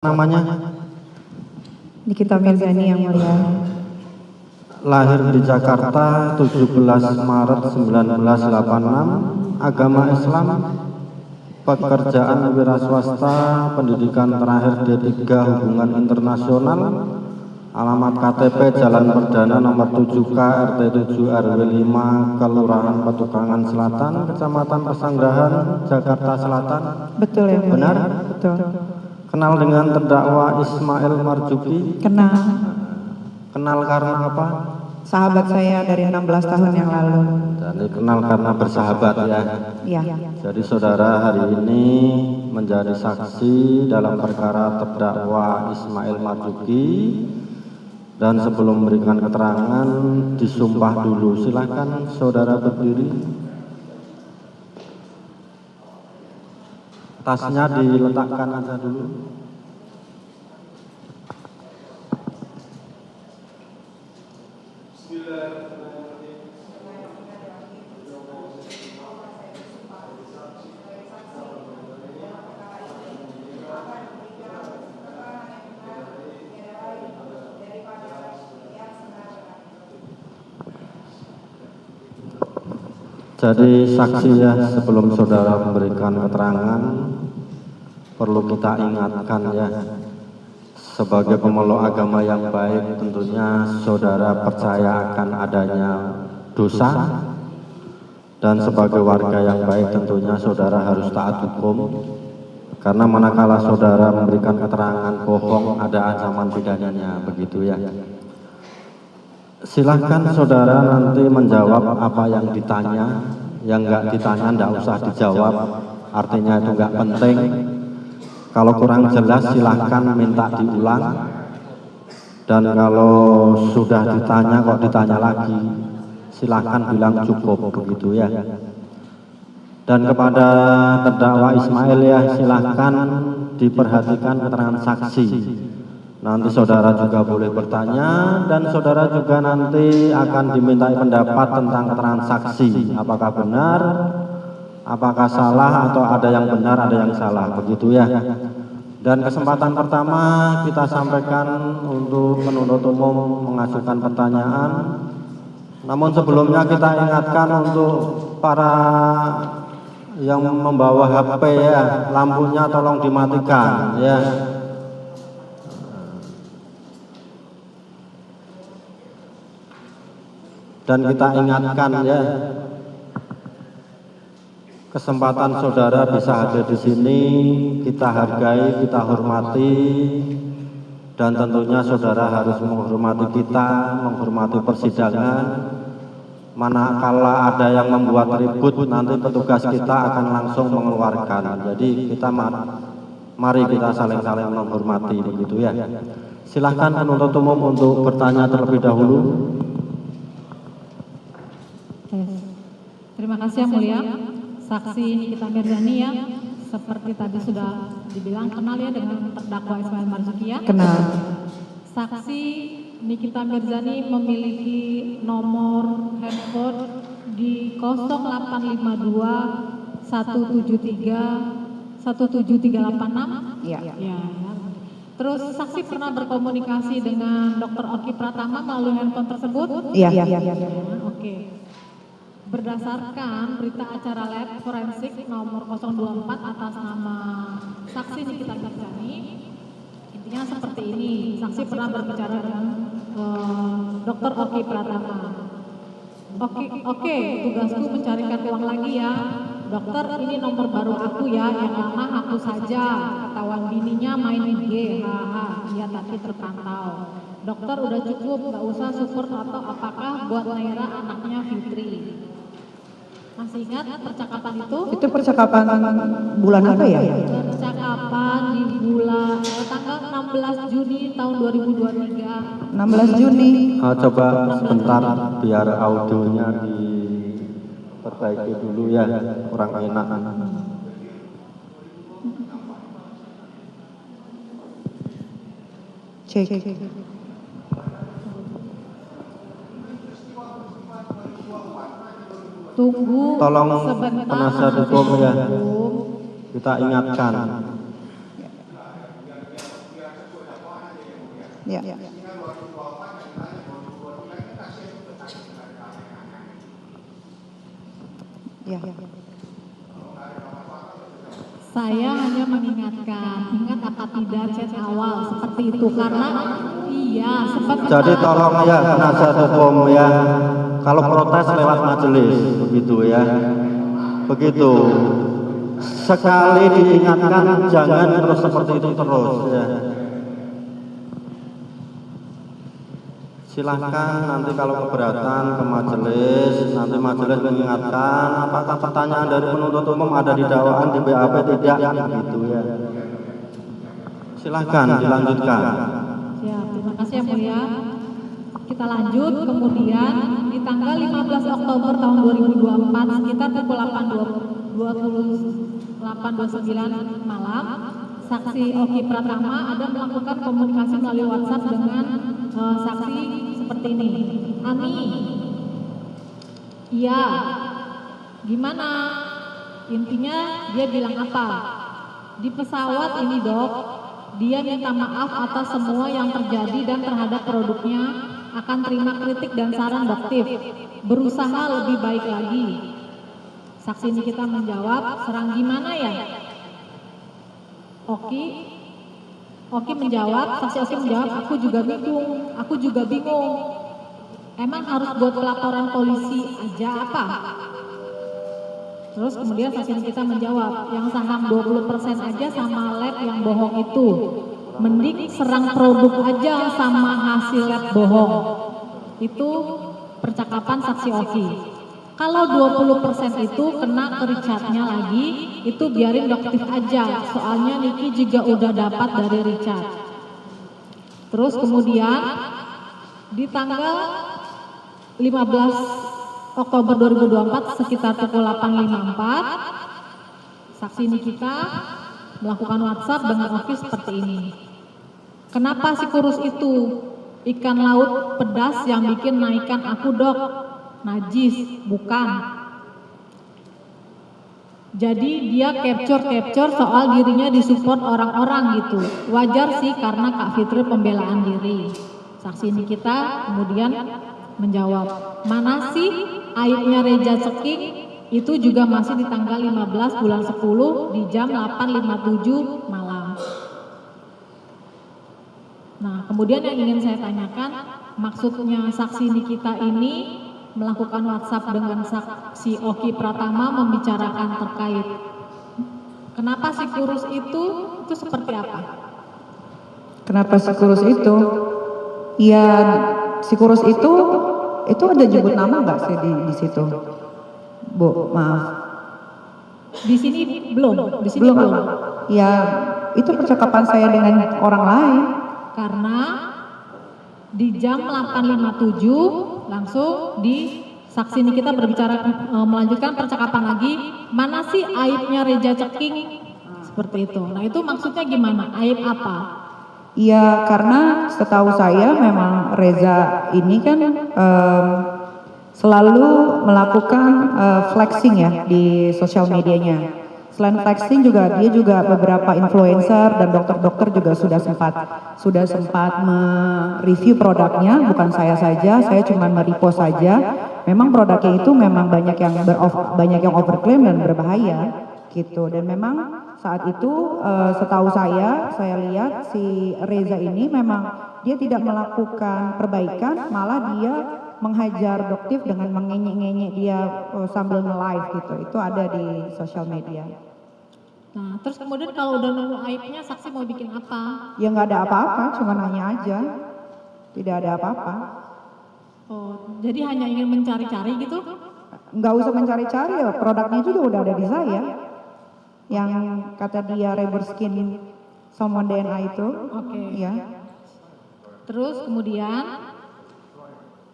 Namanya Nikita Mirzani yang mulia. lahir di Jakarta 17 Maret 1986, agama Islam, pekerjaan wira swasta, pendidikan terakhir D3 hubungan internasional, alamat KTP Jalan Perdana nomor 7K RT 7 RW 5 Kelurahan Petukangan Selatan, Kecamatan Pesanggerahan, Jakarta Selatan. Betul ya mulia. Benar? Betul. Kenal dengan terdakwa Ismail Marzuki? Kenal. Kenal karena apa? Sahabat saya dari 16 tahun yang lalu. Jadi kenal karena bersahabat ya. Iya. Jadi saudara hari ini menjadi saksi dalam perkara terdakwa Ismail Marzuki, dan sebelum memberikan keterangan disumpah dulu. Silakan saudara berdiri. Tasnya diletakkan aja dulu. Jadi saksi ya, sebelum saudara memberikan keterangan perlu kita ingatkan ya, sebagai pemeluk agama yang baik tentunya saudara percaya akan adanya dosa, dan sebagai warga yang baik tentunya saudara harus taat hukum, karena manakala saudara memberikan keterangan bohong ada ancaman pidananya, begitu ya. Silahkan saudara nanti menjawab apa yang ditanya, yang enggak ditanya enggak usah dijawab, artinya itu enggak penting. Kalau kurang jelas silahkan minta diulang, dan kalau sudah ditanya kok ditanya lagi silahkan bilang cukup, begitu ya. Dan kepada terdakwa Ismail ya, silahkan diperhatikan keterangan saksi. Nanti saudara juga boleh bertanya, dan saudara juga nanti akan dimintai pendapat tentang keterangan saksi, apakah benar, apakah salah, atau ada yang benar, ada yang salah, begitu ya. Dan kesempatan pertama kita sampaikan untuk penuntut umum mengajukan pertanyaan. Namun sebelumnya kita ingatkan untuk para yang membawa HP ya, lampunya tolong dimatikan ya. Dan kita ingatkan ya, kesempatan saudara bisa hadir di sini kita hargai, kita hormati, dan tentunya saudara harus menghormati kita, menghormati persidangan. Manakala ada yang membuat ribut, nanti petugas kita akan langsung mengeluarkan. Jadi kita mari kita saling-saling menghormati, begitu ya. Silahkan penuntut umum untuk bertanya terlebih dahulu. Terima kasih yang mulia. Saksi Nikita Mirzani ya, seperti tadi sudah dibilang kenal ya dengan terdakwa Ismail Marzuki ya. Kenal. Saksi Nikita Mirzani memiliki nomor handphone di 0852 173 17386. Iya. Ya. Terus saksi pernah berkomunikasi dengan Dr. Oki Pratama melalui handphone tersebut? Iya. Oke. Berdasarkan berita acara lab forensik nomor 024 atas nama saksi Nikita Mirzani, intinya seperti ini. Saksi pernah berbicara dengan Dr. Oki Pratama. Oke, tugasku mencarikan uang lagi ya. Dokter, ini nomor baru aku ya, yang lama aku saja. Ketahuan bininya main IG, haha, iya tapi terpantau. Dokter udah cukup, gak usah support atau apakah buat Naira anaknya Fitri. Masih ingat percakapan itu? Itu percakapan bulan apa ya? Percakapan di bulan tanggal 16 Juni tahun 2023. 16 Juni. Coba sebentar biar audionya diperbaiki dulu ya, kurang enak. Cek. Tunggu Tolong sebentar, penasihat hukum ya, kita ingatkan. Ya. Ya. Saya hanya mengingatkan, ingat apa tidak chat awal seperti itu karena iya sempat Jadi tolong ya penasihat hukum ya, kalau protes lewat majelis begitu ya, begitu. Sekali diingatkan jangan terus seperti itu terus ya. Silahkan nanti kalau keberatan ke majelis, nanti majelis mengingatkan apakah pertanyaan dari penuntut umum ada di dakwaan di BAP tidak begitu ya. Silahkan dilanjutkan. Siap, terima kasih yang mulia. Kita lanjut, kemudian di tanggal 15 Oktober tahun 2024 sekitar pukul 8.29 malam, saksi Oki Pratama ada melakukan komunikasi melalui WhatsApp dengan saksi seperti ini. Ami, iya, gimana? Intinya dia bilang apa? Di pesawat ini dok, dia minta maaf atas semua yang terjadi dan terhadap produknya, akan terima kritik dan saran doktif, berusaha lebih baik lagi. Saksi ini kita menjawab, serang gimana ya? Oki menjawab, saksi Oki menjawab, aku juga bingung. Emang harus buat pelaporan polisi aja apa? Terus kemudian saksi ini kita menjawab, yang saham 20% aja sama lab yang bohong itu. Mending serang produk aja sama hasil lab bohong. Itu percakapan saksi Oki. Kalau 20% itu kena ke Richardnya lagi, itu biarin doktif aja. Soalnya Niki juga udah dapat dari Richard. Terus kemudian di tanggal 15 Oktober 2024 sekitar pukul 8.54, saksi Nikita melakukan WhatsApp dengan Oki seperti ini. Kenapa si kurus itu? Ikan laut pedas yang bikin naikkan aku dok. Najis, bukan. Jadi dia capture soal dirinya disupport orang-orang gitu. Wajar sih karena Kak Fitri pembelaan diri. Saksi Nikita kemudian menjawab, mana sih aibnya Reja Ceking? Itu juga masih di tanggal 15 bulan 10 di jam 8.57 malam. Nah, kemudian yang ingin saya tanyakan, maksudnya saksi Nikita ini melakukan WhatsApp dengan saksi Oki Pratama membicarakan terkait kenapa si kurus itu seperti apa? Kenapa si kurus itu? Ya, si kurus itu ada jemput nama nggak sih di situ? Bu, maaf. Di sini belum. Ya, itu percakapan saya dengan orang lain. Karena di jam 8.57 langsung di saksi ini kita berbicara melanjutkan percakapan lagi, mana sih aibnya Reja Ceking? Seperti itu. Nah itu maksudnya gimana? Aib apa? Iya, karena setahu saya memang Reza ini kan selalu melakukan flexing ya di sosial medianya. Selain flexing juga dia juga beberapa influencer dan dokter-dokter juga sudah sempat mereview produknya, bukan saya saja, saya cuma merepost saja. Memang produknya itu memang banyak yang overclaim dan berbahaya gitu. Dan memang saat itu setahu saya lihat si Reza ini memang dia tidak melakukan perbaikan, malah dia menghajar doktif dengan mengenyek-ngenyek dia sambil nge-live gitu. Itu ada di sosial media. Nah, terus kemudian kalau udah nemu aibnya, saksi mau bikin apa? Ya nggak ada apa-apa, cuma nanya aja. Tidak ada apa-apa. Oh, jadi hanya ingin mencari-cari gitu? Nggak usah mencari-cari ya, produknya juga udah ada di saya. Yang kata dia reverse skin salmon DNA itu. Oke. Ya. Terus kemudian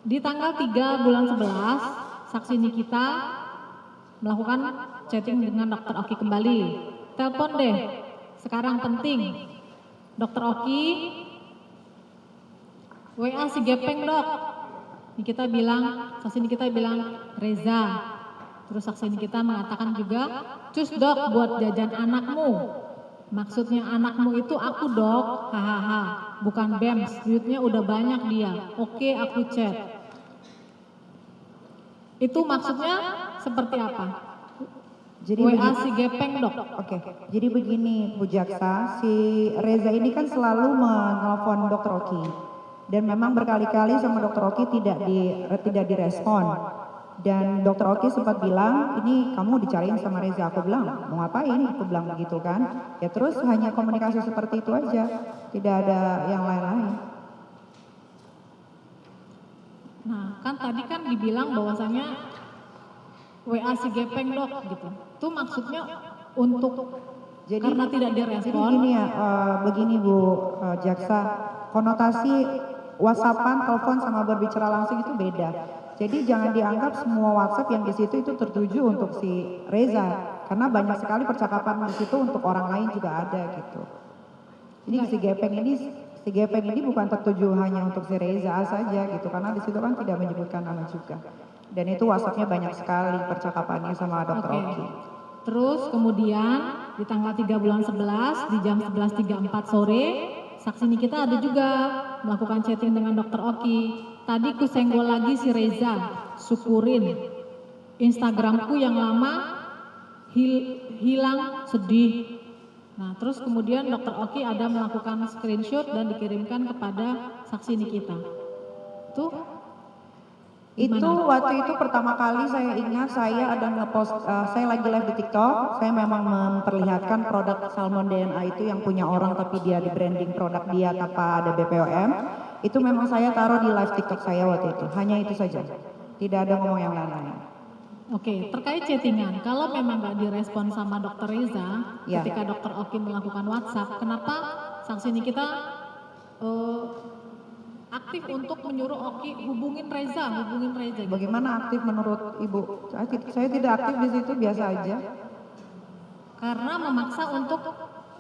di tanggal 3 bulan 11, saksi Nikita melakukan chatting dengan Dr. Oki kembali. Telepon deh, sekarang penting. Dr. Oki, WA si Gepeng dok. Nikita bilang, saksi Nikita bilang, Reza. Terus saksi Nikita mengatakan juga, cus dok buat jajan anakmu. Maksudnya anakmu itu aku dok, hahaha, bukan BEMS, duitnya udah banyak dia. Oke, aku chat. Itu maksudnya seperti apa? Jadi WA si Gepeng dok. Oke, jadi begini Bu Jaksa, si Reza ini kan selalu menelpon Dr. Oki dan memang berkali-kali sama Dr. Oki tidak direspon. Dan Dr. Oki sempat bilang, ini kamu dicariin sama Reza. Aku bilang, mau ngapain? Aku bilang begitu kan. Ya terus hanya komunikasi seperti itu aja, tidak ada yang lain-lain. Nah, kan tadi kan dibilang bahwasanya WA si Gepeng dok gitu. Itu maksudnya untuk Jadi, karena tidak Jadi direspon. gini ya, begini Bu Jaksa, konotasi WhatsAppan, telepon sama berbicara langsung itu beda. Jadi jangan dianggap semua WhatsApp yang di situ itu tertuju untuk si Reza, karena banyak sekali percakapan di situ untuk orang lain juga ada gitu. Jadi si Gepeng ini bukan tertuju hanya untuk si Reza saja gitu, karena di situ kan tidak menyebutkan nama juga. Dan itu WhatsAppnya banyak sekali percakapannya sama Dr. Oke. Oki. Terus kemudian di tanggal 3 bulan 11 di jam 11.34 sore, saksi Nikita ada juga melakukan chatting dengan Dr. Oki. Tadi ku senggol lagi si Reza, syukurin. Instagramku yang lama hilang sedih. Nah, terus kemudian Dr. Oki ada melakukan screenshot dan dikirimkan kepada saksi Nikita. Tuh Itu waktu itu pertama kali saya ingat saya ada ngepost, saya lagi live di TikTok, saya memang memperlihatkan produk Salmon DNA itu yang punya orang tapi dia di branding produk dia tanpa ada BPOM, itu memang saya taruh di live TikTok saya waktu itu, hanya itu saja, tidak ada ngomong yang lain-lain. Oke, terkait chattingan, kalau memang nggak direspon sama Dr. Reza, Ya. ketika Dr. Oki melakukan WhatsApp, kenapa saksi Nikita aktif untuk menyuruh Oki hubungin Reza gitu. Bagaimana aktif menurut Ibu? Saya tidak aktif di situ, biasa aja. Karena memaksa untuk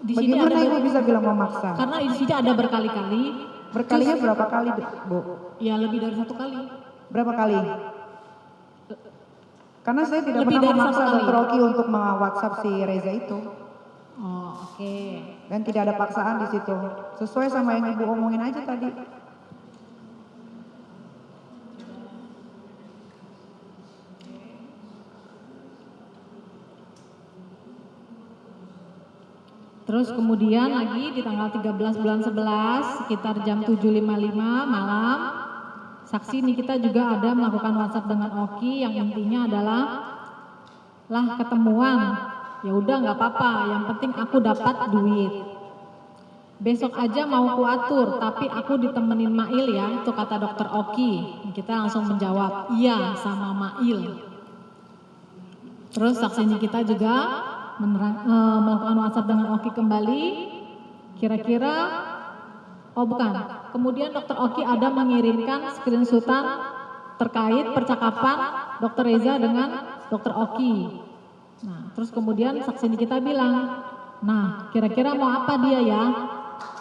di sini Bagaimana ada Ibu bisa bilang memaksa? karena di sini ada berkali-kali. Berkalinya berapa kali Bu? Ya lebih dari 1 kali. Berapa kali? Karena saya tidak Lebih pernah dari memaksa 1 kali. Dr. Oki untuk WhatsApp si Reza itu. Oh, oke. Dan tidak ada paksaan di situ. Sesuai sama yang Ibu omongin aja tadi. Terus kemudian lagi di tanggal 13 bulan 11 sekitar jam 7.55 malam, saksi Nikita juga ada melakukan WhatsApp dengan Oki yang intinya adalah lah ketemuan, ya udah nggak apa-apa, yang penting aku dapat duit. Besok aja mau kuatur, tapi aku ditemenin Mail ya, itu kata dokter Oki. Nikita langsung menjawab, iya sama Mail. Terus saksi Nikita juga melakukan WhatsApp dengan Oki kembali, kira-kira, oh bukan, kemudian dokter Oki ada mengirimkan screenshotan terkait percakapan dokter Reza dengan dokter Oki. Nah, terus kemudian saksi Nikita bilang, nah kira-kira mau apa dia ya?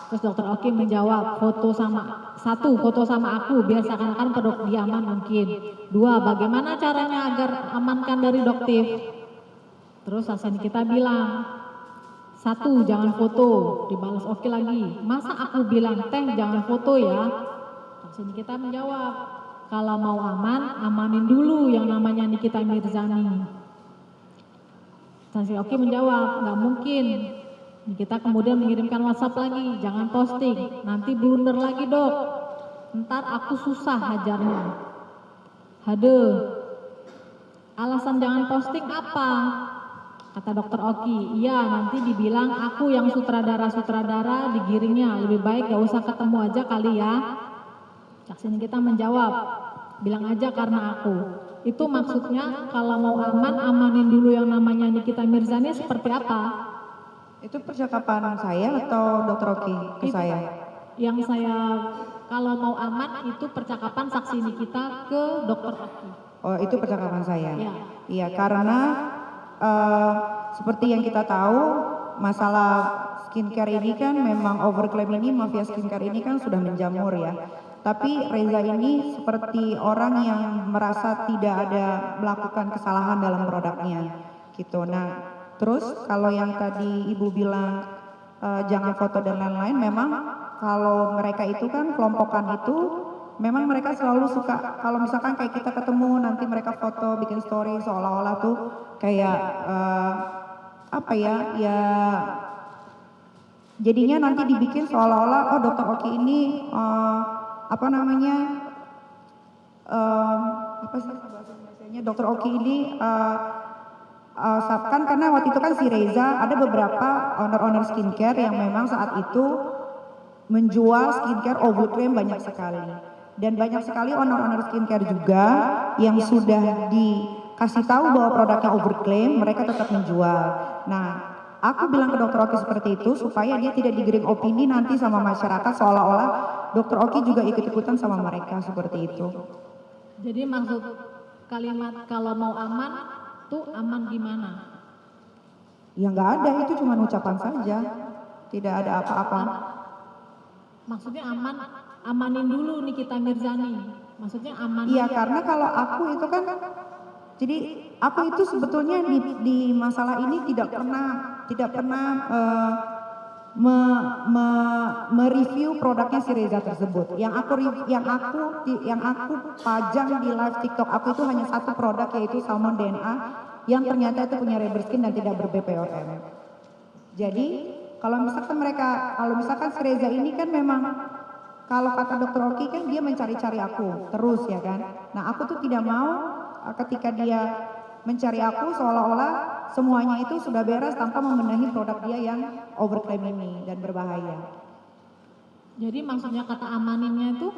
Terus dokter Oki menjawab, foto sama aku, biar seakan-akan pedok dia aman mungkin. 2, bagaimana caranya agar amankan dari doktif? Terus saksi Nikita bilang, 1, jangan foto, dibalas Oki lagi. Masa aku bilang, teh jangan foto ya? Saksi Nikita menjawab, kalau mau aman, amanin dulu yang namanya Nikita Mirzani. Saksi Oki menjawab, nggak mungkin. Nikita kemudian mengirimkan WhatsApp lagi, jangan posting, nanti blunder lagi dok. Ntar aku susah hajarnya. Haduh, alasan jangan posting apa? Kata dokter Oki, iya nanti dibilang aku yang sutradara digiringnya, lebih baik gak usah ketemu aja kali ya. Saksi Nikita menjawab, bilang aja karena aku. Itu maksudnya kalau mau aman, amanin dulu yang namanya Nikita Mirzani seperti apa? Itu percakapan saya atau Dr. Oki ke saya? Yang saya, kalau mau aman itu percakapan saksi Nikita ke dokter Oki. Oh itu percakapan saya? Iya. Iya karena seperti yang kita tahu masalah skincare ini kan memang overclaim ini, mafia skincare ini kan sudah menjamur ya. Tapi Reza ini seperti orang yang merasa tidak ada melakukan kesalahan dalam produknya gitu. Nah terus kalau yang tadi Ibu bilang jangan foto dan lain-lain. Memang kalau mereka itu kan kelompokan itu, memang mereka selalu suka kalau misalkan kayak kita ketemu nanti mereka foto bikin story seolah-olah tuh kayak apa ya, ya jadinya nanti dibikin seolah-olah oh Dokter Oki ini apa namanya apa sih bahasa Indonesianya, Dokter Oki ini kan karena waktu itu kan si Reza ada beberapa owner-owner skincare yang memang saat itu menjual skincare overclaim banyak sekali, dan banyak sekali owner-owner skincare juga yang sudah dikasih tahu bahwa produknya overclaim mereka tetap menjual. Nah, aku bilang ke Dokter Oki seperti itu supaya dia tidak digiring opini nanti sama masyarakat seolah-olah Dokter Oki juga ikut-ikutan sama mereka seperti itu. Jadi maksud kalimat kalau mau aman tuh aman gimana? Ya nggak ada, itu cuma ucapan saja, tidak ada apa-apa. Maksudnya aman, amanin dulu Nikita Mirzani. Maksudnya aman. Iya, karena kalau aku itu kan, jadi aku itu sebetulnya di masalah ini tidak pernah mereview produknya si Reza tersebut. Yang aku pajang di live TikTok aku itu hanya satu produk, yaitu Salmon DNA yang ternyata itu punya rubber skin dan tidak ber-BPOM. Jadi kalau misalkan si Reza ini kan memang kalau kata Dokter Oki kan dia mencari-cari aku terus ya kan. Nah aku tuh tidak mau ketika dia mencari aku seolah-olah semuanya itu sudah beres tanpa membenahi produk dia yang overclaim ini dan berbahaya. Jadi maksudnya kata amaninnya itu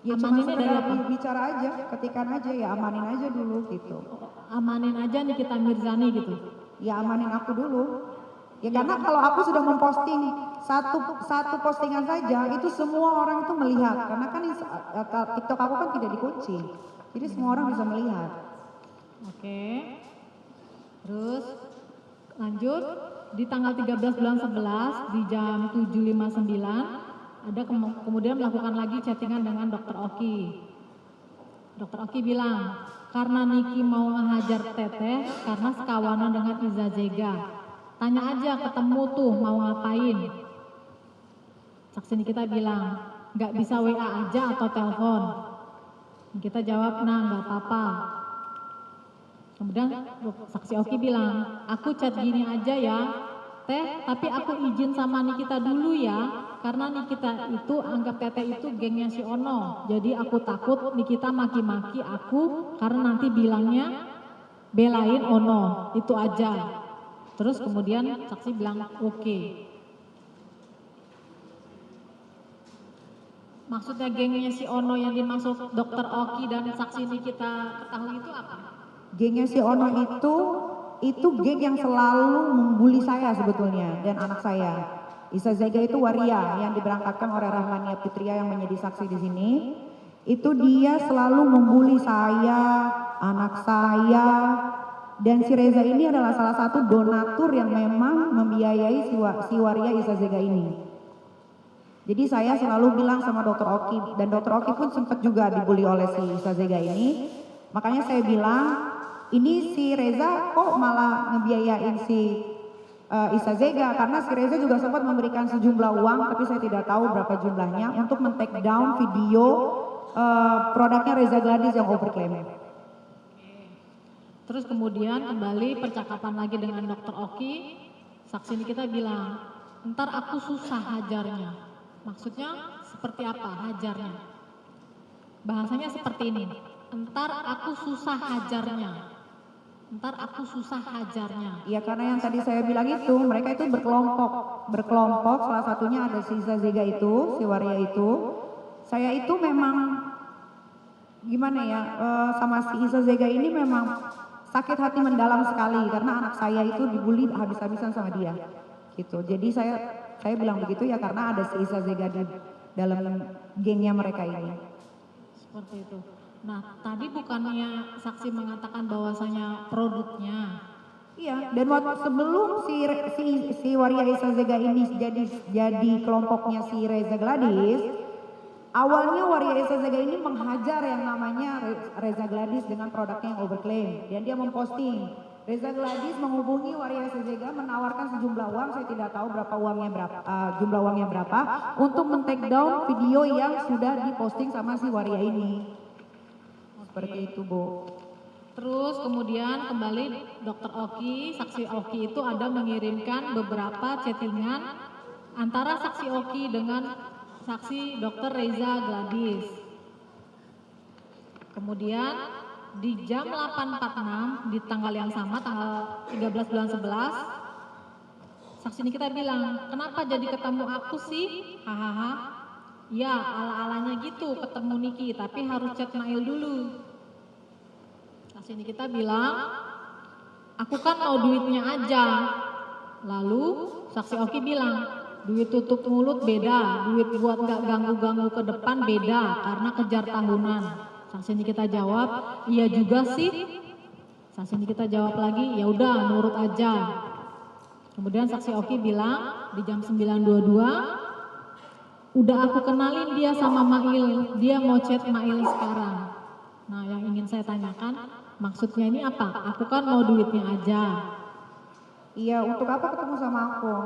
Ya cuma amaninnya dari sekedar apa? bicara aja, ketikan aja ya amanin aja dulu gitu. Amanin aja Nikita Mirzani gitu. Ya amanin aku dulu. Ya karena kalau aku sudah memposting satu postingan saja itu semua orang itu melihat, karena kan TikTok aku kan tidak dikunci. Jadi semua orang bisa melihat. Oke. Terus lanjut di tanggal 13 bulan 11 di jam 7.59 ada kemudian melakukan lagi chattingan dengan Dokter Oki. Dokter Oki bilang, karena Niki mau ngehajar Teteh karena sekawanan dengan Iza Zega. Tanya aja ketemu tuh mau ngapain. Saksi Nikita bilang, nggak bisa WA aja atau telepon. Kita jawab, nah nggak apa-apa. Kemudian saksi Oki bilang, aku chat gini aja ya, Teh, tapi aku izin sama Nikita dulu ya, karena Nikita itu anggap Teteh itu gengnya si Ono. Jadi aku takut Nikita maki-maki aku karena nanti bilangnya belain Ono, itu aja. Terus kemudian saksi bilang oke. Maksudnya gengnya si Ono yang dimaksud Dokter Oki dan saksi Nikita ketahui itu apa? Gengnya si Ono itu geng yang selalu membuli saya sebetulnya dan anak saya. Iza Zega itu waria yang diberangkatkan oleh Rahmania Putria yang menjadi saksi di sini. Itu dia selalu membuli saya, anak saya, dan si Reza ini adalah salah satu donatur yang memang membiayai si waria Iza Zega ini. Jadi saya selalu bilang sama Dokter Oki, dan Dokter Oki pun sempat juga dibully oleh si Iza Zega ini. Makanya saya bilang, ini si Reza kok malah ngebiayain si Iza Zega, karena si Reza juga sempat memberikan sejumlah uang, tapi saya tidak tahu berapa jumlahnya untuk men-take down video produknya Reza Gladys yang overclaim. Terus kemudian kembali percakapan lagi dengan Dokter Oki, saksi Nikita bilang, ntar aku susah hajarnya. Maksudnya seperti apa hajarnya? Bahasanya seperti ini, ntar aku susah hajarnya. Ntar aku susah hajarnya. Ya karena yang tadi saya bilang itu, mereka itu berkelompok, salah satunya ada si Iza Zega itu, si waria itu. Saya itu memang, gimana ya, sama si Iza Zega ini memang sakit hati mendalam sekali, karena anak saya itu dibully habis-habisan sama dia. Gitu. Jadi saya bilang begitu ya karena ada si Iza Zega di dalam gengnya mereka ini. Seperti itu. Nah, tadi bukannya saksi mengatakan bahwasanya produknya. Iya, dan waktu sebelum si waria Iza Zega ini jadi kelompoknya si Reza Gladys, awalnya waria Iza Zega ini menghajar yang namanya Reza Gladys dengan produknya yang overclaim, dan dia memposting Reza Gladys menghubungi Waria Sejega menawarkan sejumlah uang, saya tidak tahu jumlah uangnya berapa, untuk men-take down video yang sudah diposting sama si Waria ini. Seperti itu, Bu. Terus kemudian kembali Dokter Oki, saksi Oki itu ada mengirimkan beberapa chattingan antara saksi Oki dengan saksi Dokter Reza Gladys. Kemudian di jam 8.46 di tanggal yang sama, tanggal 13 bulan 11, saksi Nikita bilang, kenapa jadi ketemu aku sih? Hahaha. Ya, ala-alanya gitu ketemu Niki, tapi harus chat Mail dulu. Saksi Nikita bilang, aku kan mau duitnya aja. Lalu saksi Oki bilang, duit tutup mulut beda, duit buat gak ganggu-ganggu ke depan beda, karena kejar tahunan. Saksi Nikita jawab, iya juga sih. Saksi Nikita jawab lagi, ya udah nurut aja. Kemudian saksi Oki bilang di jam 9.22, udah aku kenalin dia sama Mail, dia mau chat Mail sekarang. Nah, yang ingin saya tanyakan, maksudnya ini apa? Aku kan mau duitnya aja. Iya, untuk apa ketemu sama aku?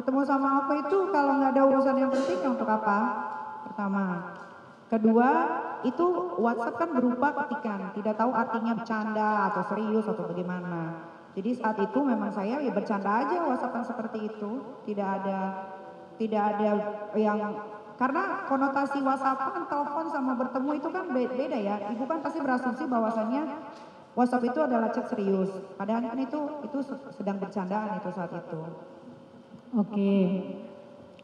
Ketemu sama aku itu kalau nggak ada urusan yang penting ya untuk apa? Pertama. Kedua, itu WhatsApp kan berupa ketikan, tidak tahu artinya bercanda atau serius atau bagaimana. Jadi saat itu memang saya ya bercanda aja WhatsAppan seperti itu, tidak ada yang, karena konotasi WhatsAppan, telepon sama bertemu itu kan beda ya. Ibu kan pasti berasumsi bahwasannya WhatsApp itu adalah chat serius, padahal kan itu sedang bercandaan itu saat itu. Oke.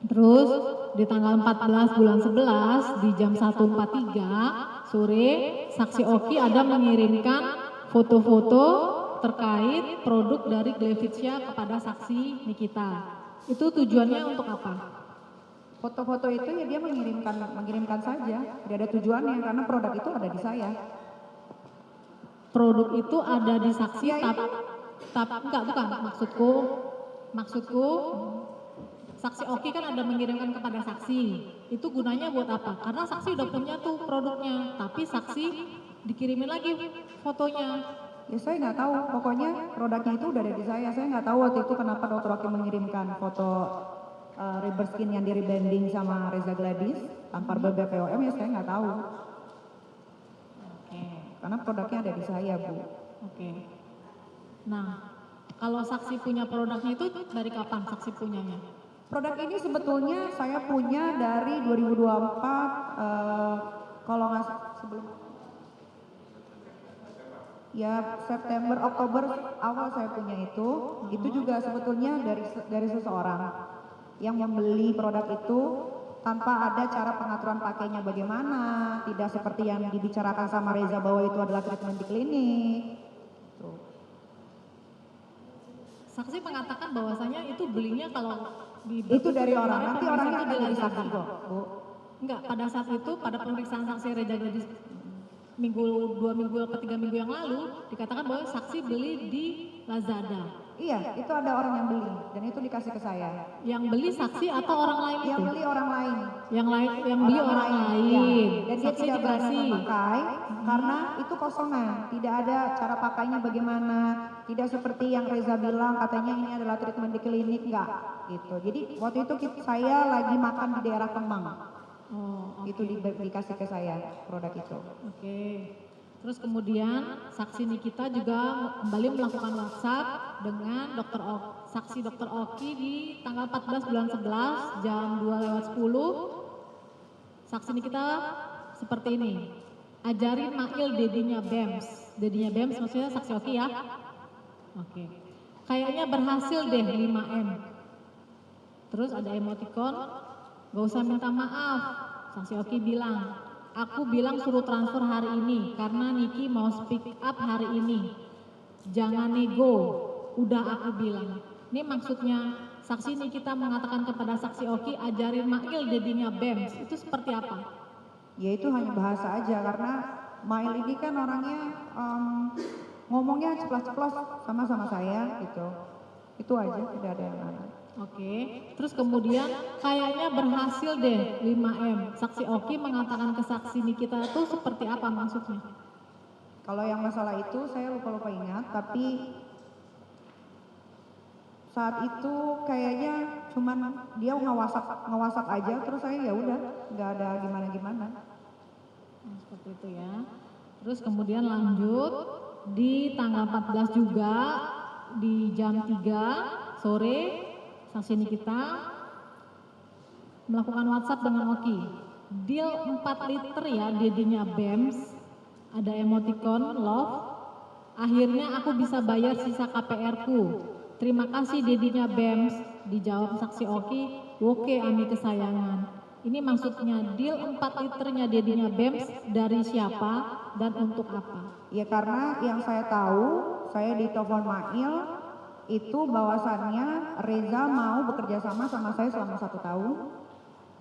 Terus di tanggal 14 bulan 11 di jam 1.43 sore, saksi Oki ada mengirimkan foto-foto terkait produk dari Glevicia kepada saksi Nikita. Itu tujuannya untuk apa? Foto-foto itu ya dia mengirimkan saja, tidak ada tujuannya karena produk itu ada di saya. Produk itu ada di saksi, Ya, tapi enggak, bukan maksudku saksi Oki kan ada mengirimkan kepada saksi. Itu gunanya buat apa? Karena saksi udah punya tuh produknya, tapi saksi dikirimin lagi fotonya. Ya saya nggak tahu, pokoknya produknya itu udah ada di saya. Saya nggak tahu waktu itu kenapa Dr. Oki mengirimkan foto rubber skin yang di rebranding sama Reza Gladys tanpa BPOM, ya saya nggak tahu. Oke. Karena produknya ada di saya, Bu. Oke. Nah, kalau saksi punya produknya itu dari kapan saksi punyanya? Produk ini sebetulnya saya punya dari 2024, kalau nggak sebelum, ya September, Oktober awal saya punya itu juga sebetulnya dari seseorang yang membeli produk itu tanpa ada cara pengaturan pakainya bagaimana, tidak seperti yang dibicarakan sama Reza bahwa itu adalah treatment di klinik. Tuh. Saksi mengatakan bahwasanya itu belinya kalau Itu dari orang, nanti orangnya akan jadi saksi kok, Bu. Enggak, pada saat itu, pada pemeriksaan saksi Reza Gladys dua minggu atau 3 minggu yang lalu, dikatakan bahwa saksi beli di Lazada. Iya, itu ada orang yang beli, dan itu dikasih ke saya. Yang beli saksi atau orang lain itu? Yang beli orang lain. Yang beli orang lain. Ya. Dan dia Saksi tidak berani dikasih. memakai, karena itu kosongan. Tidak ada cara pakainya bagaimana, tidak seperti yang Reza bilang, katanya ini adalah treatment di klinik, enggak. Gitu. Jadi waktu itu saya lagi makan di daerah Kemang. Oh, oke. Itu dikasih ke saya produk itu. Oke. Terus kemudian saksi Nikita juga kembali melakukan WhatsApp dengan saksi Dr. Oki di tanggal 14 bulan 11 jam 2:10. Saksi Nikita seperti ini. Ajarin Mail dedinya BEMS. Dedinya BEMS maksudnya saksi Oki ya. Oke. Kayaknya berhasil deh 5M. Terus ada emoticon, gak usah minta maaf. Saksi Oki bilang, aku bilang suruh transfer hari ini karena Niki mau speak up hari ini. Jangan nego, udah aku bilang. Ini maksudnya saksi Nikita mengatakan kepada saksi Oki ajarin Mail dedinya BEMS. Itu seperti apa? Ya itu hanya bahasa aja, karena Mail ini kan orangnya ngomongnya ceplos-ceplos sama saya gitu. Itu aja, tidak ada yang lain. Oke, terus kemudian kayaknya berhasil deh 5M. Saksi Oki mengatakan ke saksi Nikita itu seperti apa maksudnya? Kalau yang masalah itu saya lupa ingat, tapi Saat itu kayaknya cuman dia nge-WhatsApp aja, terus saya ya udah nggak ada gimana-gimana. Seperti itu ya. Terus kemudian lanjut di tanggal 14 juga di jam 3 sore saksi Nikita melakukan WhatsApp dengan Oki. Deal 4 liter ya, dedinya BEMS, ada emoticon love. Akhirnya aku bisa bayar sisa KPR-ku. Terima kasih dedinya BEMS. Dijawab saksi Oki, oke Ami kesayangan. Ini maksudnya deal 4 liternya dedinya BEMS dari siapa dan untuk apa? Ya karena yang saya tahu, saya ditelepon Mail itu bahwasannya Reza mau bekerja sama saya selama 1 tahun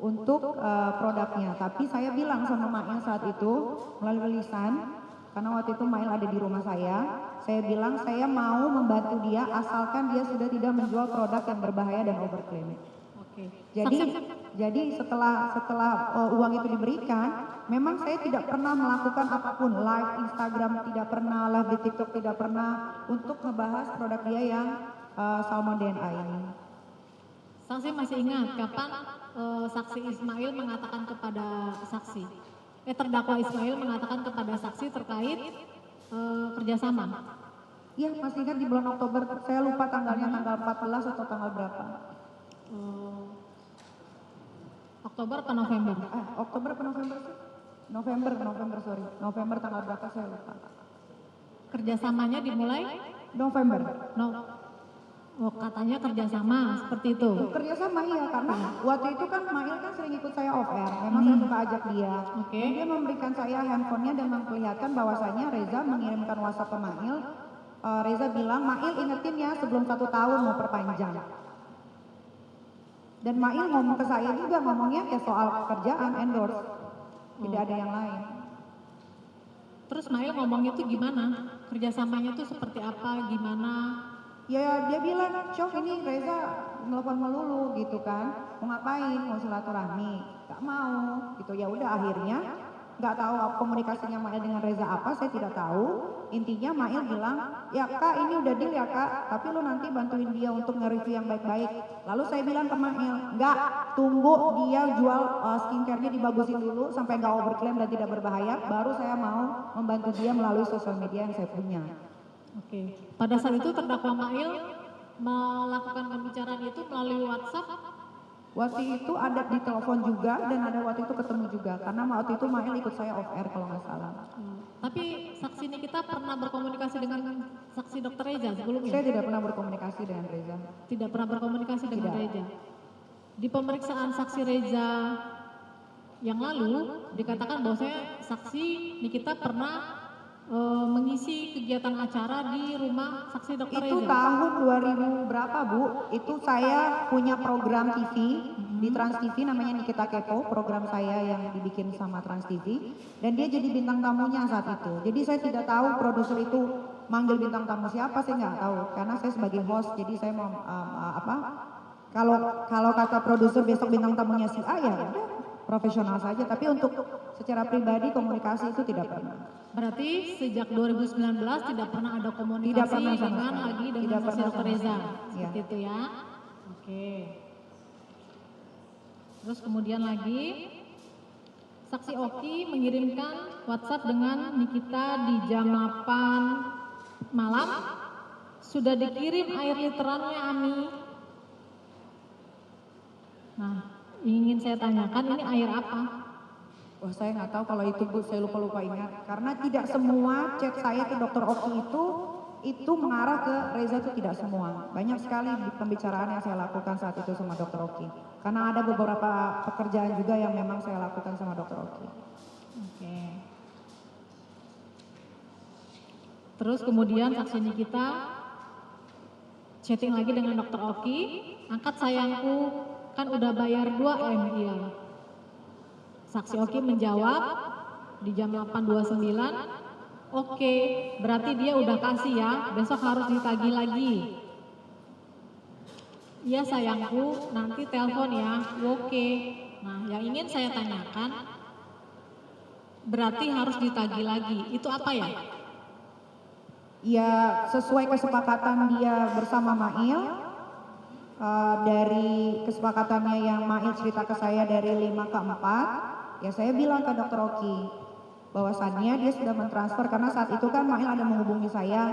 untuk produknya. Tapi saya bilang sama Mail saat itu melalui lisan, karena waktu itu Mail ada di rumah saya bilang saya mau membantu dia asalkan dia sudah tidak menjual produk yang berbahaya dan overclaim. Oke. Jadi setelah uang itu diberikan, memang saya tidak pernah melakukan apapun, live Instagram tidak pernah, live di TikTok tidak pernah untuk ngebahas produk dia yang Salmon DNA ini. Saksi masih ingat kapan saksi Ismail mengatakan kepada saksi, terdakwa Ismail mengatakan kepada saksi terkait kerjasama? Iya masih ingat di bulan Oktober, saya lupa tanggalnya, tanggal 14 atau tanggal berapa. Oktober atau November? Oktober atau November sih? November tanggal berapa saya lupa. Kerjasamanya dimulai? November. Oh katanya kerjasama seperti itu? Kerjasama iya, karena waktu itu kan Mail kan sering ikut saya off air, memang saya suka ajak dia. Oke. Dan dia memberikan saya handphonenya dan memperlihatkan bahwasanya Reza mengirimkan WhatsApp ke Mail. Reza bilang, Mail ingetin ya sebelum 1 tahun mau perpanjang. Dan Mail ngomong ke saya juga, ngomongnya ya soal kerjaan endorse, tidak ada yang lain. Terus Mail ngomong itu gimana? Kerjasamanya tuh seperti apa, gimana? Ya dia bilang, Cok ini Reza nelfon melulu gitu kan, mau ngapain, mau silaturahmi, gak mau gitu. Ya udah akhirnya nggak tahu komunikasinya Mail dengan Reza apa, saya tidak tahu. Intinya Mail bilang, ya Kak ini udah deal ya Kak, tapi lu nanti bantuin dia untuk nge-review yang baik-baik. Lalu saya bilang ke Mail, enggak, tunggu dia jual skincare-nya dibagusin dulu sampai nggak overclaim dan tidak berbahaya, baru saya mau membantu dia melalui sosial media yang saya punya. Oke. Pada saat itu terdakwa Mail melakukan pembicaraan itu melalui WhatsApp? Waktu itu ada di telepon juga dan ada waktu itu ketemu juga, karena waktu itu Mail ikut saya off air kalau nggak salah. Tapi saksi ini kita pernah berkomunikasi dengan saksi Dr. Reza sebelumnya? Saya tidak pernah berkomunikasi dengan Reza. Tidak pernah berkomunikasi dengan Reza. Di pemeriksaan saksi Reza yang lalu dikatakan bahwasanya saksi Nikita pernah mengisi kegiatan acara di rumah saksi Dr. Reza. Itu tahun 2000 berapa Bu? Itu saya punya program TV di Trans TV namanya Nikita Kepo, program saya yang dibikin sama Trans TV, dan dia jadi bintang tamunya saat itu. Jadi saya tidak tahu produser itu manggil bintang tamu siapa, saya nggak tahu karena saya sebagai host, jadi saya mau kalau kata produser besok bintang tamunya si A ya udah profesional saja, tapi untuk secara pribadi komunikasi itu tidak pernah. Berarti sejak 2019 tidak pernah ada komunikasi dengan saksi Dr. Reza, seperti itu ya? Oke. Terus kemudian lagi saksi Oki mengirimkan WhatsApp dengan Nikita di jam 8 malam. Sudah dikirim air literannya Ami. Nah, ingin saya tanyakan ini air apa? Wah saya nggak tahu kalau itu Bu, saya lupa ingat. Karena tidak semua chat saya ke Dr. Oki itu mengarah ke Reza, itu tidak semua. Banyak sekali pembicaraan yang saya lakukan saat itu sama Dr. Oki. Karena ada beberapa pekerjaan juga yang memang saya lakukan sama Dr. Oki. Oke. Terus kemudian saksi Nikita chatting lagi dengan Dr. Oki, angkat sayangku, kan udah bayar 2M iya. Saksi Oki menjawab di jam 8.29, oke, berarti dia udah kasih ya, besok harus ditagih lagi. Iya sayangku, nanti telepon ya, oke. Nah yang ingin saya tanyakan, berarti harus ditagih lagi, itu apa ya? Ya sesuai kesepakatan dia bersama Mail, dari kesepakatannya yang Mail cerita ke saya dari 5 ke 4, ya saya bilang ke Dokter Oki bahwasannya dia sudah mentransfer, karena saat itu kan Mail ada menghubungi saya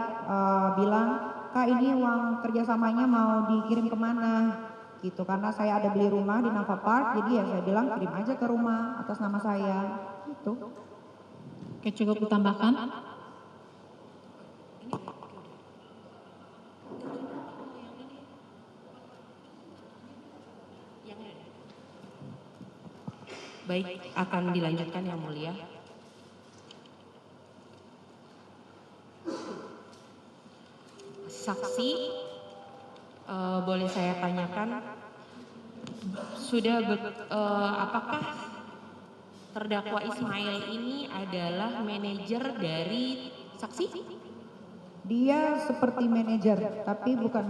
bilang, Kak ini uang kerjasamanya mau dikirim kemana gitu, karena saya ada beli rumah di Nafa Park, jadi ya saya bilang kirim aja ke rumah atas nama saya gitu. Oke, cukup ditambahkan. Baik, akan dilanjutkan Yang Mulia. Saksi, boleh saya tanyakan, apakah terdakwa Ismail ini adalah manajer dari saksi? Dia seperti manajer, tapi bukan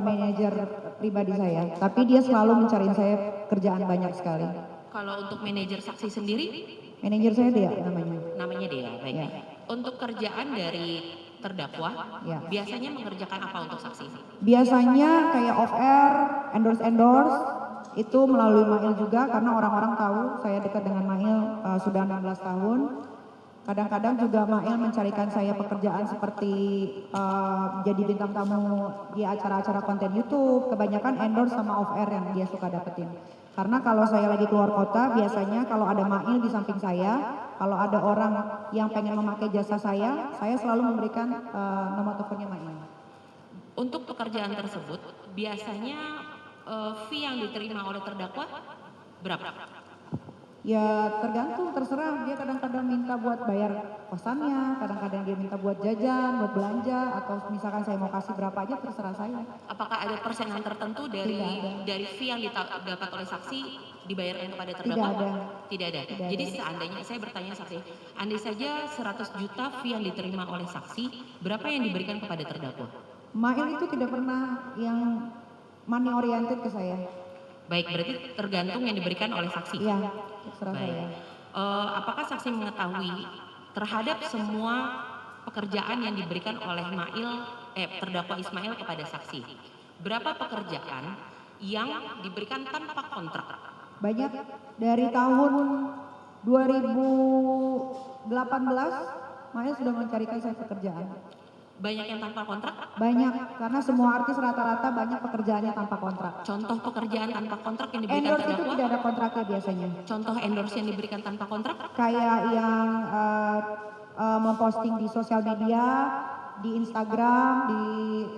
manajer pribadi saya, tapi dia selalu mencariin saya kerjaan banyak sekali. Kalau untuk manajer saksi sendiri? Manajer saya dia namanya. Namanya Dea, baik. Ya. Untuk kerjaan dari terdakwa, Ya. biasanya mengerjakan apa untuk saksi? Biasanya kayak off air, endorse itu melalui Mail juga, karena orang-orang tahu saya dekat dengan Mail sudah 16 tahun. Kadang-kadang juga Mail mencarikan saya pekerjaan seperti jadi bintang tamu di acara-acara konten YouTube. Kebanyakan endorse sama off air yang dia suka dapetin. Karena kalau saya lagi keluar kota, biasanya kalau ada Mail di samping saya, kalau ada orang yang pengen memakai jasa saya selalu memberikan nomor teleponnya Mail. Untuk pekerjaan tersebut, biasanya fee yang diterima oleh terdakwa berapa? Ya tergantung, terserah, dia kadang-kadang minta buat bayar kosannya, kadang-kadang dia minta buat jajan, buat belanja, atau misalkan saya mau kasih berapa aja terserah saya. Apakah ada persenan tertentu dari fee yang didapat oleh saksi dibayarkan kepada terdakwa? Tidak ada. Tidak ada. Tidak Jadi ada. seandainya, saya bertanya saksi, andai saja 100 juta fee yang diterima oleh saksi, berapa yang diberikan kepada terdakwa? Mail itu tidak pernah yang money oriented ke saya. Baik, berarti tergantung yang diberikan oleh saksi? Iya, terserah Baik. saya. Apakah saksi mengetahui terhadap semua pekerjaan yang diberikan oleh terdakwa Ismail kepada saksi, berapa pekerjaan yang diberikan tanpa kontrak? Banyak, dari tahun 2018 Mail sudah mencarikan saya pekerjaan. Banyak yang tanpa kontrak? Banyak, karena semua artis rata-rata banyak pekerjaannya tanpa kontrak. Contoh pekerjaan tanpa kontrak yang diberikan Endorse itu terdakwa? tidak ada kontraknya biasanya. Contoh endorse yang diberikan tanpa kontrak? Kayak yang memposting di sosial media, di Instagram, di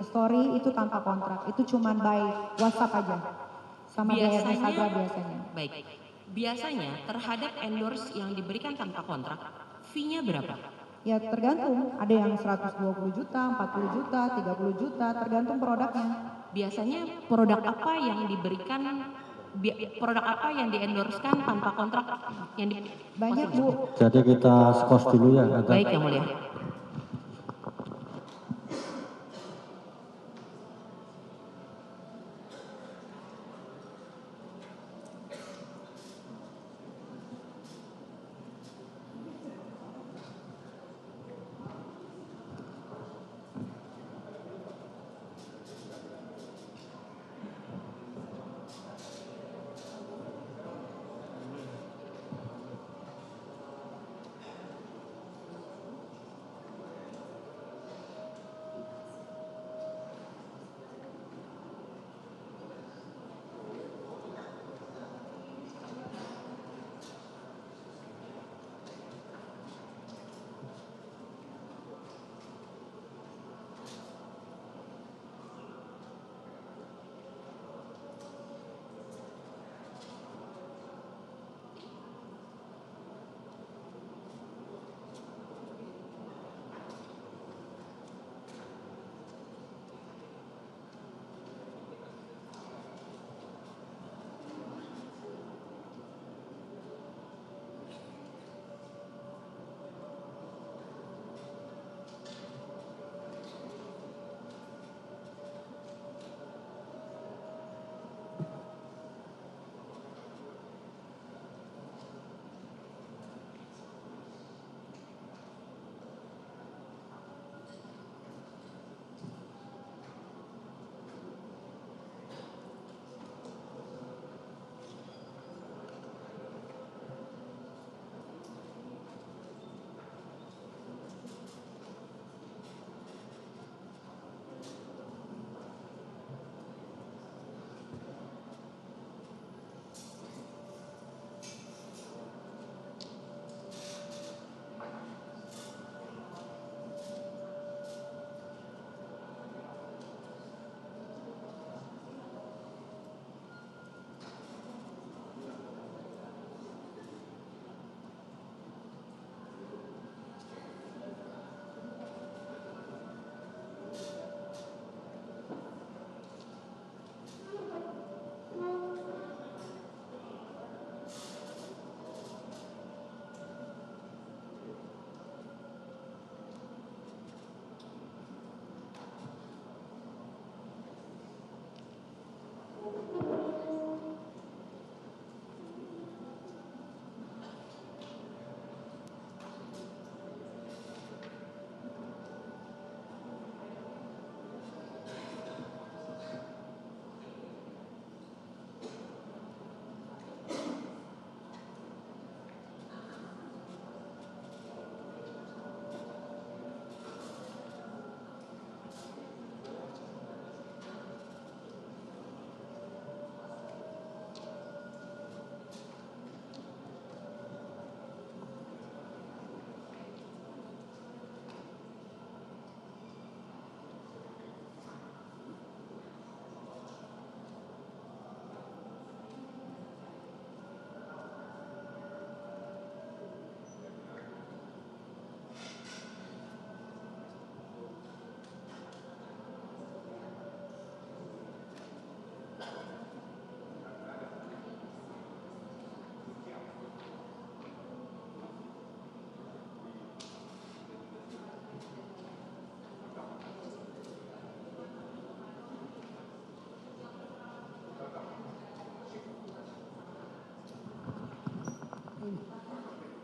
story itu tanpa kontrak. Itu cuman by WhatsApp aja. Sama biaya Instagram biasanya. Baik. Biasanya terhadap endorse yang diberikan tanpa kontrak, fee-nya berapa? Ya tergantung, ada yang 120 juta, 40 juta, 30 juta, tergantung produknya. Biasanya produk apa yang diberikan, produk apa yang di-endorsekan tanpa kontrak? Banyak Bu. Jadi kita skos dulu ya. Baik Yang Mulia.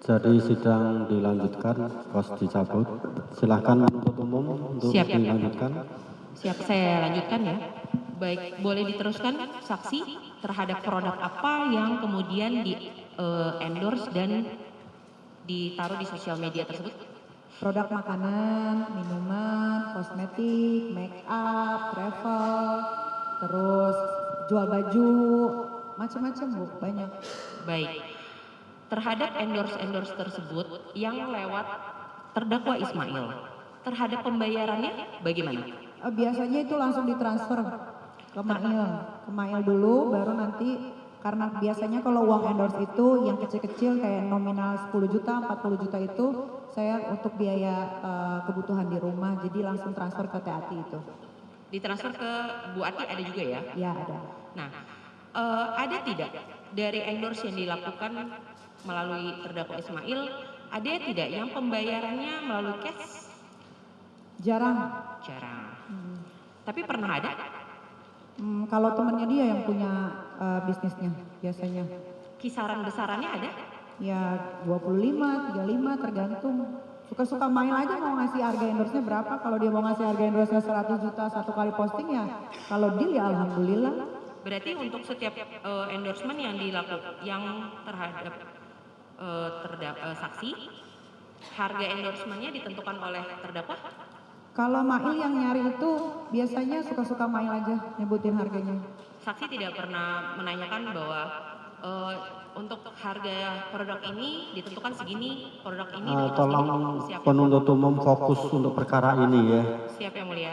Jadi sidang dilanjutkan, kos dicabut. Silahkan penuntut umum untuk Siap. dilanjutkan. Siap, saya lanjutkan ya. Baik, boleh diteruskan saksi terhadap produk apa yang kemudian di endorse dan ditaruh di sosial media tersebut? Produk makanan, minuman, kosmetik, make up, travel, terus jual baju, macam-macam Bu, banyak. Baik, terhadap endorse tersebut yang lewat terdakwa Ismail, terhadap pembayarannya bagaimana? Biasanya itu langsung ditransfer ke Mail dulu, baru nanti karena biasanya kalau uang endorse itu yang kecil-kecil kayak nominal 10 juta, 40 juta itu saya untuk biaya kebutuhan di rumah, jadi langsung transfer ke TATI itu. Ditransfer ke Bu Ati ada juga ya? Ya ada. Nah, ada tidak dari endorse yang dilakukan melalui terdakwa Ismail, ada tidak yang pembayarannya melalui cash? Jarang. Tapi pernah ada? Kalau temannya dia yang punya bisnisnya biasanya. Kisaran besarannya ada? Ya 25, 35 tergantung. Suka-suka main aja mau ngasih harga endorse-nya berapa. Kalau dia mau ngasih harga endorse-nya 100 juta satu kali posting ya. Kalau deal ya alhamdulillah. Berarti untuk setiap endorsement yang dilakukan yang terhadap saksi, harga endorsementnya ditentukan oleh terdakwa? Kalau Mail yang nyari itu biasanya suka-suka Mail aja nyebutin harganya. Saksi tidak pernah menanyakan bahwa untuk harga produk ini ditentukan segini, produk ini ditentukan Tolong segini. Siap. penuntut umum fokus untuk perkara ini ya. Siap yang mulia.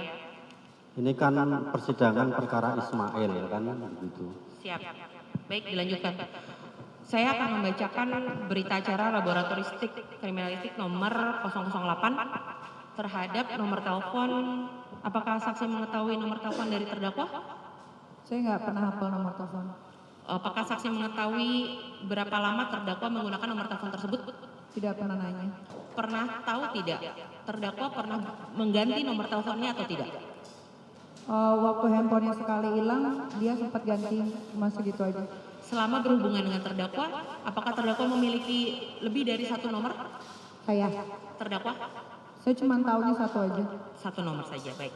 Ini kan persidangan perkara Ismail kan begitu. Siap. Baik, dilanjutkan. Saya akan membacakan berita acara laboratoristik kriminalistik nomor 008 terhadap nomor telepon. Apakah saksi mengetahui nomor telepon dari terdakwa? Saya nggak pernah hafal nomor telepon. Apakah saksi mengetahui berapa lama terdakwa menggunakan nomor telepon tersebut? Tidak pernah nanya. Pernah tahu tidak? Terdakwa pernah mengganti nomor teleponnya atau tidak? Waktu handphonenya sekali hilang, dia sempat ganti, cuma segitu aja. Selama berhubungan dengan terdakwa, apakah terdakwa memiliki lebih dari satu nomor? Saya Terdakwa? cuma tahunya satu aja. Satu nomor saja, baik.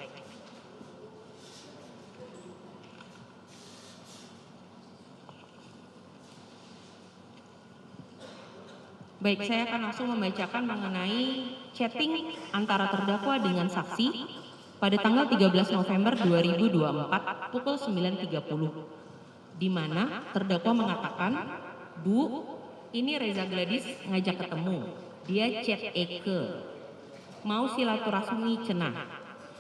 Baik, saya akan langsung membacakan mengenai chatting antara terdakwa dengan saksi pada tanggal 13 November 2024 pukul 9.30, di mana terdakwa mengatakan, "Bu, ini Reza Gladys ngajak ketemu, dia chat Eke, mau silaturahmi cenah."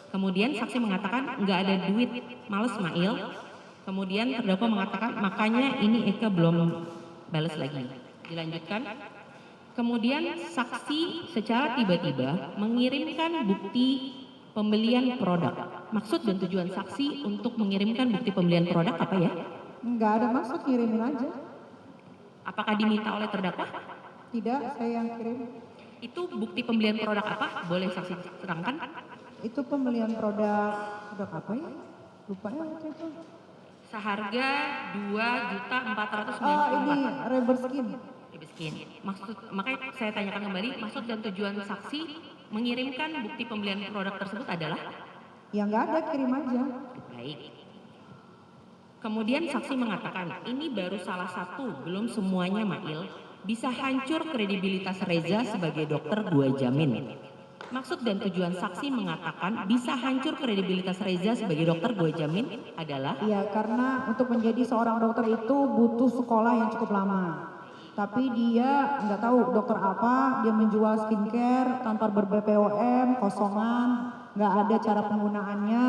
Kemudian saksi mengatakan, "Nggak ada duit, males Mail." Kemudian terdakwa mengatakan, "Makanya ini Eke belum balas lagi." Dilanjutkan. Kemudian saksi secara tiba-tiba mengirimkan bukti pembelian produk. Maksud dan tujuan saksi untuk mengirimkan bukti pembelian produk apa ya? Nggak ada maksud, kirimin aja. Apakah diminta oleh terdakwa? Tidak, saya yang kirim. Itu bukti pembelian produk apa? Boleh saksi terangkan? Itu pembelian produk apa ya? Lupa ya waktu itu. Seharga 2.494.000. Oh ini Rubber Skin. Miskin. Makanya saya tanyakan kembali, maksud dan tujuan saksi mengirimkan bukti pembelian produk tersebut adalah? Ya nggak ada, kirim aja. Baik. Kemudian saksi mengatakan, ini baru salah satu, belum semuanya Mail, bisa hancur kredibilitas Reza sebagai dokter gua jamin. Maksud dan tujuan saksi mengatakan bisa hancur kredibilitas Reza sebagai dokter gua jamin adalah? Iya, karena untuk menjadi seorang dokter itu butuh sekolah yang cukup lama. Tapi dia nggak tahu dokter apa, dia menjual skincare tanpa ber-BPOM, kosongan, nggak ada cara penggunaannya,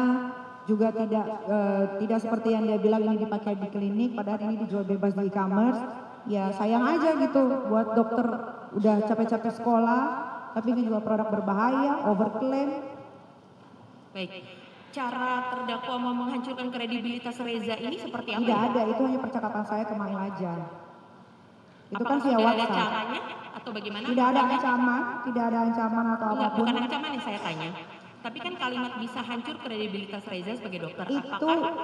juga tidak seperti yang dia bilang ini dipakai di klinik, padahal ini dijual bebas di e-commerce. Ya sayang aja gitu buat dokter udah capek-capek sekolah, tapi ngejual produk berbahaya, overclaim. Baik, cara terdakwa mau menghancurkan kredibilitas Reza ini seperti apa? Tidak ya? ada, itu hanya percakapan saya ke Mail aja. Itu Apakah kan via sudah ada WhatsApp. caranya atau bagaimana? Tidak ada ancaman, tidak ada ancaman atau Enggak, apapun. bukan ancaman yang saya tanya. Tapi kan kalimat bisa hancur kredibilitas Reza sebagai dokter.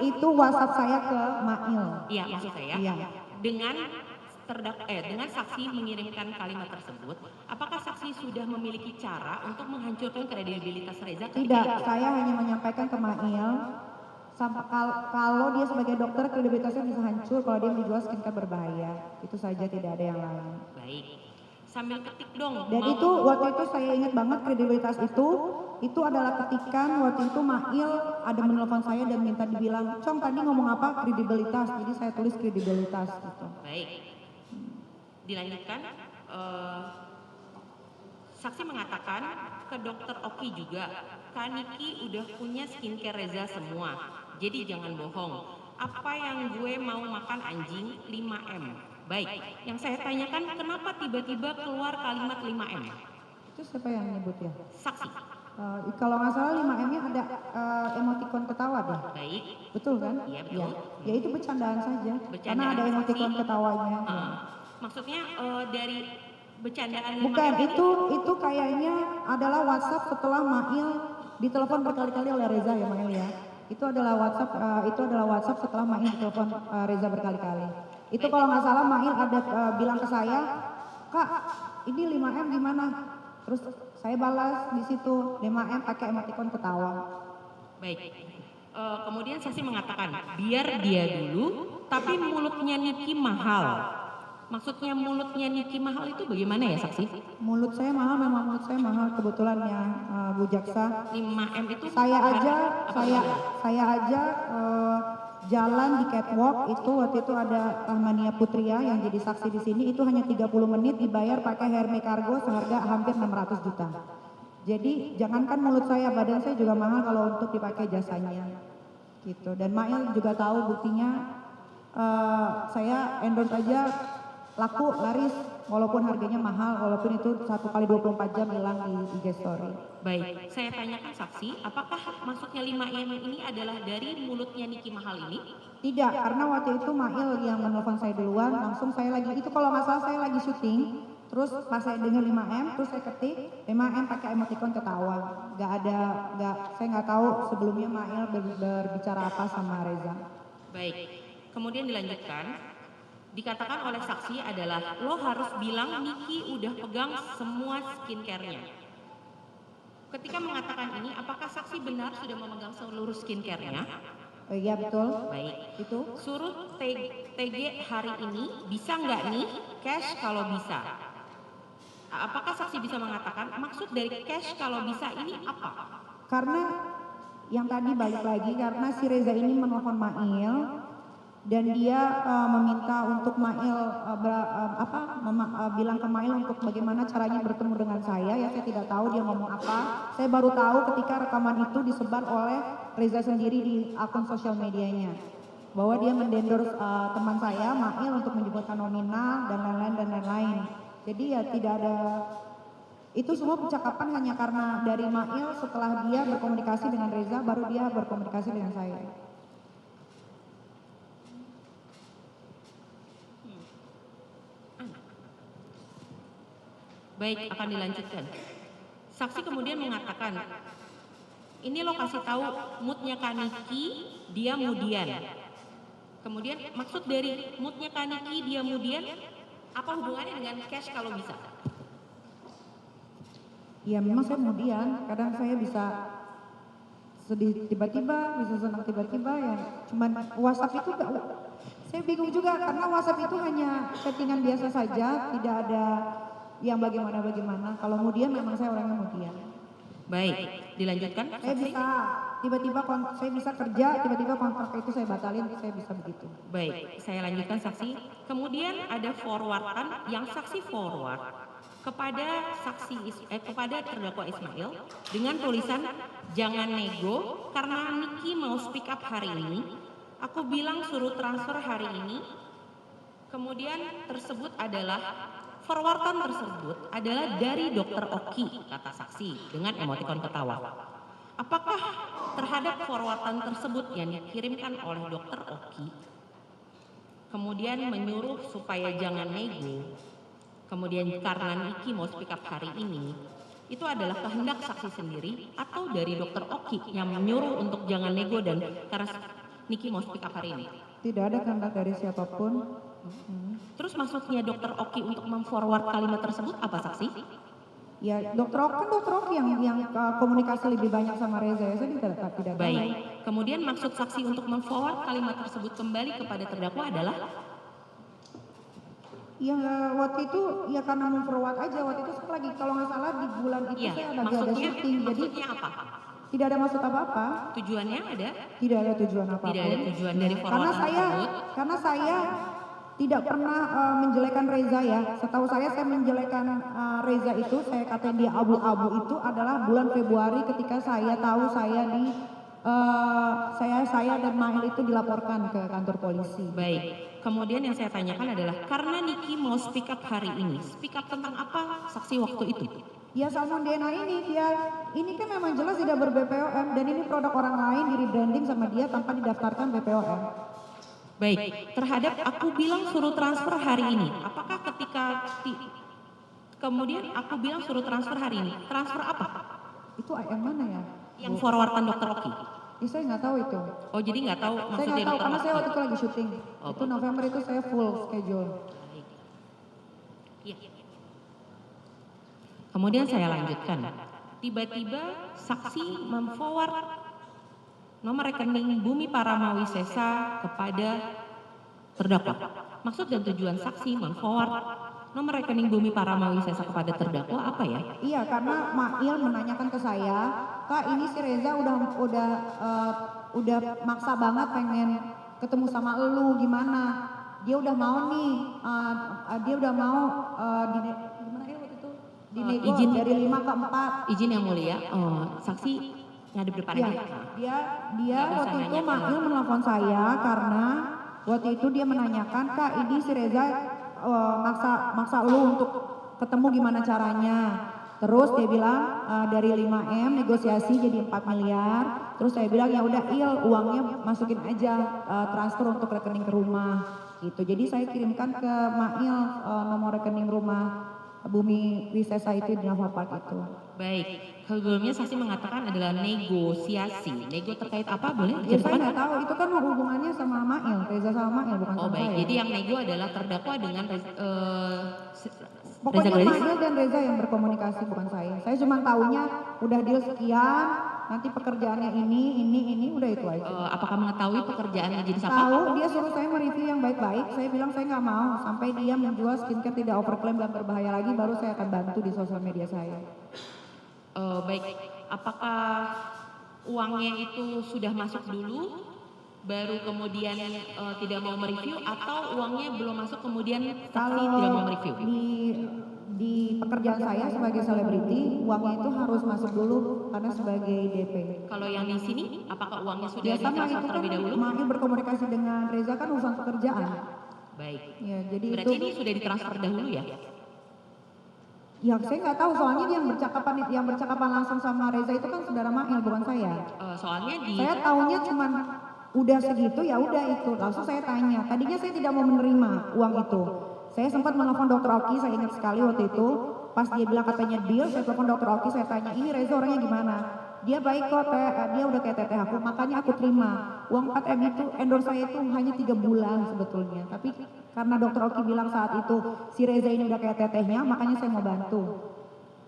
Itu WhatsApp saya ke Mail. Iya, maksud saya. Iya. Dengan dengan saksi mengirimkan kalimat tersebut, apakah saksi sudah memiliki cara untuk menghancurkan kredibilitas Reza? Tidak, saya hanya menyampaikan ke Mail, kalau dia sebagai dokter kredibilitasnya bisa hancur kalau dia menjual skincare berbahaya. Itu saja, tidak ada yang lain. Baik, sambil ketik dong. Dan itu waktu itu saya ingat banget kredibilitas itu adalah ketikan waktu itu Mail ada menelpon saya dan minta dibilang, Cong tadi ngomong apa? Kredibilitas. Jadi saya tulis kredibilitas gitu. Baik, dilanjutkan. Saksi mengatakan ke dokter Oki juga, Kak Niki udah punya skincare Reza semua, jadi jangan bohong. Apa yang gue mau makan anjing 5M. Baik, yang saya tanyakan kenapa tiba-tiba keluar kalimat 5M? Itu siapa yang nyebut ya? Saksi. Kalau nggak salah 5M-nya ada emoticon ketawa deh. Baik. Betul kan? Iya, betul. Ya itu bercandaan saja. Karena Bercandaan ada emoticon saksi. ketawanya. Maksudnya dari bercandaan 5M Bukan, ini? itu kayaknya adalah WhatsApp setelah Mail ditelepon berkali-kali oleh Reza ya Mail ya. Itu adalah WhatsApp setelah Mail ditelepon Reza berkali-kali. Itu kalau nggak salah Mail ada bilang ke saya, Kak, ini 5M gimana? Terus saya balas di situ 5M pakai emoticon ketawa. Baik. Kemudian saksi mengatakan biar dia dulu, tapi mulutnya Niki mahal. Maksudnya mulutnya Niki mahal itu bagaimana ya saksi? Mulut saya mahal, memang mulut saya mahal kebetulan ya Bu Jaksa. 5M itu Saya aja apa? Jalan di catwalk itu waktu itu ada Rahmania Putria yang jadi saksi di sini itu hanya 30 menit dibayar pakai Hermes Cargo seharga hampir 600 juta. Jadi jangankan mulut saya, badan saya juga mahal kalau untuk dipakai jasanya. Gitu. Dan Mail juga tahu buktinya saya endorse aja laku laris walaupun harganya mahal, walaupun itu 1 kali 24 jam hilang di IG story. Baik, saya tanyakan saksi, apakah maksudnya 5M ini adalah dari mulutnya Niki mahal ini? Tidak, karena waktu itu Mail yang menelpon saya duluan, langsung saya lagi, itu kalau nggak salah saya lagi syuting, terus pas saya dengar 5M, terus saya ketik 5M pakai emoticon ketawa. Saya nggak tahu sebelumnya Mail berbicara apa sama Reza. Baik, kemudian dilanjutkan. Dikatakan oleh saksi adalah lo harus bilang Niki udah pegang semua skincare-nya. Ketika mengatakan ini, apakah saksi benar sudah memegang seluruh skincare-nya? Iya betul. Baik. Itu. Suruh TG hari ini bisa nggak nih cash kalau bisa? Apakah saksi bisa mengatakan maksud dari cash kalau bisa ini apa? Karena yang tadi balik lagi karena si Reza ini menelpon Mail dan dia meminta untuk Mail bilang ke Mail untuk bagaimana caranya bertemu dengan saya. Ya saya tidak tahu dia ngomong apa. Saya baru tahu ketika rekaman itu disebar oleh Reza sendiri di akun sosial medianya bahwa dia mendendorse teman saya Mail untuk menyebutkan nominal dan lain-lain. Jadi ya tidak ada, itu semua percakapan hanya karena dari Mail setelah dia berkomunikasi dengan Reza baru dia berkomunikasi dengan saya. Baik, akan dilanjutkan. Saksi kemudian mengatakan, ini lo kasih tahu moodnya Kaniki, dia mudian. Kemudian maksud dari moodnya Kaniki, dia mudian, apa hubungannya dengan cash kalau bisa? Ya memang saya kemudian, kadang saya bisa sedih tiba-tiba, bisa senang tiba-tiba ya. Cuman WhatsApp itu saya bingung juga karena WhatsApp itu hanya settingan biasa saja, tidak ada yang bagaimana. Kalau kemudian memang saya orangnya kemudian. Baik, dilanjutkan. Saya bisa tiba-tiba saya bisa kerja, tiba-tiba kontrak itu saya batalin, saya bisa begitu. Baik, saya lanjutkan saksi. Kemudian ada forwardan yang saksi forward kepada kepada terdakwa Ismail dengan tulisan jangan nego karena Niki mau speak up hari ini. Aku bilang suruh transfer hari ini. Kemudian forwardan tersebut adalah dari Dokter Oki, kata saksi dengan emotikon ketawa. Apakah terhadap forwardan tersebut yang dikirimkan oleh Dokter Oki, kemudian menyuruh supaya jangan nego, kemudian karena Niki mau speak up hari ini, itu adalah kehendak saksi sendiri atau dari Dokter Oki yang menyuruh untuk jangan nego dan karena Niki mau speak up hari ini? Tidak ada kehendak dari siapapun. Terus Terus maksudnya Dokter Oki untuk memforward kalimat tersebut apa saksi? Ya, dokter Oki yang komunikasi lebih banyak sama Reza, ya saya tidak tahu. Baik. Kemudian maksud saksi untuk memforward kalimat tersebut kembali kepada terdakwa adalah? Ya waktu itu ya karena memforward aja, waktu itu saya lagi kalau nggak salah di bulan itu Iya. saya lagi ada syuting, jadi Maksudnya apa? tidak ada maksud apa-apa. Tujuannya ada? Tidak ada tujuan apapun. Tidak ada tujuan dari Karena forward saya, tersebut. karena saya tidak pernah menjelekan Reza ya. Setahu saya menjelekan Reza itu, saya katakan dia abu-abu itu adalah bulan Februari ketika saya tahu saya dan Mail itu dilaporkan ke kantor polisi. Baik. Kemudian yang saya tanyakan adalah karena Niki mau speak up hari ini, speak up tentang apa saksi waktu itu? Ya salmon DNA ini kan memang jelas tidak ber-BPOM dan ini produk orang lain di rebranding sama dia tanpa didaftarkan BPOM. Baik, terhadap aku bilang suruh transfer hari ini, apakah ketika kemudian aku bilang suruh transfer hari ini, transfer apa? Itu yang mana ya? Yang forwardan Dokter Oki? Ya saya nggak tahu itu. Oh jadi nggak tahu Saya maksudnya nggak tahu Dokter karena saya Oki? waktu itu lagi syuting. Oh, Itu November itu saya full schedule. Baik. Iya. Kemudian saya lanjutkan. Tiba-tiba saksi memforward nomor rekening Bumi Paramawi Sesa kepada terdakwa. Maksud dan tujuan saksi memforward nomor rekening Bumi Paramawi Sesa kepada terdakwa apa ya? Iya, karena Mail menanyakan ke saya, Kak ini si Reza udah maksa banget pengen ketemu sama elu gimana? Dia udah mau nih, dia udah mau gimana ya waktu itu? Dinego Izin dari 5 ke 4. Izin yang mulia, saksi ngadep depan Iya, aja. dia Nggak usah waktu itu nanya. Mail menelpon saya karena waktu itu dia menanyakan, Kak ini si Reza maksa lu untuk ketemu gimana caranya. Terus dia bilang dari 5M negosiasi jadi 4 miliar. Terus saya bilang ya udah uangnya masukin aja transfer untuk rekening ke rumah gitu. Jadi saya kirimkan ke Mail nomor rekening rumah Bumi Wisesa itu di Nova Park itu. Baik, sebelumnya saksi mengatakan adalah negosiasi. Nego terkait apa? Boleh Ya saya diceritakan? nggak tahu itu kan hubungannya sama Mail, Reza sama Mail bukan Oh sama baik, saya. jadi yang nego adalah terdakwa dengan Reza Pokoknya Gladys? Mail dan Reza yang berkomunikasi bukan saya. Saya cuma tahunya udah deal sekian, nanti pekerjaannya ini udah itu aja. Apakah mengetahui pekerjaannya jenis apa? Tahu dia suruh saya mereview yang baik-baik, saya bilang saya nggak mau sampai dia menjual skincare tidak overclaim dan berbahaya lagi baru saya akan bantu di sosial media saya. Baik, apakah uangnya itu sudah masuk dulu, baru kemudian tidak mau mereview, atau uangnya belum masuk kemudian saksi tidak mau mereview? Di pekerjaan saya sebagai selebriti, uangnya itu harus masuk dulu karena sebagai DP. Kalau yang di sini, apakah uangnya sudah Ya sama ditransfer itu kan terlebih dahulu? Mail berkomunikasi dengan Reza kan urusan pekerjaan. Baik, Ya jadi berarti itu. ini sudah ditransfer dahulu ya? Ya saya nggak tahu soalnya dia yang bercakapan langsung sama Reza itu kan saudara Mail bukan saya. Soalnya di Saya taunya cuman udah segitu ya udah itu. Langsung saya tanya. Tadinya saya tidak mau menerima uang itu. Saya sempat menelpon Dokter Oki, saya ingat sekali waktu itu. Pas dia bilang katanya deal, saya telepon Dokter Oki, saya tanya ini Reza orangnya gimana? Dia baik kok, dia udah kayak teteh aku, makanya aku terima. Uang 4M itu endorse saya itu hanya 3 bulan sebetulnya. Tapi karena Dokter Oki bilang saat itu si Reza ini udah kayak tetehnya, makanya saya mau bantu.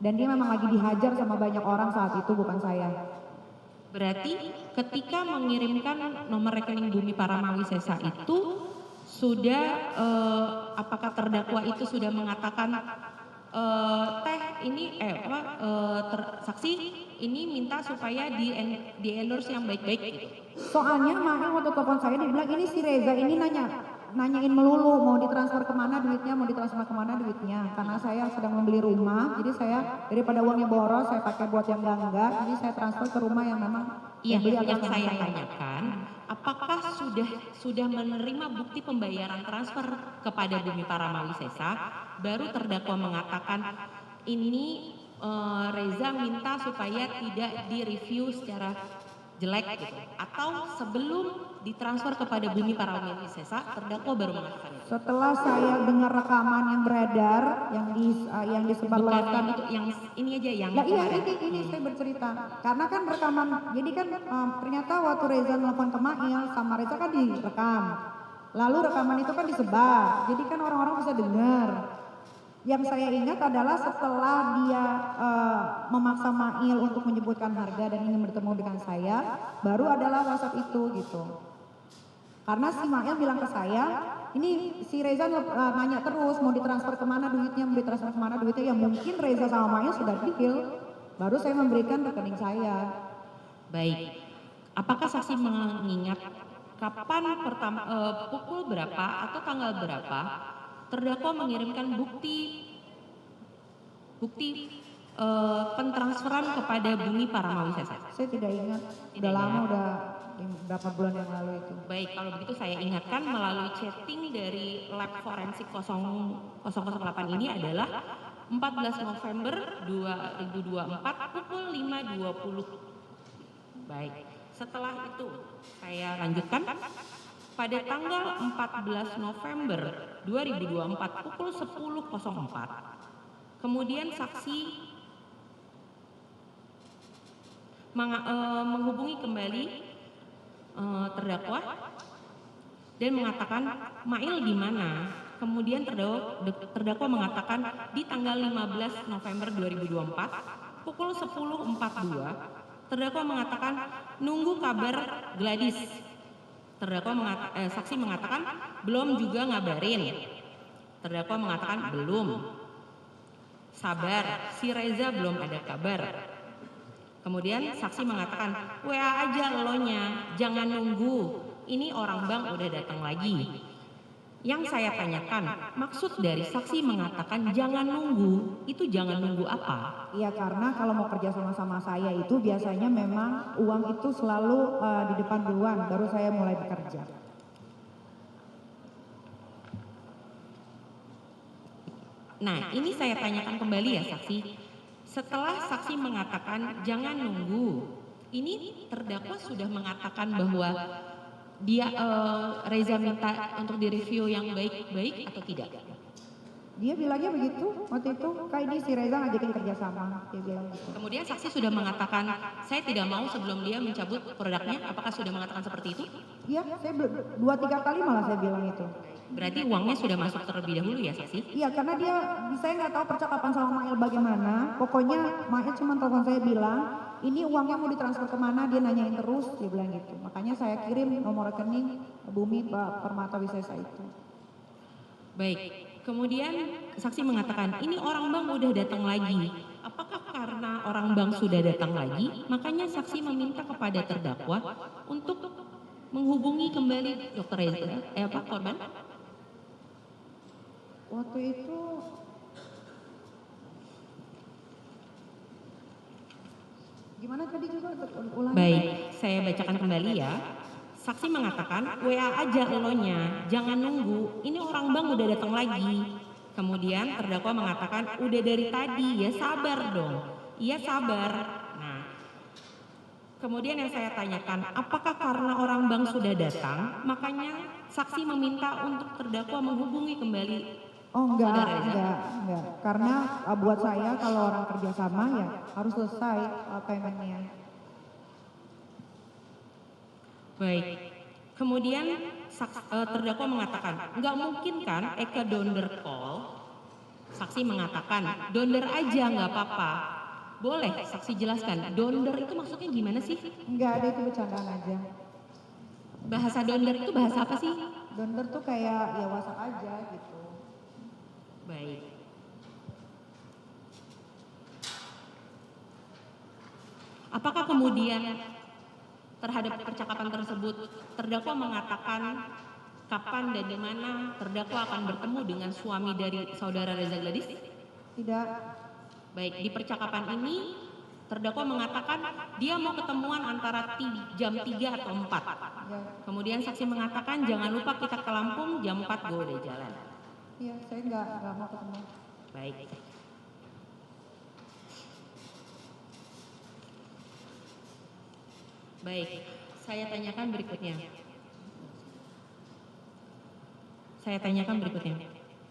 Dan dia memang lagi dihajar sama banyak orang saat itu, bukan saya. berarti ketika mengirimkan nomor rekening Bumi Paramawi Sesa itu sudah apakah terdakwa itu sudah mengatakan teh ini saksi ini minta supaya di endorse yang baik-baik gitu. Soalnya Mail waktu telepon saya dia bilang ini si Reza ini nanyain melulu mau ditransfer kemana duitnya karena saya sedang membeli rumah jadi saya daripada uangnya boros saya pakai buat yang enggak jadi saya transfer ke rumah yang memang Iya, beli atas yang nama saya tanyakan, apakah sudah menerima bukti pembayaran transfer kepada Bumi Paramawi Sesa, baru terdakwa mengatakan ini Reza minta supaya tidak direview secara jelek gitu, atau sebelum ditransfer kepada Bumi Paramawi Sesa, terdakwa baru mengatakan itu. Setelah saya dengar rekaman yang beredar yang disebarluaskan Bukan itu yang ini aja yang Nah iya kemarin. ini saya bercerita karena kan rekaman jadi kan ternyata waktu Reza nelfon ke Mail sama Reza kan direkam Lalu rekaman itu kan disebar, jadi kan orang-orang bisa dengar. Yang saya ingat adalah setelah dia memaksa Mail untuk menyebutkan harga dan ingin bertemu dengan saya, baru adalah WhatsApp itu gitu. Karena si Mail bilang ke saya, ini si Reza nanya terus mau ditransfer kemana duitnya, ya mungkin Reza sama Mail sudah deal, baru saya memberikan rekening saya. Baik, apakah saksi mengingat kapan pertama, pukul berapa atau tanggal berapa terdakwa mengirimkan bukti pentransferan kepada Bumi Paramawisesa? Saya tidak ingat, udah lama, udah berapa bulan yang lalu itu. Baik, kalau begitu saya ingatkan melalui chatting dari lab forensik 008 ini adalah 14 November 2024 pukul 5.20. Baik, setelah itu saya lanjutkan. Pada tanggal 14 November 2024 pukul 10.04, kemudian saksi menghubungi kembali terdakwa dan mengatakan Mail di mana? Kemudian terdakwa mengatakan di tanggal 15 November 2024 pukul 10.42 terdakwa mengatakan nunggu kabar Gladys. Saksi mengatakan belum juga ngabarin. Terdakwa mengatakan belum. Sabar, si Reza belum ada kabar. Kemudian saksi mengatakan WA aja elonya, jangan nunggu. Ini orang bank udah datang lagi. Yang saya tanyakan, maksud dari saksi mengatakan jangan nunggu, itu jangan nunggu apa? Iya, karena kalau mau kerja sama saya itu biasanya memang uang itu selalu di depan duluan, baru saya mulai bekerja. Nah, ini saya tanyakan kembali ya saksi. Setelah saksi mengatakan jangan nunggu, ini terdakwa sudah mengatakan bahwa dia Reza minta untuk direview yang baik-baik atau tidak? Dia bilangnya begitu waktu itu, Kak ini si Reza ngajakin kerjasama, dia bilang gitu. Kemudian saksi sudah mengatakan saya tidak mau sebelum dia mencabut produknya, apakah sudah mengatakan seperti itu? Iya, saya 2-3 kali malah saya bilang itu. Berarti uangnya sudah masuk terlebih dahulu ya saksi? Iya, karena saya nggak tahu percakapan sama Mail bagaimana, pokoknya Mail cuma telepon saya bilang, ini uangnya mau ditransfer kemana, dia nanyain terus, dia bilang gitu. Makanya saya kirim nomor rekening Bumi Paramawisesa itu. Baik, kemudian saksi mengatakan ini orang bank udah datang lagi. Apakah karena orang bank sudah datang lagi, makanya saksi meminta kepada terdakwa untuk menghubungi kembali Dr. Reza, korban? Waktu itu gimana tadi juga ulangi? Baik, saya bacakan kembali ya. Saksi mengatakan WA aja elonya, jangan nunggu, ini orang bank udah datang lagi. Kemudian terdakwa mengatakan udah dari tadi, ya sabar dong. Iya sabar. Nah, kemudian yang saya tanyakan, apakah karena orang bank sudah datang, makanya saksi meminta untuk terdakwa menghubungi kembali? Oh enggak. Karena buat saya kalau orang kerja sama ya harus selesai paymentnya. Baik, kemudian terdakwa mengatakan, nggak mungkin kan Eka donder call? Saksi mengatakan, donder aja nggak apa-apa. Boleh saksi jelaskan, donder itu maksudnya gimana sih? Enggak ada, itu bercandaan aja. Bahasa donder itu bahasa apa sih? Donder tuh kayak ya WhatsApp aja gitu. Baik. Apakah kemudian terhadap percakapan tersebut terdakwa mengatakan kapan dan di mana terdakwa akan bertemu dengan suami dari saudara Reza Gladys? Tidak. Baik, di percakapan ini terdakwa mengatakan dia mau ketemuan antara jam 3 atau 4. Ya. Kemudian saksi mengatakan jangan lupa kita ke Lampung jam 4 gue udah jalan. Iya, saya nggak mau ketemu. Baik. Baik, saya tanyakan berikutnya.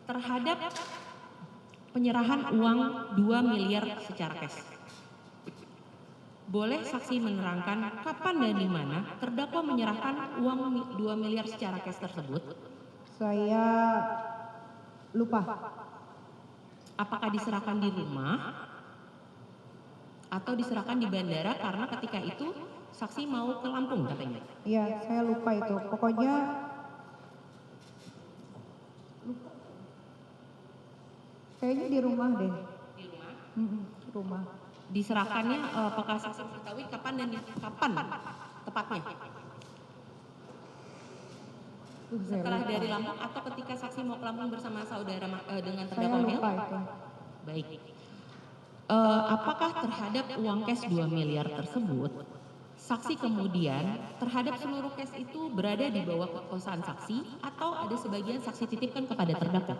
Terhadap penyerahan uang 2 miliar secara cash. Boleh saksi menerangkan kapan dan di mana terdakwa menyerahkan uang 2 miliar secara cash tersebut? Saya lupa. Apakah diserahkan di rumah atau diserahkan di bandara karena ketika itu saksi mau ke Lampung katanya? Iya, saya lupa itu. Pokoknya kayaknya di rumah deh. Di rumah. Rumah. Diserahkannya apakah saksi mengetahui kapan dan kapan tepatnya? Saya Setelah lupa. dari Lampung atau ketika saksi mau ke Lampung bersama saudara dengan Saya terdakwa Mail? lupa itu. Baik. Apakah terhadap uang cash 2 miliar tersebut, saksi kemudian terhadap seluruh cash itu berada di bawah kekuasaan saksi atau ada sebagian saksi titipkan kepada terdakwa?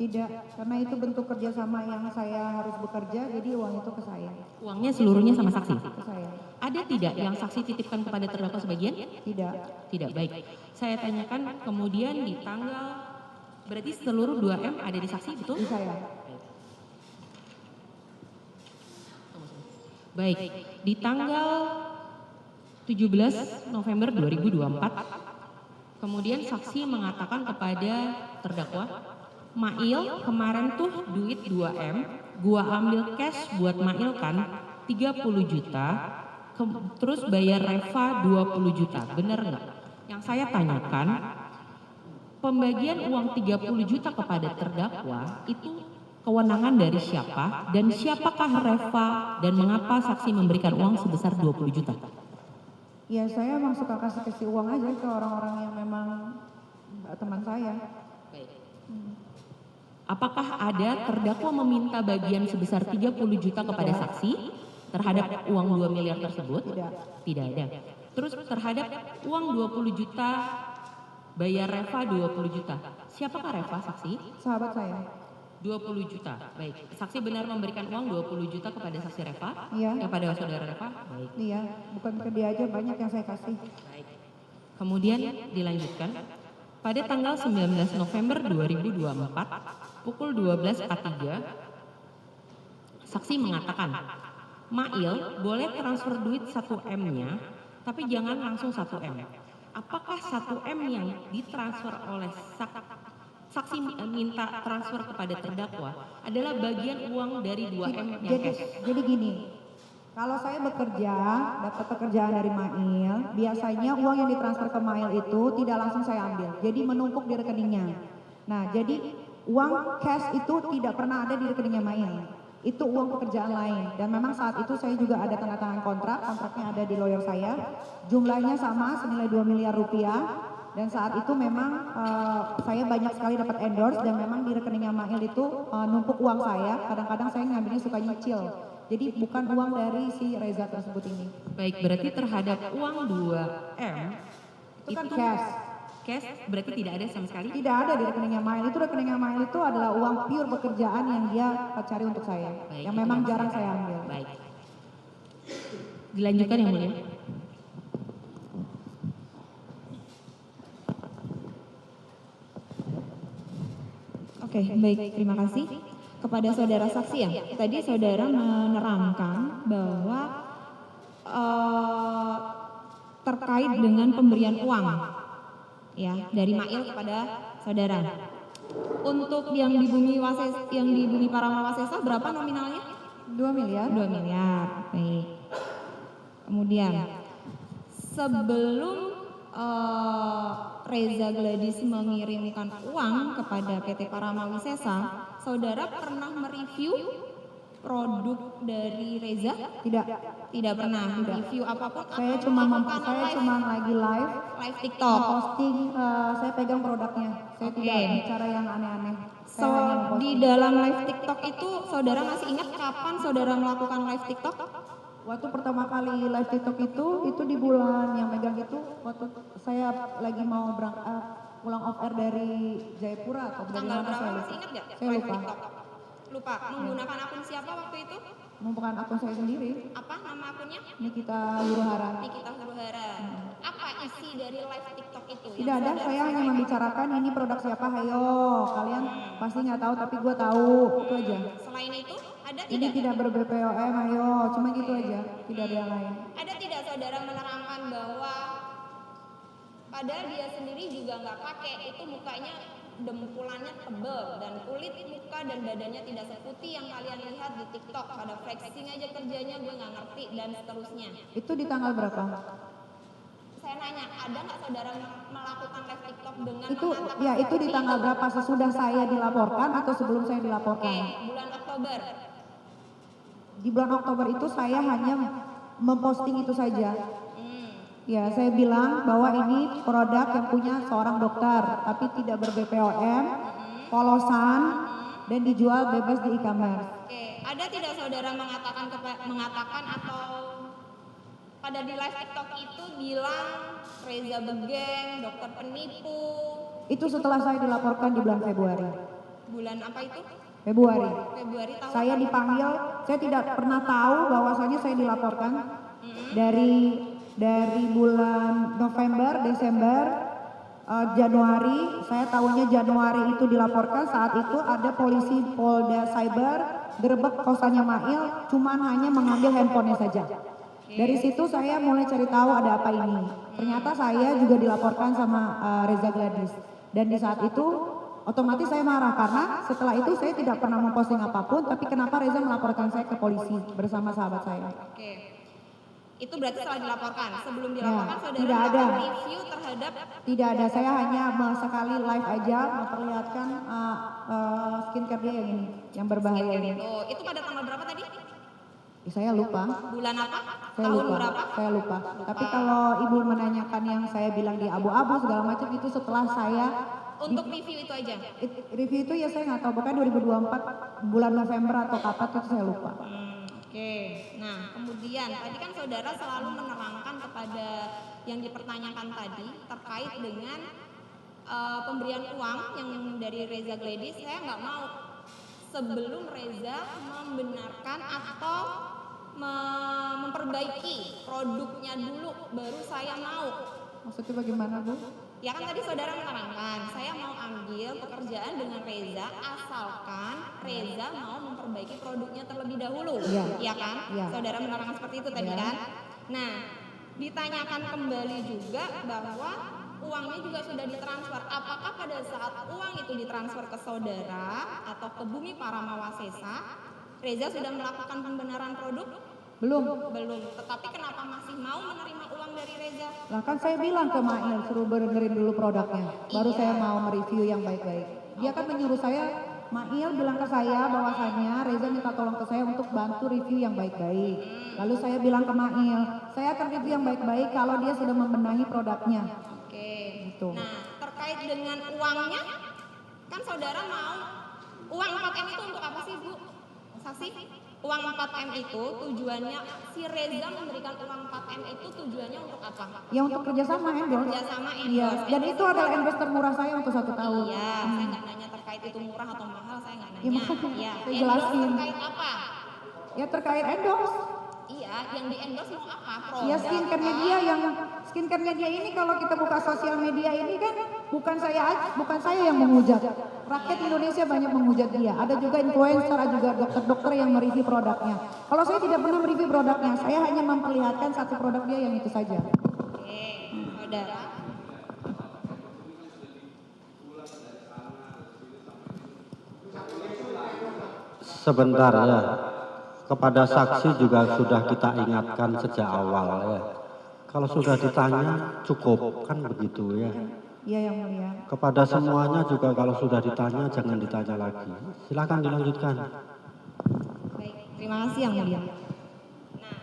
Tidak, karena itu bentuk kerjasama yang saya harus bekerja, jadi uang itu ke saya. Uangnya seluruhnya sama saksi? Ke saya. Ada tidak yang saksi titipkan kepada terdakwa sebagian? Tidak. Tidak, baik. Saya tanyakan kemudian di tanggal, berarti seluruh 2M ada di saksi, betul? Di saya. Baik, di tanggal 17 November 2024, kemudian saksi mengatakan kepada terdakwa, Mail kemarin tuh duit 2M, gua ambil cash buat Mail kan 30 juta, terus bayar Reva 20 juta, bener nggak? Yang saya tanyakan, pembagian uang 30 juta kepada terdakwa itu kewenangan dari siapa dan siapakah Reva dan mengapa saksi memberikan uang sebesar 20 juta? Ya saya emang suka kasih uang aja ke orang-orang yang memang teman saya. Baik. Apakah ada terdakwa meminta bagian sebesar 30 juta kepada saksi terhadap uang 2 miliar tersebut? Tidak. Tidak ada. Terus terhadap uang 20 juta bayar Reva 20 juta. Siapakah Reva saksi? Sahabat saya. 20 juta. Baik. Saksi benar memberikan uang 20 juta kepada saksi Reva? Iya. Kepada saudara Reva? Baik. Iya, bukan ke dia aja, banyak yang saya kasih. Baik. Kemudian dilanjutkan. Pada tanggal 19 November 2024, pukul 12.43, saksi mengatakan, Mail boleh transfer duit 1M-nya, tapi jangan langsung 1M. Apakah 1M yang ditransfer oleh saksi minta transfer kepada terdakwa adalah bagian uang dari 2M yang cash? Jadi gini, kalau saya bekerja, dapat pekerjaan dari Mail, biasanya uang yang ditransfer ke Mail itu tidak langsung saya ambil, jadi menumpuk di rekeningnya. Nah, jadi uang cash itu tidak pernah ada di rekeningnya Mail. Itu uang pekerjaan lain. Dan memang saat itu saya juga ada tanda tangan kontraknya ada di lawyer saya. Jumlahnya sama, senilai 2 miliar rupiah. Dan saat itu memang saya banyak sekali dapat endorse dan memang di rekeningnya Mail itu numpuk uang saya. Kadang-kadang saya ngambilnya suka nyicil. Jadi bukan uang dari si Reza tersebut ini. Baik, berarti terhadap uang 2M Itu kan cash. Cash berarti tidak ada sama sekali? Tidak ada di rekeningnya Mail. Itu rekeningnya Mail itu adalah uang pure pekerjaan yang dia cari untuk saya. Baik, yang itu memang yang jarang saya ambil. Baik. Dilanjutkan yang mulia. Oke, baik, terima kasih. Kepada saudara saksi ya, tadi saudara menerangkan bahwa terkait dengan pemberian uang ya dari Mail kepada saudara. Untuk yang di bumi Paramawasesa berapa nominalnya? 2 miliar. 2 miliar. Baik. Kemudian sebelum Reza Gladys mengirimkan uang kepada PT Paramawisesa, saudara pernah mereview produk dari Reza? Tidak. Tidak pernah review apapun. Saya atau cuma melakukan lagi live TikTok. posting, saya pegang produknya. Saya Oke. tidak bicara yang aneh-aneh. So, di dalam live TikTok itu saudara masih ingat kapan saudara melakukan live TikTok? Waktu pertama kali live TikTok itu di bulan yang megang itu waktu saya lagi mau pulang off air dari Jayapura atau dari Tanggal mana berapa saya masih lupa. ingat nggak? Saya Live lupa. TikTok. Lupa. Menggunakan akun siapa waktu itu? Bukan akun saya sendiri, Apa nama akunnya? Nikita Huruhara. Nikita Huruhara. Apa isi dari live TikTok itu? Tidak ada, saya hanya membicarakan ini produk siapa, hayo. Kalian pasti nggak tahu tapi gue tahu, itu aja. Selain itu, ada Ini tidak? tidak ber-BPOM, ayo, cuma gitu aja, tidak ada yang lain. Ada tidak saudara menerangkan bahwa Padahal dia sendiri juga nggak pakai, itu mukanya dempulannya tebel dan kulit muka dan badannya tidak seputih yang kalian lihat di TikTok. Pada flexing aja kerjanya, gue nggak ngerti dan seterusnya. Itu di tanggal berapa? Saya nanya, ada nggak saudara melakukan live TikTok dengan Itu mengangkat ya itu di seperti tanggal itu? berapa? Sesudah saya dilaporkan atau sebelum saya Oke, dilaporkan? bulan Oktober. Di bulan Oktober itu saya hanya memposting itu saja. Ya, saya bilang bahwa ini produk yang punya seorang dokter, tapi tidak ber-BPOM, polosan, dan dijual bebas di e-commerce. Oke, ada tidak saudara mengatakan atau pada di live TikTok itu bilang Reza Begeng, dokter penipu? Itu setelah saya dilaporkan di bulan Februari. Bulan apa itu? Februari. Februari tahun Saya dipanggil, saya tidak pernah tahu bahwasanya saya dilaporkan dari bulan November, Desember, Januari. Saya tahunya Januari itu dilaporkan, saat itu ada polisi Polda Cyber gerebek kosannya Mail, cuman hanya mengambil handphonenya saja. Dari situ saya mulai cari tahu ada apa ini. Ternyata saya juga dilaporkan sama Reza Gladys. Dan di saat itu otomatis saya marah karena setelah itu saya tidak pernah memposting apapun, tapi kenapa Reza melaporkan saya ke polisi bersama sahabat saya? Oke. Itu berarti setelah dilaporkan. Sebelum dilaporkan Ya, saudara tidak ada. melakukan review terhadap Tidak ada, saya hanya sekali live aja memperlihatkan skincare dia yang ini, yang berbahaya ini. itu pada tanggal berapa tadi? Saya lupa, Bulan apa? saya Tahun lupa, berapa? saya lupa. Tapi kalau ibu menanyakan yang saya bilang di abu-abu segala macam itu setelah saya Untuk review itu aja. review itu ya saya nggak tahu, pokoknya 2024 bulan November atau kapan itu saya lupa. Oke. Nah, kemudian tadi kan saudara selalu menerangkan kepada yang dipertanyakan tadi terkait dengan pemberian uang yang dari Reza Gladys. Saya nggak mau sebelum Reza membenarkan atau memperbaiki produknya dulu, baru saya mau. Maksudnya bagaimana, Bu? Ya kan tadi saudara menerangkan, saya mau ambil pekerjaan dengan Reza asalkan Reza mau memperbaiki produknya terlebih dahulu. Iya. Ya kan? Iya. Saudara menerangkan seperti itu tadi Iya. kan? Nah, ditanyakan kembali juga bahwa uangnya juga sudah ditransfer. Apakah pada saat uang itu ditransfer ke saudara atau ke Bumi Paramawasesa, Reza sudah melakukan pembenaran produk? Belum. Belum. Tetapi kenapa masih mau menerima uang dari Reza? Lah kan saya bilang ke Mail suruh benerin dulu produknya, baru saya mau mereview yang baik-baik. Dia kan menyuruh saya, Mail bilang ke saya bahwasannya Reza minta tolong ke saya untuk bantu review yang baik-baik. Lalu saya bilang ke Mail, saya akan review yang baik-baik kalau dia sudah membenahi produknya. Oke. Gitu. Nah, terkait dengan uangnya, kan saudara mau uang 4M itu untuk apa sih, Bu? Saksi? Uang 4M itu tujuannya, si Reza memberikan uang 4M itu tujuannya untuk apa? Ya untuk kerjasama endorse. Kerjasama Iya. endorse. Dan itu adalah endorse termurah saya untuk 1 tahun. Iya, saya nggak nanya terkait itu murah atau mahal, saya nggak nanya. Ya, makanya Iya, saya endorse jelasin. terkait apa? Ya terkait endorse. Iya, yang di endorse mau apa? Produk. Ya skincare-nya dia ini kalau kita buka sosial media ini kan bukan saya yang menghujat. Rakyat Indonesia banyak menghujat dia. Ada juga influencer, ada juga dokter-dokter yang mereview produknya. Kalau saya tidak pernah mereview produknya, saya hanya memperlihatkan satu produk dia yang itu saja. Oke, saudara. Sebentar ya, kepada saksi juga sudah kita ingatkan sejak awal ya. Kalau sudah ditanya cukup, kan begitu ya. Iya yang mulia. Kepada semuanya juga kalau sudah ditanya jangan ditanya lagi. Silakan dilanjutkan. Baik, terima kasih yang mulia. Nah,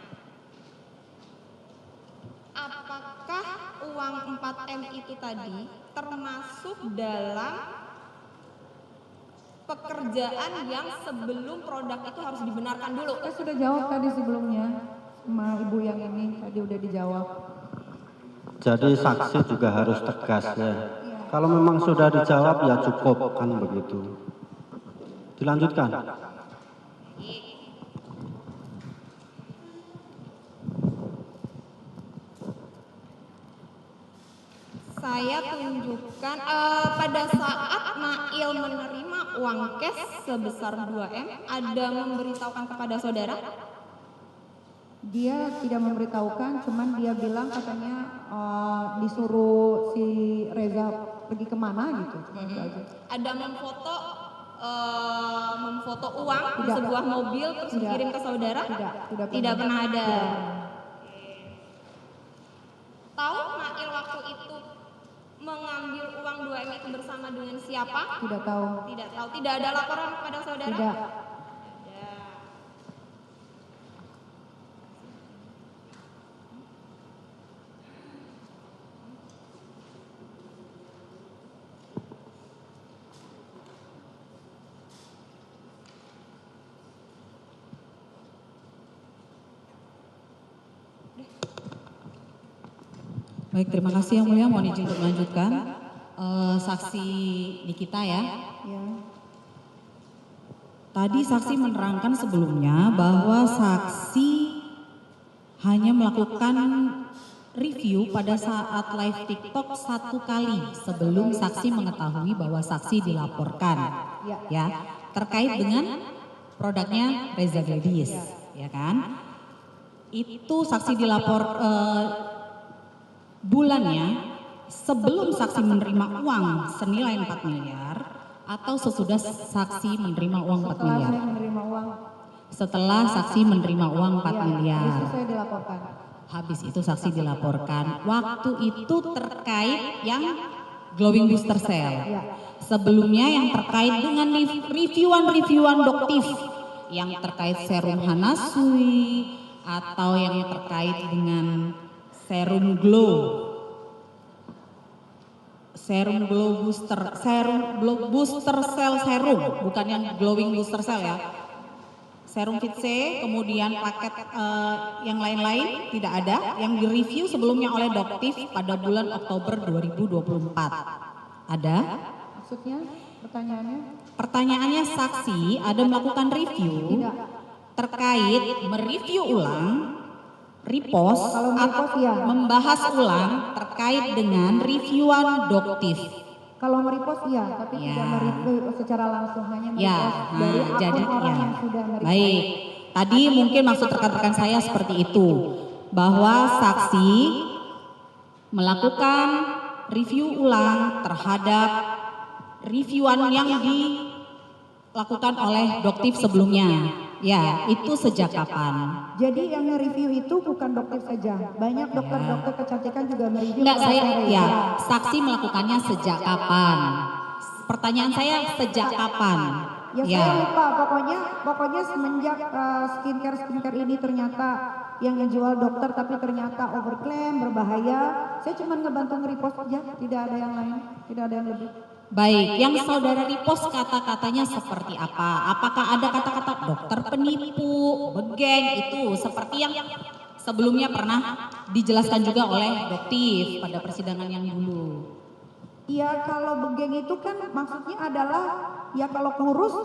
apakah uang 4M itu tadi termasuk dalam pekerjaan yang sebelum produk itu harus dibenarkan dulu? Saya sudah jawab tadi sebelumnya sama ibu yang ini, tadi udah dijawab. Jadi saksi juga harus tegas ya. Kalau memang sudah dijawab ya cukup, kan begitu. Dilanjutkan. Saya tunjukkan pada saat Mail menerima uang cash sebesar 2M, ada memberitahukan kepada saudara? Dia tidak memberitahukan, cuman dia bilang katanya disuruh si Reza pergi kemana gitu. Cuma itu aja. Ada memfoto uang di Tidak. sebuah mobil terus Tidak. dikirim ke saudara? Tidak pernah ada. Tahu Mail waktu itu mengambil uang 2M itu bersama dengan siapa? Tidak tahu. Tidak tahu. Tidak ada laporan kepada saudara? Tidak. Ada. Baik, terima kasih Yang Mulia. Mohon izin untuk melanjutkan. Saksi Nikita ya. Ya. Tadi saksi menerangkan sebelumnya bahwa saksi hanya melakukan review pada saat live TikTok 1 kali sebelum saksi mengetahui bahwa saksi dilaporkan. Ya, terkait dengan produknya Reza Gladys, ya kan? Itu saksi dilapor bulannya sebelum saksi menerima uang senilai 4 miliar atau sesudah saksi menerima uang 4 Setelah miliar? saya menerima uang, Setelah saksi menerima uang 4 ya, miliar. habis itu saya dilaporkan. Habis itu saksi dilaporkan. Waktu itu terkait yang glowing booster cell. Ya. Sebelumnya yang terkait dengan reviewan doktif, yang terkait serum Hanasui atau yang terkait dengan serum glow booster cell serum, bukan yang glowing booster cell ya. Serum Fit C, kemudian paket yang lain-lain tidak ada, yang direview sebelumnya oleh Doktif pada bulan Oktober 2024. Ada? Maksudnya pertanyaannya? Pertanyaannya saksi ada melakukan review Tidak. terkait mereview ulang, repost, Kalau atau merepost, iya. membahas ulang terkait dengan reviewan Doktif. Kalau merepost iya, tapi Ya. tidak mereview secara langsung, hanya Ya, merepost dari akun jadi orang ya. yang sudah merepost. Baik, tadi mungkin maksud rekan-rekan saya seperti itu, bahwa saksi melakukan review ulang terhadap reviewan yang dilakukan oleh Doktif sebelumnya. Ya, itu sejak kapan? Jadi yang nge-review itu bukan dokter saja, banyak dokter-dokter kecantikan juga mereview. Enggak, pada saya Reza. ya, saksi melakukannya sejak kapan? Pertanyaan saya sejak kapan? Ya, saya lupa, pokoknya semenjak skincare ini ternyata yang ngejual dokter tapi ternyata overclaim, berbahaya. Saya cuma ngebantu nge-repost aja, tidak ada yang lain, tidak ada yang lebih. Baik, yang saudara repost kata-katanya seperti apa? Apakah ada kata-kata dokter penipu, begeng, itu seperti yang sebelumnya pernah dijelaskan juga oleh Doktif pada persidangan yang dulu? Iya, kalau begeng itu kan maksudnya adalah ya kalau kurus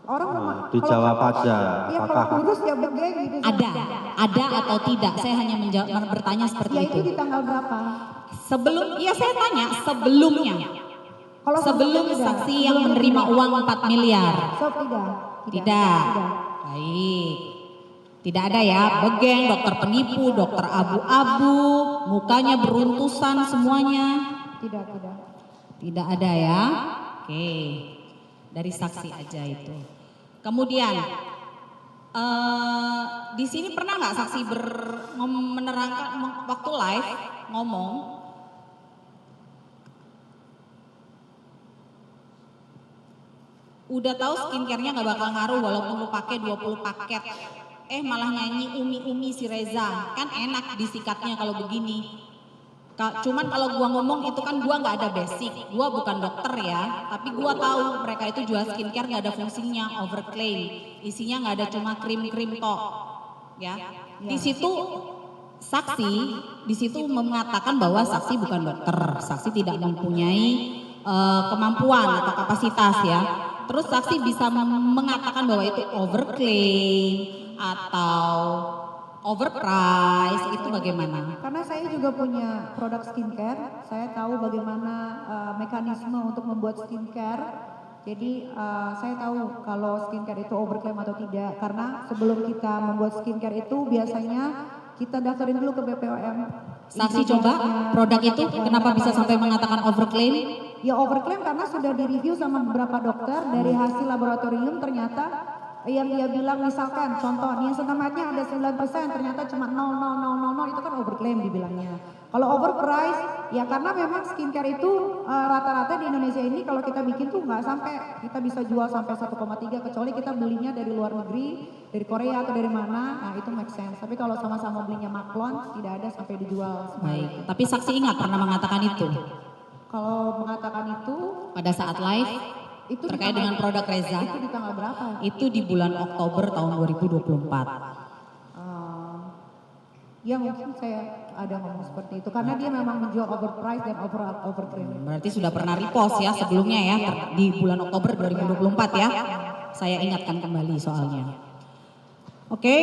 orang Dijawab aja. ya kalau Apakah kurus ya begeng gitu. Ada atau tidak? Saya hanya bertanya seperti Ya itu. itu di tanggal berapa? Iya saya tanya sebelumnya. Kalau Sebelum tidak, saksi yang sebelumnya menerima tidak. uang 4 miliar. So tidak. Tidak. Baik. Tidak ada ya, begeng, dokter penipu, dokter abu-abu, mukanya beruntusan semuanya. Tidak. Tidak ada ya. Oke. Dari saksi aja itu. Kemudian di sini pernah nggak saksi menerangkan waktu live ngomong udah tahu skincare-nya nggak bakal ngaruh walaupun lu pakai 20 paket. Malah nyanyi umi-umi si Reza. Kan enak disikatnya kalau begini. Cuman kalau gua ngomong itu kan gua nggak ada basic. Gua bukan dokter ya, tapi gua tahu mereka itu jual skincare nggak ada fungsinya, overclaim. Isinya nggak ada cuma krim-krim tok. Ya. Di situ saksi di situ mengatakan bahwa saksi bukan dokter. Saksi tidak mempunyai kemampuan atau kapasitas ya. Terus saksi bisa mengatakan bahwa itu overclaim atau overprice, itu bagaimana? Karena saya juga punya produk skincare, saya tahu bagaimana mekanisme untuk membuat skincare. Jadi saya tahu kalau skincare itu overclaim atau tidak, karena sebelum kita membuat skincare itu biasanya kita daftarin dulu ke BPOM. Saksi coba produk itu kenapa bisa sampai mengatakan overclaim? Ya overclaim karena sudah direview sama beberapa dokter, dari hasil laboratorium ternyata yang dia bilang misalkan contoh niacinamide-nya ada 9%, ternyata cuma 0,0000, itu kan overclaim dibilangnya. Kalau overprice ya karena memang skincare itu rata-rata di Indonesia ini kalau kita bikin tuh nggak sampai, kita bisa jual sampai 1,3 kecuali kita belinya dari luar negeri, dari Korea atau dari mana, nah itu make sense. Tapi kalau sama-sama belinya Maklon tidak ada sampai dijual. Baik, tapi saksi ingat pernah mengatakan itu Kalau mengatakan itu pada saat live itu terkait dengan produk Reza? Itu di tanggal berapa? Itu di bulan Oktober tahun 2024. Ya mungkin saya ada ngomong seperti itu karena dia memang menjual overprice dan overclaim. Berarti sudah pernah repost ya sebelumnya ya di bulan Oktober 2024 ya. Saya ingatkan kembali soalnya. Oke,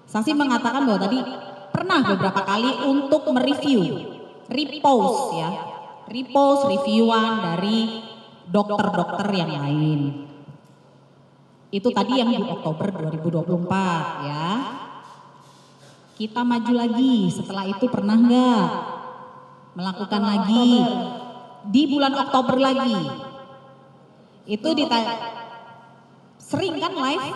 saksi mengatakan bahwa tadi pernah beberapa kali untuk mereview, repost ya, repost reviewan dari dokter-dokter yang lain. Itu tadi yang di Oktober 2024 ya. Kita maju lagi, setelah itu pernah nggak melakukan lagi di bulan Oktober lagi? Itu sering kan live?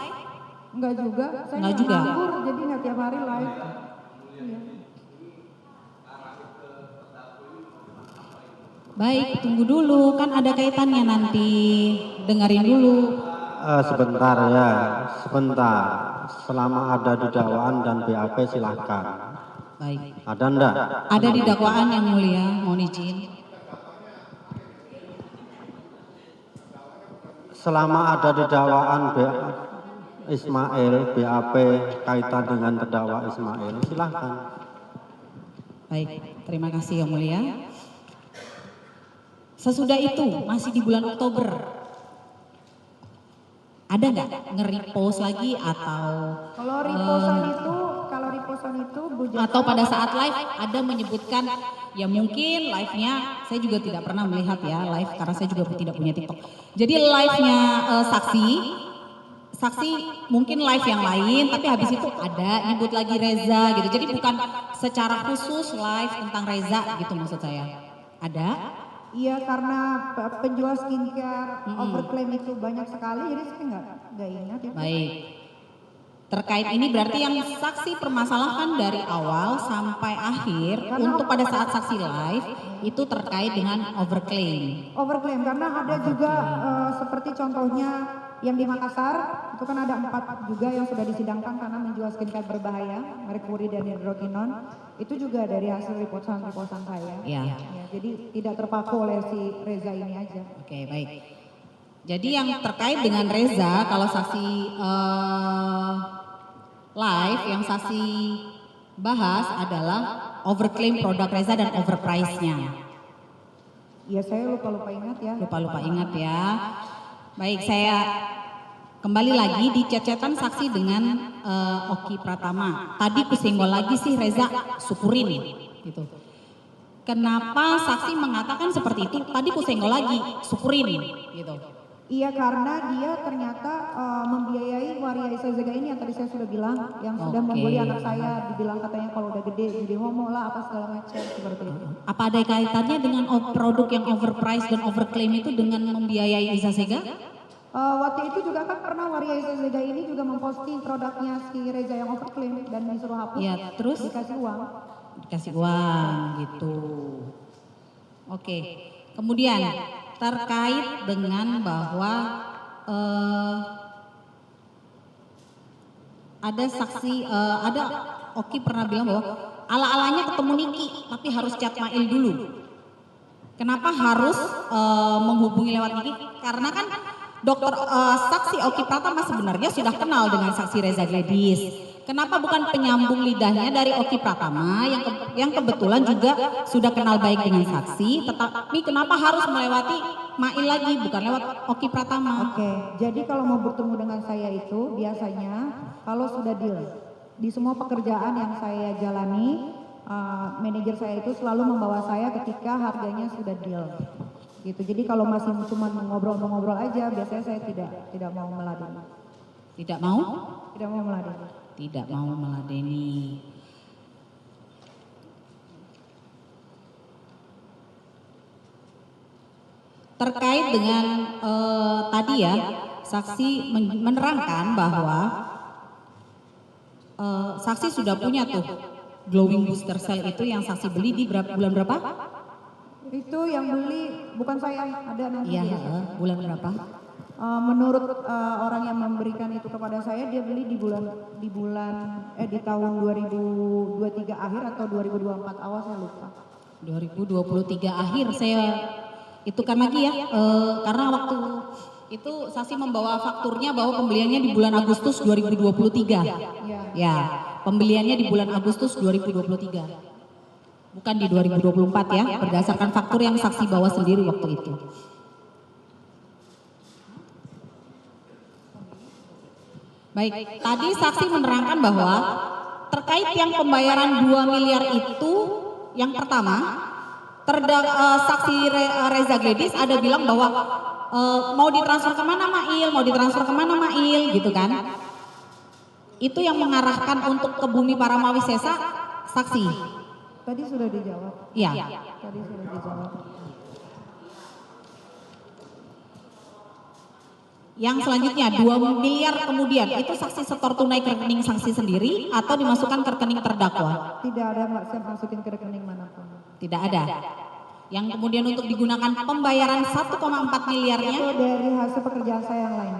Enggak juga, saya Enggak juga. nganggur jadi nggak tiap hari live. Iya. Baik, tunggu dulu, kan ada kaitannya nanti. Dengerin dulu. Sebentar ya, sebentar. Selama ada di dakwaan dan BAP silahkan. Baik. Ada enggak? Ada di dakwaan yang mulia, mohon izin. Selama ada di dakwaan Ismail, BAP kaitan dengan terdakwa Ismail, silahkan. Baik, terima kasih yang mulia. Sesudah itu, masih di bulan Oktober, ada nggak nge-repost lagi atau Kalau repostan itu Bu Jasa, atau pada saat live ada menyebutkan ya mungkin live-nya saya juga tidak pernah melihat ya live karena saya juga tidak punya TikTok. Jadi live-nya saksi mungkin live yang lain tapi habis itu ada nyebut lagi Reza gitu. Jadi bukan secara khusus live tentang Reza gitu maksud saya. Ada? iya karena penjual skincare overclaim itu banyak sekali, jadi saya nggak ingat itu. Baik. Terkait ini berarti yang saksi permasalahkan dari awal sampai akhir untuk pada saat saksi live itu terkait dengan overclaim. Overclaim karena ada juga seperti contohnya yang di Makassar itu kan ada 4 juga yang sudah disidangkan karena menjual skincare berbahaya, merkuri dan hidrokinon. Itu juga dari hasil reportan saya. Ya. Ya, jadi tidak terpaku oleh si Reza ini aja. Oke, baik. Jadi yang terkait dengan Reza kalau saksi live yang saksi bahas adalah overclaim produk Reza dan overprice-nya. Ya saya lupa ingat ya. Lupa ingat ya. Baik, saya kembali lagi di chat-chatan saksi dengan Oki Pratama. Tadi kusenggol lagi sih Reza, syukurin gitu. Kenapa saksi mengatakan seperti itu? Tadi kusenggol lagi, syukurin gitu. Iya karena dia ternyata membiayai Waria Isazega ini yang tadi saya sudah bilang, yang sudah membuli anak saya, dibilang katanya kalau udah gede jadi homo lah apa segala macam seperti itu. Apa ada kaitannya dengan produk yang overpriced dan overclaim itu dengan membiayai Isazega? Waktu itu juga kan pernah Waria Isazega ini juga memposting produknya si Reza yang overclaim dan disuruh hapus. Ya, terus dikasih uang. Dikasih uang gitu. Oke. Kemudian terkait dengan bahwa ada saksi ada Oki pernah bilang bahwa ala-alanya ketemu Niki tapi harus chat Mail dulu. Kenapa harus menghubungi lewat Niki? Karena kan saksi Oki Pratama sebenarnya sudah kenal dengan saksi Reza Gladys. Kenapa bukan penyambung lidahnya dari Oki Pratama yang kebetulan juga sudah kenal baik dengan saksi, tetapi kenapa harus melewati Mail lagi bukan lewat Oki Pratama? Oke, jadi kalau mau bertemu dengan saya itu biasanya kalau sudah deal di semua pekerjaan yang saya jalani, manajer saya itu selalu membawa saya ketika harganya sudah deal. Gitu. Jadi kalau masih cuma ngobrol-ngobrol aja, biasanya saya tidak mau meladeni. Tidak mau? Tidak mau meladeni. Tidak mau meladeni. Terkait dengan tadi ya, saksi menerangkan bahwa saksi sudah punya tuh glowing booster cell itu yang saksi beli di bulan berapa? Itu yang beli bukan saya, ada nanti. Iya, bulan berapa? Menurut orang yang memberikan itu kepada saya, dia beli di tahun 2023 akhir atau 2024 awal, saya lupa. 2023 akhir saya itukan lagi ya, karena waktu itu saksi membawa fakturnya bahwa pembeliannya di bulan Agustus 2023. Ya, pembeliannya di bulan Agustus 2023. Bukan di 2024 ya, berdasarkan faktur yang saksi bawa sendiri waktu itu. Baik, tadi saksi menerangkan bahwa terkait yang pembayaran 2 miliar itu, yang pertama, saksi Reza Gladys ada bilang bahwa mau ditransfer kemana Mail, gitu kan. Itu yang mengarahkan untuk ke Bumi Paramawisesa, saksi. Tadi sudah dijawab. Iya. Tadi sudah dijawab. Yang selanjutnya 2 miliar kemudian itu saksi setor tunai ke rekening saksi sendiri atau dimasukkan ke rekening terdakwa? Tidak ada, Mbak, saya masukin ke rekening manapun. Tidak ada. Yang kemudian untuk digunakan pembayaran 1,4 miliarnya Itu dari hasil pekerjaan saya yang lain.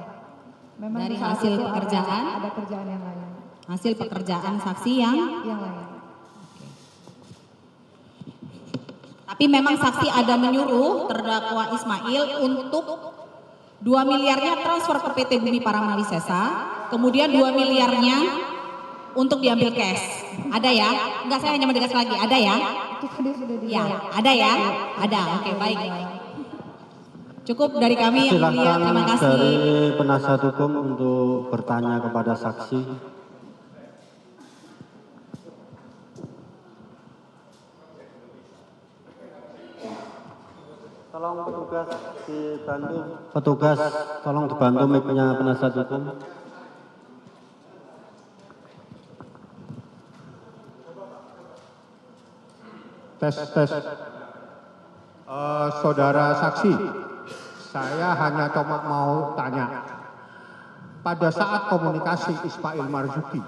Memang dari di saat hasil itu pekerjaan, ada kerjaan yang lain. hasil pekerjaan saksi yang lain. tapi memang saksi ada menyuruh terdakwa Ismail untuk 2 miliarnya transfer ke PT Bumi Paramawisesa, kemudian 2 miliarnya untuk diambil cash. Ada ya? Enggak, saya hanya mendegas lagi. Ada ya? Itu tadi sudah dijawab. Ya, ada ya? Ada. Oke, baik. Cukup dari kami yang mulia. Silakan Terima kasih. dari penasihat hukum untuk bertanya kepada saksi. Tolong petugas dibantu. Petugas, tolong dibantu mic-nya penasihat hukum. Tes. Saudara saksi, saya hanya cuma mau tanya. Pada saat komunikasi Ismail Marzuki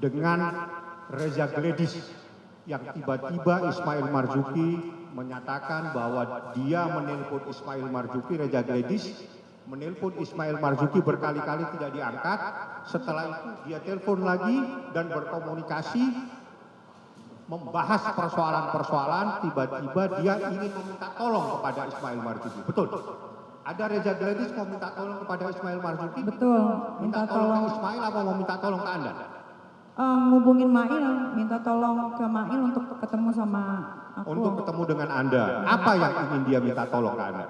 dengan Reza Gladys, yang tiba-tiba Ismail Marzuki menyatakan bahwa dia menelpon Ismail Marzuki, Reza Gladys menelpon Ismail Marzuki berkali-kali tidak diangkat. Setelah itu dia telepon lagi dan berkomunikasi membahas persoalan-persoalan, tiba-tiba dia ingin meminta tolong kepada Ismail Marzuki. Betul? Ada Reza Gladys mau minta tolong kepada Ismail Marzuki? Betul. Minta tolong ke Ismail apa mau minta tolong ke Anda? Ngubungin Mail, minta tolong ke Mail untuk ketemu sama aku. Untuk ketemu dengan Anda. Apa yang ingin dia minta tolong ke Anda?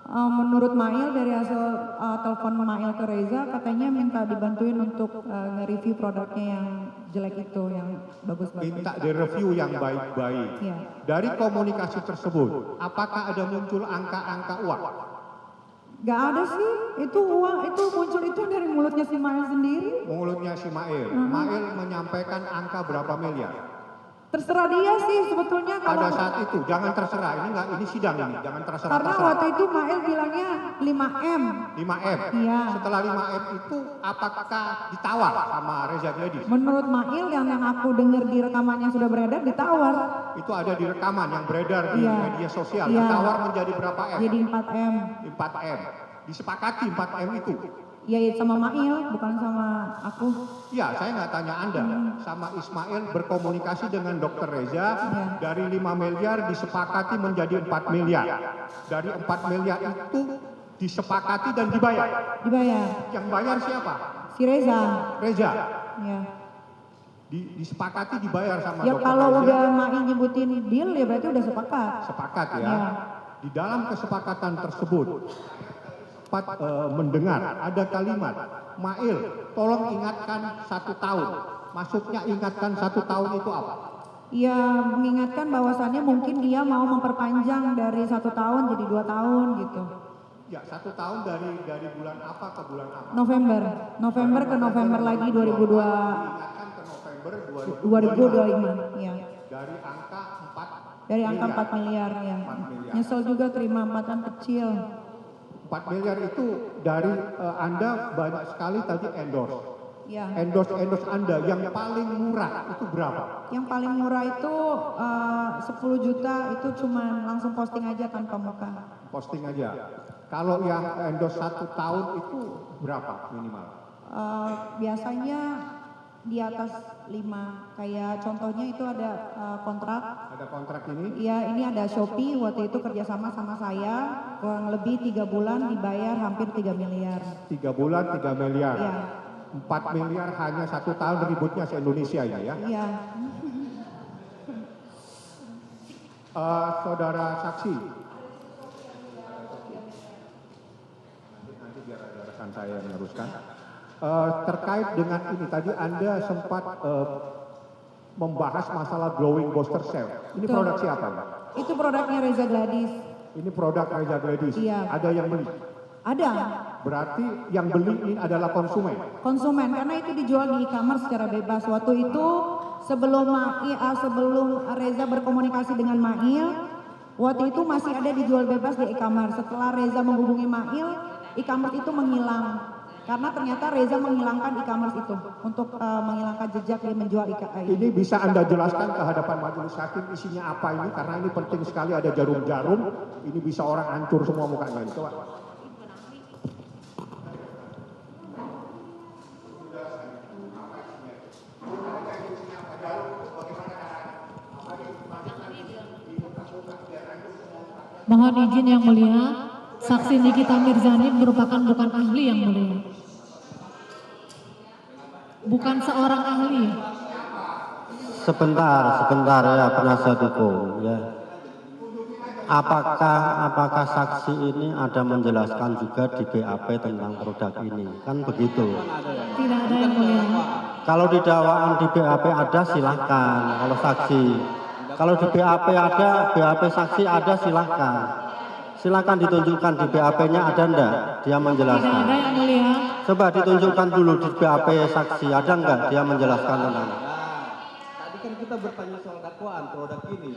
Menurut Mail, dari hasil telepon Mail ke Reza, katanya minta dibantuin untuk nge-review produknya yang jelek itu, yang bagus-bagus. Minta direview yang baik-baik. Iya. Dari komunikasi tersebut, apakah ada muncul angka-angka uang? Gak ada sih, itu uang, itu muncul itu dari mulutnya si Mail sendiri. Mulutnya si Mail. Mail menyampaikan angka berapa miliar? Terserah dia sih sebetulnya Pada kalau... saat itu, jangan terserah. Ini sidang ini, jangan terserah. Karena waktu itu Mail bilangnya 5M. 5M. Iya. Setelah 5M itu apakah ditawar sama Reza Gladys? Menurut Mail yang aku dengar di rekaman yang sudah beredar, ditawar. Itu ada di rekaman yang beredar di Iya. media sosial. Iya. Ditawar menjadi berapa M? Jadi 4M. 4M. Disepakati 4M itu. Ya sama Mail, bukan sama aku. Ya, saya nggak tanya Anda. Sama Ismail berkomunikasi dengan Dr. Reza. Dari 5 miliar disepakati menjadi 4 miliar. Dari 4 miliar itu disepakati dan dibayar. Dibayar. Yang bayar siapa? Si Reza. Reza. Ya. Disepakati dibayar sama Ya Dr. kalau Reza. udah Mail nyebutin deal ya berarti udah sepakat. Sepakat ya. Ya. Di dalam kesepakatan tersebut mendengar ada kalimat, Mail tolong ingatkan 1 tahun. Maksudnya ingatkan 1 tahun itu apa? Ya, mengingatkan bahwasannya mungkin dia mau memperpanjang dari 1 tahun jadi 2 tahun gitu. Ya, 1 tahun dari bulan apa ke bulan apa? November ke November lagi 2002. Diingatkan ke November 2025, ya. Dari angka 4 Dari angka 4 miliar ya. 4 miliar. Nyesel juga terima 4 kan kecil. 4 miliar itu dari Anda banyak sekali tadi endorse. Ya. Endorse Anda yang paling murah itu berapa? Yang paling murah itu 10 juta itu cuman langsung posting aja tanpa muka. Posting aja. Kalau yang endorse 1 tahun itu berapa minimal? Biasanya di atas 5. Kayak contohnya itu ada kontrak. Ada kontrak ini? Iya, ini ada Shopee waktu itu kerjasama sama saya kurang lebih 3 bulan dibayar hampir 3 miliar. 3 bulan 3 miliar. Iya. 4 miliar hanya 1 tahun ributnya se-Indonesia ini ya. Iya. Saudara saksi. Nanti biar ada rekan saya yang meneruskan. Terkait dengan ini tadi Anda sempat membahas masalah glowing booster cell. Ini Betul. produk siapa ya? Itu produknya Reza Gladys. Ini produk Reza Gladys. Iya. Ada yang beli. Ada Berarti yang beli ini adalah konsumen. konsumen karena itu dijual di e-commerce secara bebas. Waktu itu sebelum Reza berkomunikasi dengan Mail, waktu itu masih ada dijual bebas di e-commerce. Setelah Reza menghubungi Mail, e-commerce itu menghilang. Karena ternyata Reza menghilangkan e-commerce itu untuk menghilangkan jejak dia menjual e-commerce. Ini bisa Anda jelaskan ke hadapan majelis hakim isinya apa ini? Karena ini penting sekali, ada jarum-jarum. Ini bisa orang hancur semua mukanya. Coba. Mohon izin yang mulia, saksi Nikita Mirzani merupakan bukan ahli yang mulia. Bukan seorang ahli. Sebentar ya penasihat hukum ya. Apakah saksi ini ada menjelaskan juga di BAP tentang produk ini? Kan begitu. Tidak ada yang mulia. Kalau di dakwaan di BAP ada silahkan, kalau saksi. Kalau di BAP ada, BAP saksi ada silahkan. Silahkan ditunjukkan di BAP-nya ada enggak? Dia Tidak menjelaskan. ada yang mulia. Coba ditunjukkan dulu di BAP saksi, ada enggak dia menjelaskan tentang itu? Tadi kan kita bertanya soal dakwaan produk ini.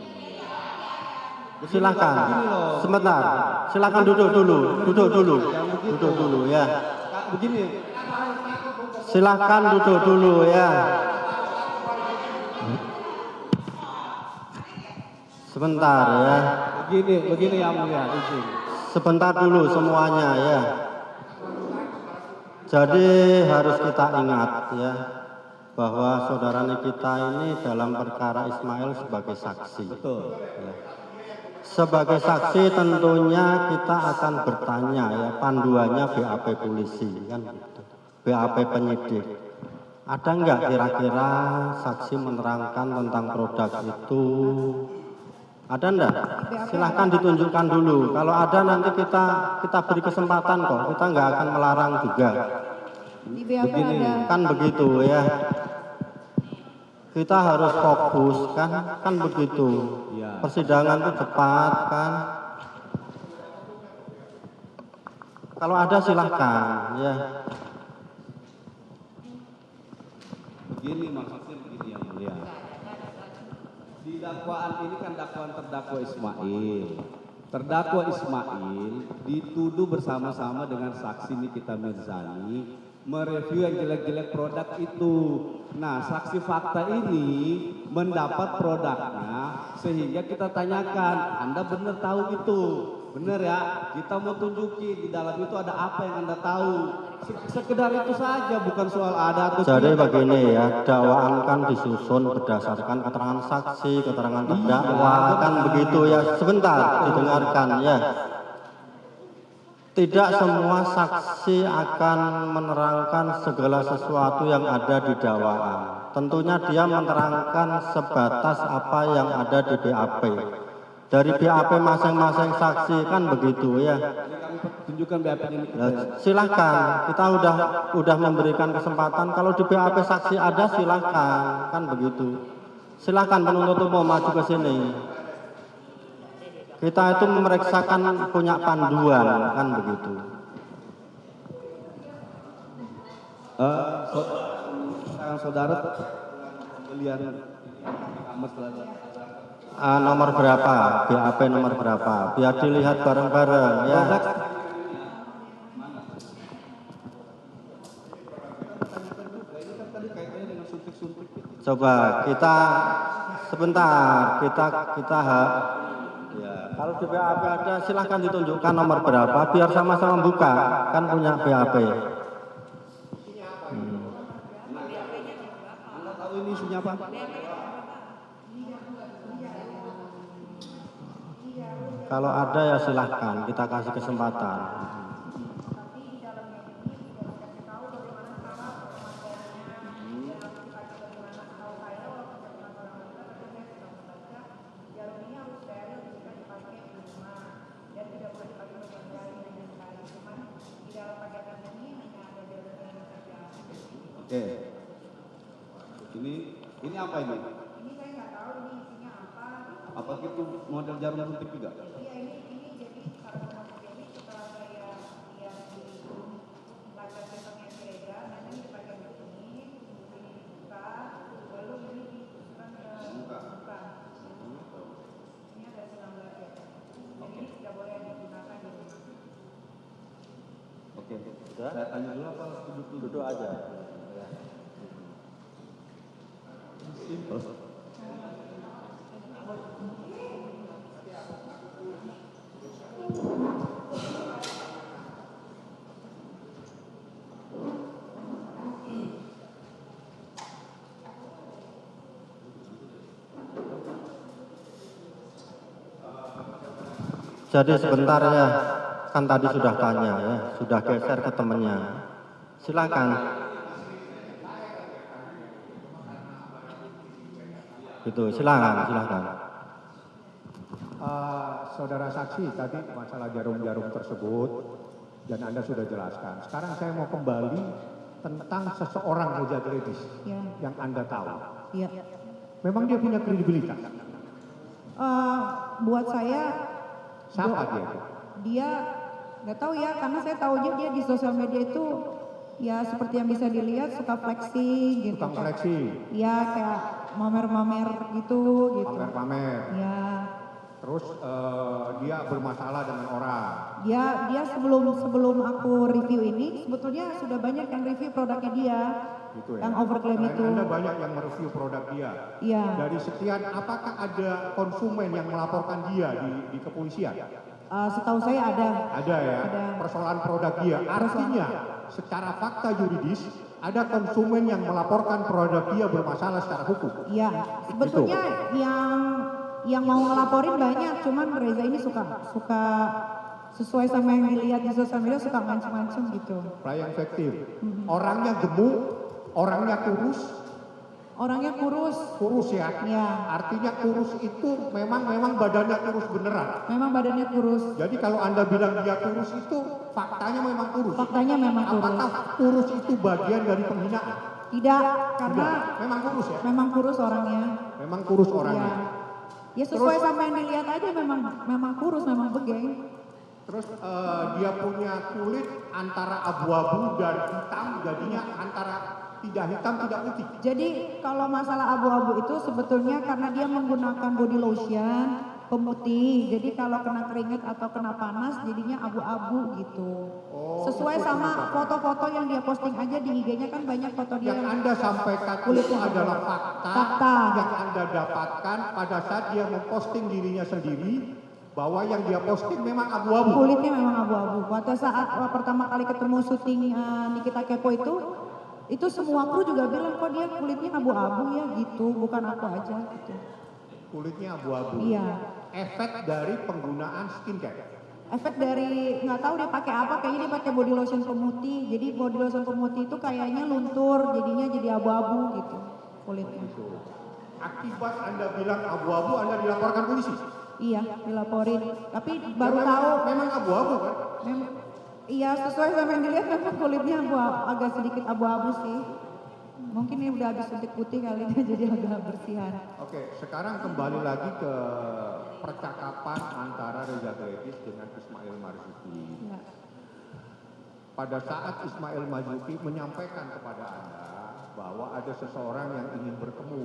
Silakan. Sebentar. Silakan duduk dulu ya. Begini. Silakan duduk dulu ya. Sebentar ya. Begini yang mulia, izin. Sebentar dulu semuanya ya. Jadi harus kita ingat ya bahwa saudara Nikita ini dalam perkara Ismail sebagai saksi. Betul. Ya. Sebagai saksi tentunya kita akan bertanya ya, panduannya BAP polisi kan gitu. BAP penyidik. Ada enggak kira-kira saksi menerangkan tentang produk itu? Ada enggak? Silahkan ditunjukkan dulu. Kalau ada nanti kita beri kesempatan kok. Kita enggak akan melarang juga. Di BAP ada. Kan begitu ya. Kita harus fokus kan begitu. Ya. Persidangan itu cepat kan. Kalau ada silahkan ya. Begini maksudnya begini yang mulia. Di dakwaan ini kan dakwaan terdakwa Ismail. Terdakwa Ismail dituduh bersama-sama dengan saksi Nikita Mirzani mereview yang jelek-jelek produk itu. Nah, saksi fakta ini mendapat produknya sehingga kita tanyakan, Anda benar tahu itu? Benar ya? Kita mau tunjukin di dalam itu ada apa yang Anda tahu. Sekedar itu saja, bukan soal ada atau Jadi tidak. begini ya, dakwaan kan disusun berdasarkan keterangan saksi, keterangan terdakwa kan begitu ya. Sebentar didengarkan ya. Tidak semua saksi akan menerangkan segala sesuatu yang ada di dakwaan. Tentunya dia menerangkan sebatas apa yang ada di BAP. Dari BAP masing-masing saksi kan begitu ya. Tunjukkan BAP-nya Nikita. Nah, silakan, kita udah memberikan kesempatan. Kalau di BAP saksi ada silakan, kan begitu. Silakan penuntut umum maju ke sini. Kita itu memeriksakan punya panduan, kan begitu. Saudara pembelian nomor berapa? BAP nomor berapa? Biar dilihat bareng-bareng ya. Coba kita sebentar, kita ya, kalau di BAP ada silahkan ditunjukkan nomor berapa biar sama-sama buka, kan punya BAP. Anda tahu ini isinya apa? Kalau ada ya silahkan, kita kasih kesempatan. Oke. Ini apa ini? Ini saya nggak tahu ini isinya apa. Apa itu model jarum suntik juga? Iya ini jadi kalau ini setelah saya lihat di baca sistemnya si Reza, nanti dipakai di sini dibuka, lalu ini dibuka. Ini ada 19 ya. Jadi ini tidak boleh digunakan di rumah. Oke. Saya tanya dulu apa duduk aja. Jadi sebentar ya, kan tadi sudah tanya ya, sudah geser ke temannya. Silakan. Gitu, silakan. Saudara saksi tadi masalah jarum-jarum tersebut dan Anda sudah jelaskan. Sekarang saya mau kembali tentang seseorang Reza Gledis Ya. yang Anda tahu. Iya. Memang dia punya kredibilitas. Buat saya Siapa dia? dia nggak tahu ya, karena saya tahunya dia di sosial media itu ya seperti yang bisa dilihat suka flexing gitu. Tukang seleksi, Iya kayak mamer-mamer gitu. pamer-pamer. Ya. Terus dia bermasalah dengan orang. Dia sebelum aku review ini sebetulnya sudah banyak yang review produknya dia. Gitu ya. Yang overclaim Selain itu. Anda banyak yang mereview produk dia. Iya. Dari sekian, apakah ada konsumen yang melaporkan dia di kepolisian? Setahu saya ada. Ada ya. Ada. Persoalan produk dia. Artinya, secara fakta yuridis, ada konsumen yang melaporkan produk dia bermasalah secara hukum. Iya. Sebetulnya yang mau ngelaporin banyak, cuman Reza ini suka sesuai sama yang dilihat di sosial media suka ngancem-ngancem gitu. Pelayan efektif. Orangnya gemuk, orangnya kurus. Orangnya kurus. Kurus ya. Iya. Artinya kurus itu memang badannya kurus beneran. Memang badannya kurus. Jadi kalau Anda bilang dia kurus itu faktanya memang kurus. Faktanya memang kurus. Apakah kurus itu bagian dari penghinaan? Tidak, karena Tidak. Memang kurus ya. memang kurus orangnya. Memang kurus orangnya. Iya. Ya sesuai sama yang dilihat aja memang kurus, memang begeng. Terus dia punya kulit antara abu-abu dan hitam, jadinya antara tidak hitam tidak putih. Jadi kalau masalah abu-abu itu sebetulnya karena dia menggunakan body lotion pemutih. Jadi kalau kena keringat atau kena panas jadinya abu-abu gitu. Sesuai sama foto-foto yang dia posting aja di IG-nya kan banyak foto dia Yang Anda sampaikan itu kulitnya adalah abu-abu. fakta yang Anda dapatkan pada saat dia memposting dirinya sendiri bahwa yang dia posting memang abu-abu. Kulitnya memang abu-abu. Pada saat pertama kali ketemu syuting Nikita Kepo itu semua kru juga bilang kok dia kulitnya abu-abu ya gitu, bukan aku aja gitu. Kulitnya abu-abu. Iya. Efek dari penggunaan skincare. Efek dari nggak tahu dia pakai apa, kayaknya dia pakai body lotion pemutih. Jadi body lotion pemutih itu kayaknya luntur, jadinya jadi abu-abu gitu kulitnya. Akibat Anda bilang abu-abu, Anda dilaporkan polisi. Iya, dilaporin. Tapi baru tahu Memang abu-abu kan? iya sesuai sama yang dilihat memang kulitnya agak sedikit abu-abu sih. Mungkin ini udah habis suntik putih kali ini jadi agak bersihan. Oke, sekarang kembali lagi ke percakapan antara Reza Gledis dengan Ismail Marzuki. Ya. Pada saat Ismail Marzuki menyampaikan kepada Anda bahwa ada seseorang yang ingin bertemu,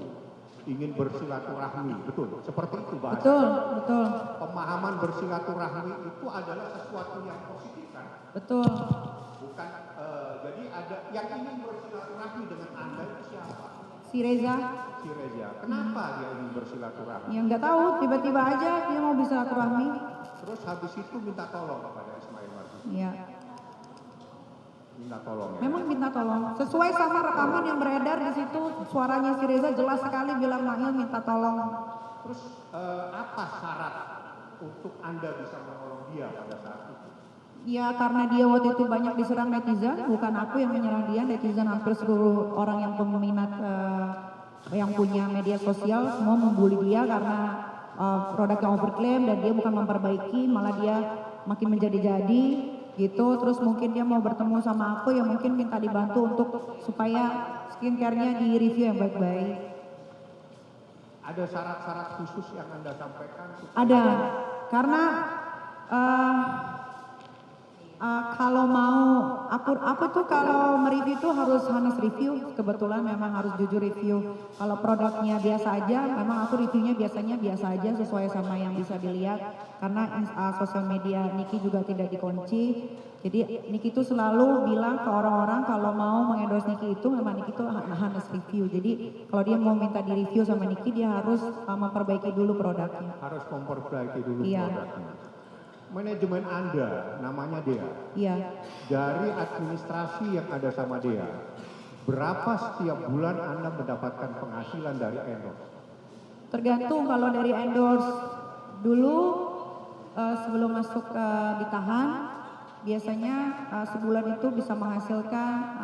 ingin bersilaturahmi, betul? Seperti itu bahasa. Betul, betul. Pemahaman bersilaturahmi itu adalah sesuatu yang positif kan? Betul. Bukan, jadi ada yang ingin bersilaturahmi dengan Anda itu siapa? Si Reza, Si Reza. Kenapa dia ingin bersilaturahmi? ya nggak tahu, tiba-tiba aja dia mau bersilaturahmi. Terus habis itu minta tolong kepada Ismail Marzuki. Iya. Minta tolong ya. Memang minta tolong. Sesuai sama rekaman yang beredar di situ, suaranya si Reza jelas sekali bilang Mail minta tolong. Terus apa syarat untuk Anda bisa menolong dia pada saat itu? Ya karena dia waktu itu banyak diserang netizen, bukan aku yang menyerang dia, netizen hampir seluruh orang yang peminat yang punya media sosial semua membuli dia karena produknya overklaim dan dia bukan memperbaiki, malah dia makin menjadi-jadi gitu. Terus mungkin dia mau bertemu sama aku, ya mungkin minta dibantu untuk supaya skincare-nya di review yang baik-baik. Ada syarat-syarat khusus yang Anda sampaikan? Ada, karena kalau mau aku tuh kalau mereview itu harus honest review, kebetulan memang harus jujur review. Kalau produknya biasa aja, memang aku reviewnya biasanya biasa aja sesuai sama yang bisa dilihat. Karena sosial media Niki juga tidak dikunci. Jadi Niki itu selalu bilang ke orang-orang kalau mau mengendorse Niki itu memang Niki itu honest review. Jadi kalau dia mau minta di review sama Niki, dia harus memperbaiki dulu produknya. Harus memperbaiki dulu Iya. produknya. Manajemen Anda, namanya Dea. Iya. Dari administrasi yang ada sama Dea, berapa setiap bulan Anda mendapatkan penghasilan dari endorse? Tergantung, kalau dari endorse dulu sebelum masuk ditahan, biasanya sebulan itu bisa menghasilkan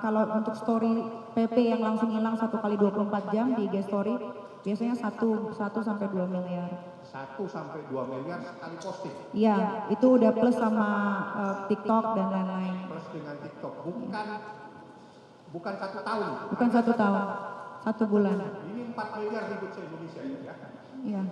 kalau untuk story PP yang langsung hilang 1 kali 24 jam di IG story, biasanya 1 sampai 2 miliar. 1 sampai 2 miliar sekali posting. Iya, itu udah plus sama TikTok dan lain-lain. Plus dengan TikTok, bukan 1 tahun. Bukan 1 tahun, 1 bulan. Ini 4 miliar hidup se-Indonesia ini ya. Iya.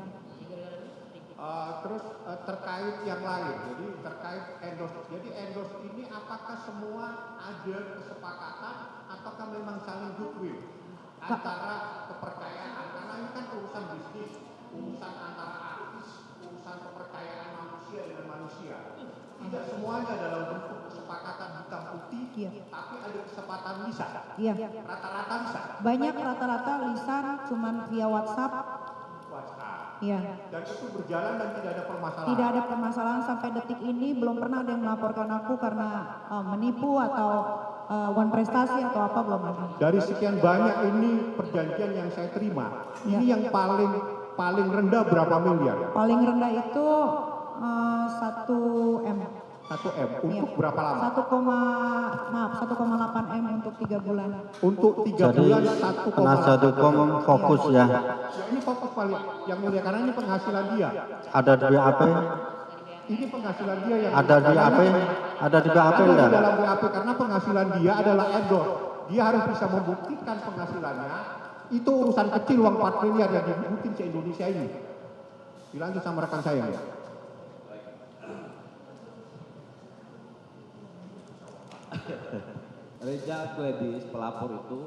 Terus terkait yang lain, jadi terkait endorse. Jadi endorse ini apakah semua ada kesepakatan ataukah memang saling goodwill antara kepercayaan? Karena ini kan urusan bisnis, urusan antara artis, urusan kepercayaan manusia dengan manusia. Tidak semuanya dalam bentuk kesepakatan hitam putih, Iya. tapi ada kesempatan lisan. Iya. Rata-rata lisan. Banyak rata-rata lisan cuman via WhatsApp. Iya. Dan itu berjalan dan tidak ada permasalahan. Tidak ada permasalahan sampai detik ini, belum pernah ada yang melaporkan aku karena menipu atau one prestasi atau apa, belum ada. Dari sekian banyak ini perjanjian yang saya terima, Ya. ini yang paling rendah berapa miliar? Paling rendah itu 1 M. 1 M. Untuk Iya. berapa lama? 1,8 M untuk 3 bulan. Untuk 3 Jadi bulan 1,8. penasihat hukum fokus ya, Ya, ini fokus paling yang mulia karena ini penghasilan dia. ada di BAP, Ini penghasilan dia yang ada di BAP, ada di BAP ada di enggak? dalam BAP karena penghasilan dia adalah endorse. Dia harus bisa membuktikan penghasilannya. Itu urusan kecil, uang 4 miliar yang dibutuhin se-Indonesia ini. Dilanjut sama rekan saya ya. Reza Gledis pelapor itu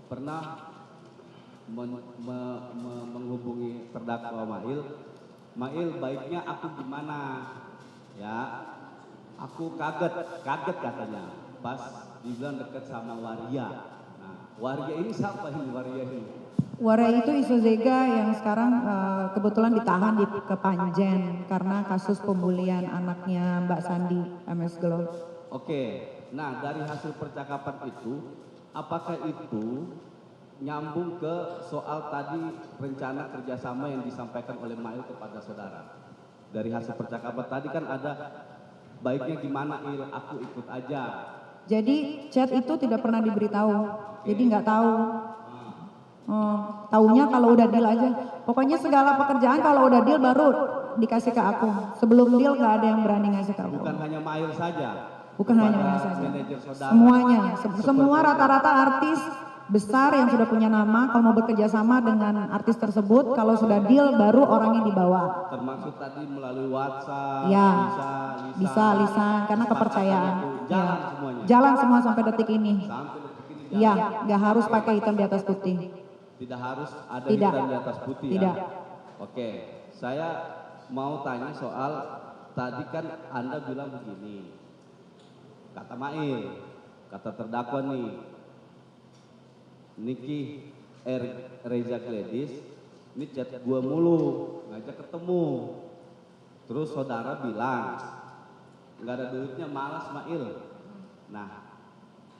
pernah menghubungi terdakwa Mail. Mail, baiknya aku gimana? Ya, aku kaget katanya. Pas dibilang dekat sama Waria. Nah, Waria ini siapa ini Waria ini? Waria itu Isu Zega yang sekarang kebetulan ditahan di Kepanjen karena kasus pembulian anaknya Mbak Sandi MS Glow. Oke, nah dari hasil percakapan itu, apakah itu nyambung ke soal tadi rencana kerjasama yang disampaikan oleh Mail kepada saudara? Dari hasil percakapan tadi kan ada baiknya gimana Il, aku ikut aja. Jadi chat itu tidak pernah diberitahu, jadi nggak tahu. Taunya kalau udah deal aja. Pokoknya segala pekerjaan kalau udah deal baru dikasih ke aku. Sebelum deal nggak ada yang berani ngasih ke aku. Bukan hanya Mail saja. Bukan hanya kepada Mail saja. manajer saudara. Semuanya, semua rata-rata artis besar yang sudah punya nama, kalau mau bekerja sama dengan artis tersebut, kalau sudah deal baru orangnya dibawa. Termasuk tadi melalui WhatsApp, Ya, bisa lisan, karena kepercayaan. jalan Ya. semuanya. Jalan semua sampai detik ini. Sampai detik ini jalan. Iya, nggak harus pakai hitam di atas putih. Tidak harus ada Tidak. hitam di atas putih Tidak. ya. Oke, saya mau tanya soal tadi kan Anda bilang begini. Kata Mail, kata terdakwa nih, Niki Reza Gladys, ini chat gua mulu, ngajak ketemu. Terus saudara bilang, nggak ada duitnya, malas Mail. Nah,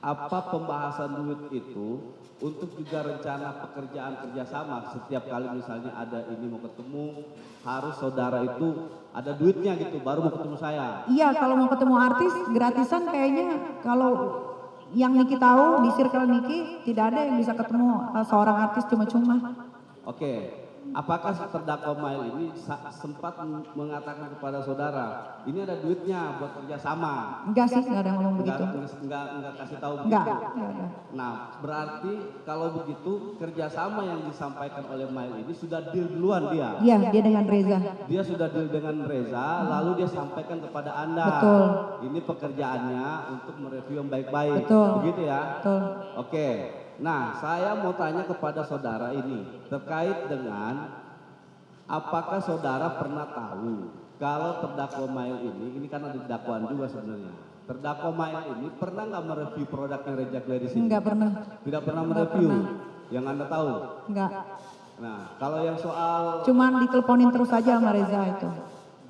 apa pembahasan duit itu untuk juga rencana pekerjaan kerjasama setiap kali misalnya ada ini mau ketemu, harus saudara itu ada duitnya gitu, baru mau ketemu saya. Iya, kalau mau ketemu artis gratisan kayaknya kalau yang Niki tahu di circle Niki tidak ada yang bisa ketemu seorang artis cuma-cuma. Oke, apakah terdakwa Mail ini sempat mengatakan kepada saudara, ini ada duitnya buat kerjasama? Enggak sih, enggak ada yang ngomong begitu. Enggak kasih tahu Enggak, begitu. enggak ada. Nah, berarti kalau begitu kerjasama yang disampaikan oleh Mail ini sudah deal duluan dia. Iya, dia dengan Reza. Dia sudah deal dengan Reza, lalu dia sampaikan kepada Anda. Betul. Ini pekerjaannya untuk mereview yang baik-baik. Betul. Begitu ya? Betul. Oke. Nah, saya mau tanya kepada saudara ini terkait dengan apakah saudara pernah tahu kalau terdakwa Mail ini kan ada dakwaan juga sebenarnya. Terdakwa Mail ini pernah nggak mereview produknya Reza Gladys ini? Enggak pernah. Tidak pernah Enggak mereview. pernah. Yang Anda tahu? Enggak. Nah, kalau yang soal Cuman diteleponin terus aja sama Reza itu.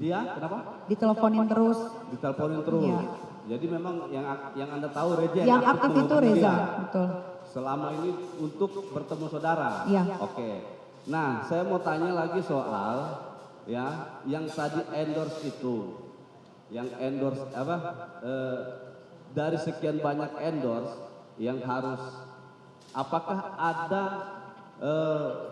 dia, kenapa? Diteleponin terus. Diteleponin terus. Iya. Jadi memang yang Anda tahu Reza Yang aktif itu menghubungi Reza, dia. betul. Selama ini untuk bertemu saudara. Iya. Oke. Nah, saya mau tanya lagi soal ya yang tadi endorse itu. Yang endorse apa? Dari sekian banyak endorse yang harus apakah ada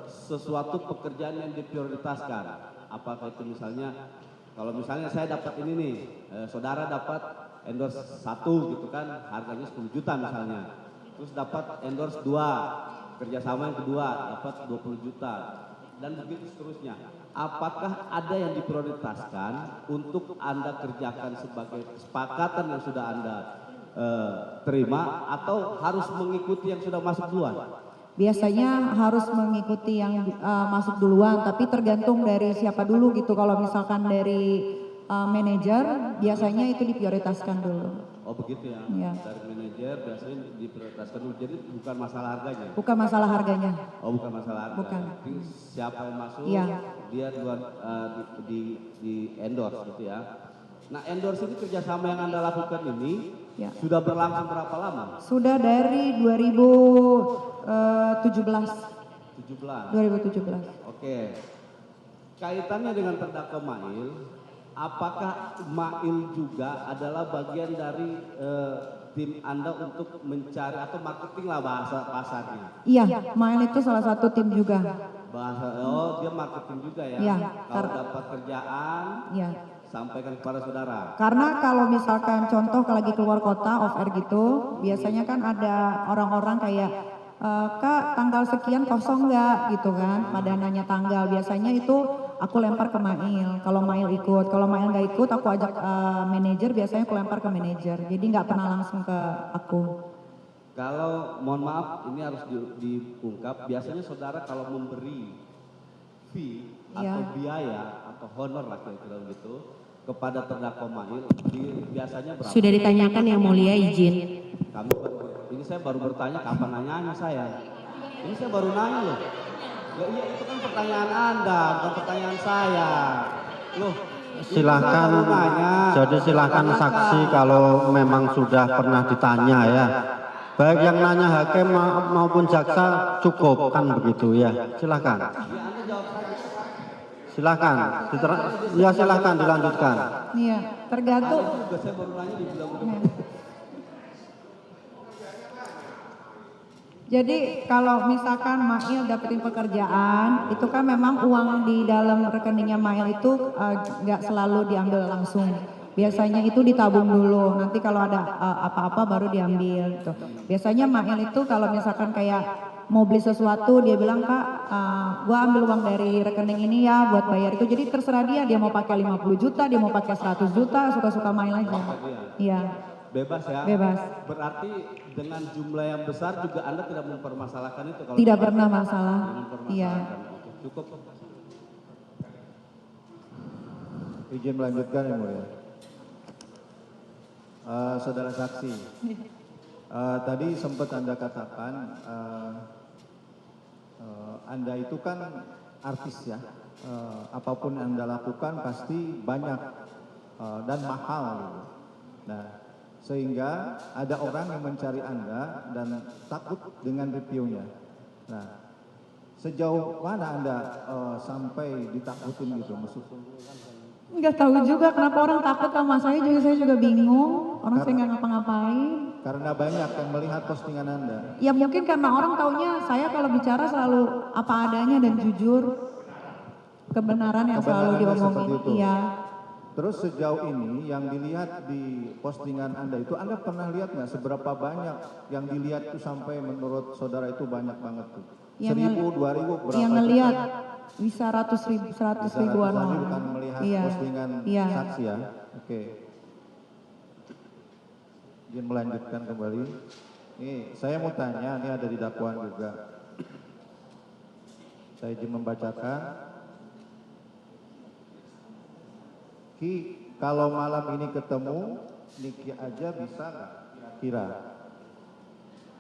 sesuatu pekerjaan yang diprioritaskan? Apakah itu misalnya kalau misalnya saya dapat ini nih, saudara dapat endorse 1 gitu kan, harganya 10 juta misalnya. Terus dapat endorse 2, kerjasama yang kedua dapat 20 juta dan begitu seterusnya. Apakah ada yang diprioritaskan untuk Anda kerjakan sebagai kesepakatan yang sudah Anda terima atau harus mengikuti yang sudah masuk duluan? Biasanya harus mengikuti yang masuk duluan, tapi tergantung dari siapa dulu gitu. Kalau misalkan dari manajer, biasanya itu diprioritaskan dulu. Oh begitu ya, Iya. dari manajer biasanya diprioritaskan dulu, jadi bukan masalah harganya? Bukan masalah harganya. Oh bukan masalah harga, Bukan. Jadi siapa yang masuk Iya. dia duluan di endorse gitu ya. Nah endorse ini kerjasama yang Anda lakukan ini Ya. sudah berlangsung berapa lama? Sudah dari 2017. 17. 2017. Oke. Kaitannya dengan terdakwa Mail, apakah Mail juga adalah bagian dari tim Anda untuk mencari atau marketing lah bahasa pasarnya? Iya, Mail itu salah satu tim juga. Dia marketing juga ya? Iya, Kalau dapat kerjaan, Iya. sampaikan kepada saudara. Karena kalau misalkan contoh kalau lagi keluar kota off air gitu, biasanya kan ada orang-orang kayak Kak tanggal sekian kosong nggak gitu kan, pada nanya tanggal. Biasanya itu aku lempar ke Mail. Kalau Mail ikut, kalau Mail nggak ikut aku ajak manajer. Biasanya aku lempar ke manajer. Jadi nggak pernah langsung ke aku. Kalau mohon maaf ini harus diungkap. Biasanya saudara kalau memberi fee atau Iya. biaya atau honor lah kira-kira gitu kepada terdakwa Mail, biasanya berapa? Sudah ditanyakan yang mulia izin. Ini saya baru bertanya kapan nanyanya saya. Ini saya baru nanya loh. Ya iya itu kan pertanyaan Anda, bukan pertanyaan saya. Loh, Silahkan, saya baru nanya. jadi silahkan saksi kalau memang sudah pernah ditanya ya. Baik yang nanya hakim maupun jaksa cukup kan begitu ya. Silahkan. Ya Anda jawab saja. Silahkan. Ya silahkan dilanjutkan. Iya, tergantung. Ada juga saya baru nanya dibilang udah. Jadi kalau misalkan Mail dapetin pekerjaan, itu kan memang uang di dalam rekeningnya Mail itu nggak selalu diambil langsung. Biasanya itu ditabung dulu, nanti kalau ada apa-apa baru diambil gitu. Biasanya Mail itu kalau misalkan kayak mau beli sesuatu dia bilang, Kak, gua ambil uang dari rekening ini ya buat bayar itu. Jadi terserah dia mau pakai 50 juta, dia mau pakai 100 juta, suka-suka Mail aja. Iya. Bebas ya? Bebas. Berarti dengan jumlah yang besar juga Anda tidak mempermasalahkan itu? Kalau Tidak pernah masalah. Iya. Cukup. Izin melanjutkan yang mulia. Saudara saksi, tadi sempat Anda katakan Anda itu kan artis ya, apapun yang Anda lakukan pasti banyak dan mahal gitu. Nah, sehingga ada orang yang mencari Anda dan takut dengan reviewnya. Nah, sejauh mana Anda sampai ditakutin gitu maksudnya? Nggak tahu juga kenapa orang takut sama saya juga bingung. Orang saya nggak ngapa-ngapain. Karena banyak yang melihat postingan Anda. Ya mungkin karena orang taunya saya kalau bicara selalu apa adanya dan jujur. Kebenaran yang selalu diomongin. Iya. Terus sejauh ini yang dilihat di postingan Anda itu, Anda pernah lihat nggak seberapa banyak yang dilihat itu sampai menurut saudara itu banyak banget tuh? 1.000, 2.000 berapa? Yang ngelihat bisa 100 ribuan orang. Bukan melihat postingan saksi ya? Oke. Izin melanjutkan kembali. Ini saya mau tanya, ini ada di dakwaan juga. Saya izin membacakan. Ki, kalau malam ini ketemu, Niki aja bisa nggak kira-kira?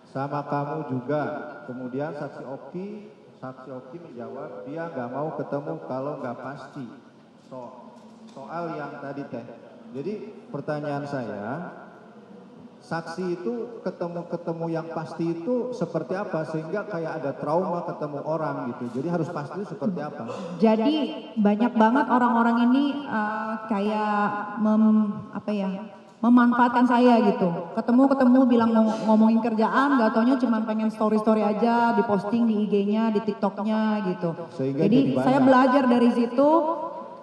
Sama kamu juga. Kemudian saksi Oki menjawab dia nggak mau ketemu kalau nggak pasti. Soal yang tadi teh. Jadi pertanyaan saya, saksi itu ketemu yang pasti itu seperti apa sehingga kayak ada trauma ketemu orang gitu. Jadi harus pasti seperti apa? Jadi banyak banget orang-orang ini kayak memanfaatkan saya gitu. Ketemu bilang ngomongin kerjaan, gak taunya cuma pengen story aja, diposting di IG-nya, di TikTok-nya gitu. Sehingga jadi saya belajar dari situ,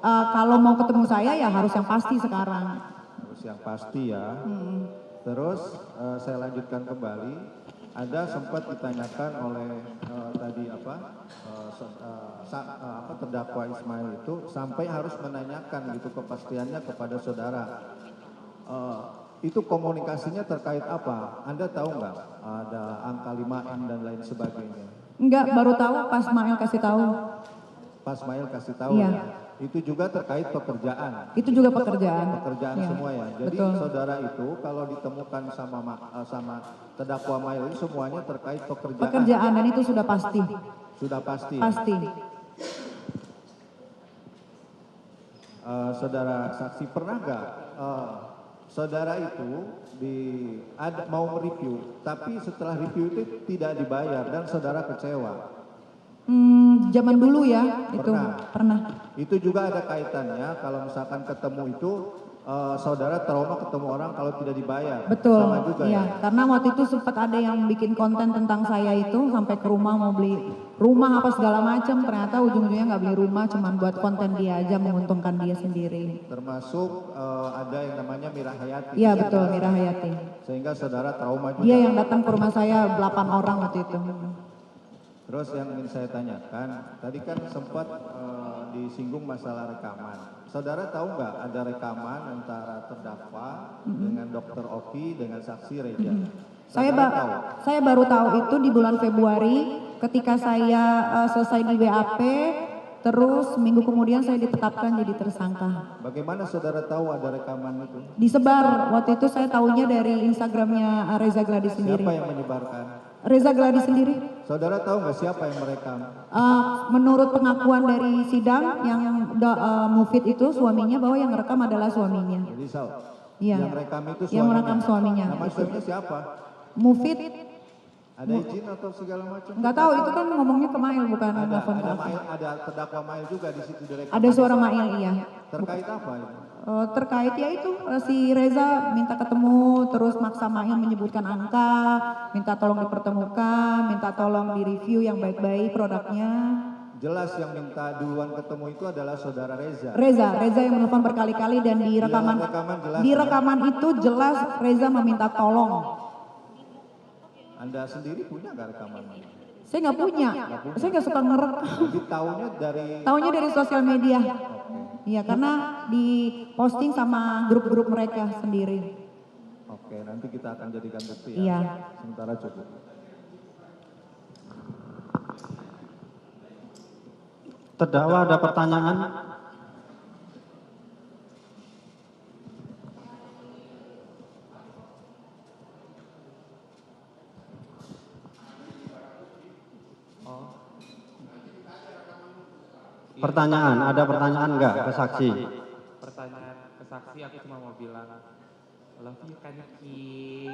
kalau mau ketemu saya ya harus yang pasti sekarang. Harus yang pasti ya. Terus saya lanjutkan kembali. Ada sempat ditanyakan oleh tadi terdakwa Ismail itu sampai harus menanyakan gitu kepastiannya kepada saudara. Itu komunikasinya terkait apa? Anda tahu nggak? Ada angka 5M dan lain sebagainya. Enggak, baru tahu pas Mail kasih tahu. Pas Mail kasih tahu Iya. ya. Itu juga terkait pekerjaan. Itu juga pekerjaan. Pekerjaan Iya. semua ya. Jadi Betul. saudara itu kalau ditemukan sama terdakwa Mail ini semuanya terkait pekerjaan. Pekerjaan dan itu sudah pasti. Sudah pasti. Ya? Pasti. Saudara saksi pernah nggak saudara itu mau mereview, tapi setelah review itu tidak dibayar dan saudara kecewa? Zaman dulu ya, itu pernah. Itu juga ada kaitannya kalau misalkan ketemu itu saudara trauma ketemu orang kalau tidak dibayar. Betul, sama juga iya. ya. Karena waktu itu sempat ada yang bikin konten tentang saya itu sampai ke rumah mau beli rumah apa segala macam. Ternyata ujung-ujungnya nggak beli rumah, cuman buat konten dia aja, menguntungkan dia sendiri. Termasuk ada yang namanya Mira Hayati. Iya betul, Mira Hayati. Sehingga saudara trauma juga. Dia yang datang ke rumah saya 8 orang waktu itu. Terus yang ingin saya tanyakan, tadi kan sempat disinggung masalah rekaman. Saudara tahu nggak ada rekaman antara terdakwa dengan Dr. Oki dengan saksi Reza? Saya baru tahu itu di bulan Februari ketika saya selesai di BAP, terus minggu kemudian saya ditetapkan jadi tersangka. Bagaimana saudara tahu ada rekaman itu? Disebar, waktu itu saya tahunya dari Instagramnya Reza Gladys sendiri. Siapa yang menyebarkan? Reza Gladys sendiri. Saudara tahu nggak siapa yang merekam? Menurut pengakuan dari sidang yang Mufid itu suaminya bahwa yang rekam adalah suaminya. Jadi Iya. yang rekam itu suaminya? Yang merekam suaminya. Nama suaminya siapa? Mufid. Ada izin atau segala macam? Nggak tahu, itu kan ngomongnya ke Mail bukan nelfon ke aku. Ada terdakwa Mail juga di situ direkam. Ada suara Mail, iya. Terkait apa itu? Terkait ya itu si Reza minta ketemu, terus maksa Mail menyebutkan angka, minta tolong dipertemukan, minta tolong direview yang baik-baik produknya. jelas yang minta duluan ketemu itu adalah saudara Reza. Reza yang menelpon berkali-kali dan di rekaman itu jelas Reza meminta tolong. Anda sendiri punya nggak rekamannya? Saya nggak punya, saya nggak suka ngerekam. Jadi Taunya dari sosial media. Iya, karena di posting sama grup-grup mereka sendiri. Oke, nanti kita akan jadikan bukti ya. Iya. Sementara cukup. Terdakwa ada pertanyaan? Pertanyaan, ada pertanyaan enggak ke saksi? Pertanyaan ke saksi, aku cuma mau bilang love you kan Ki.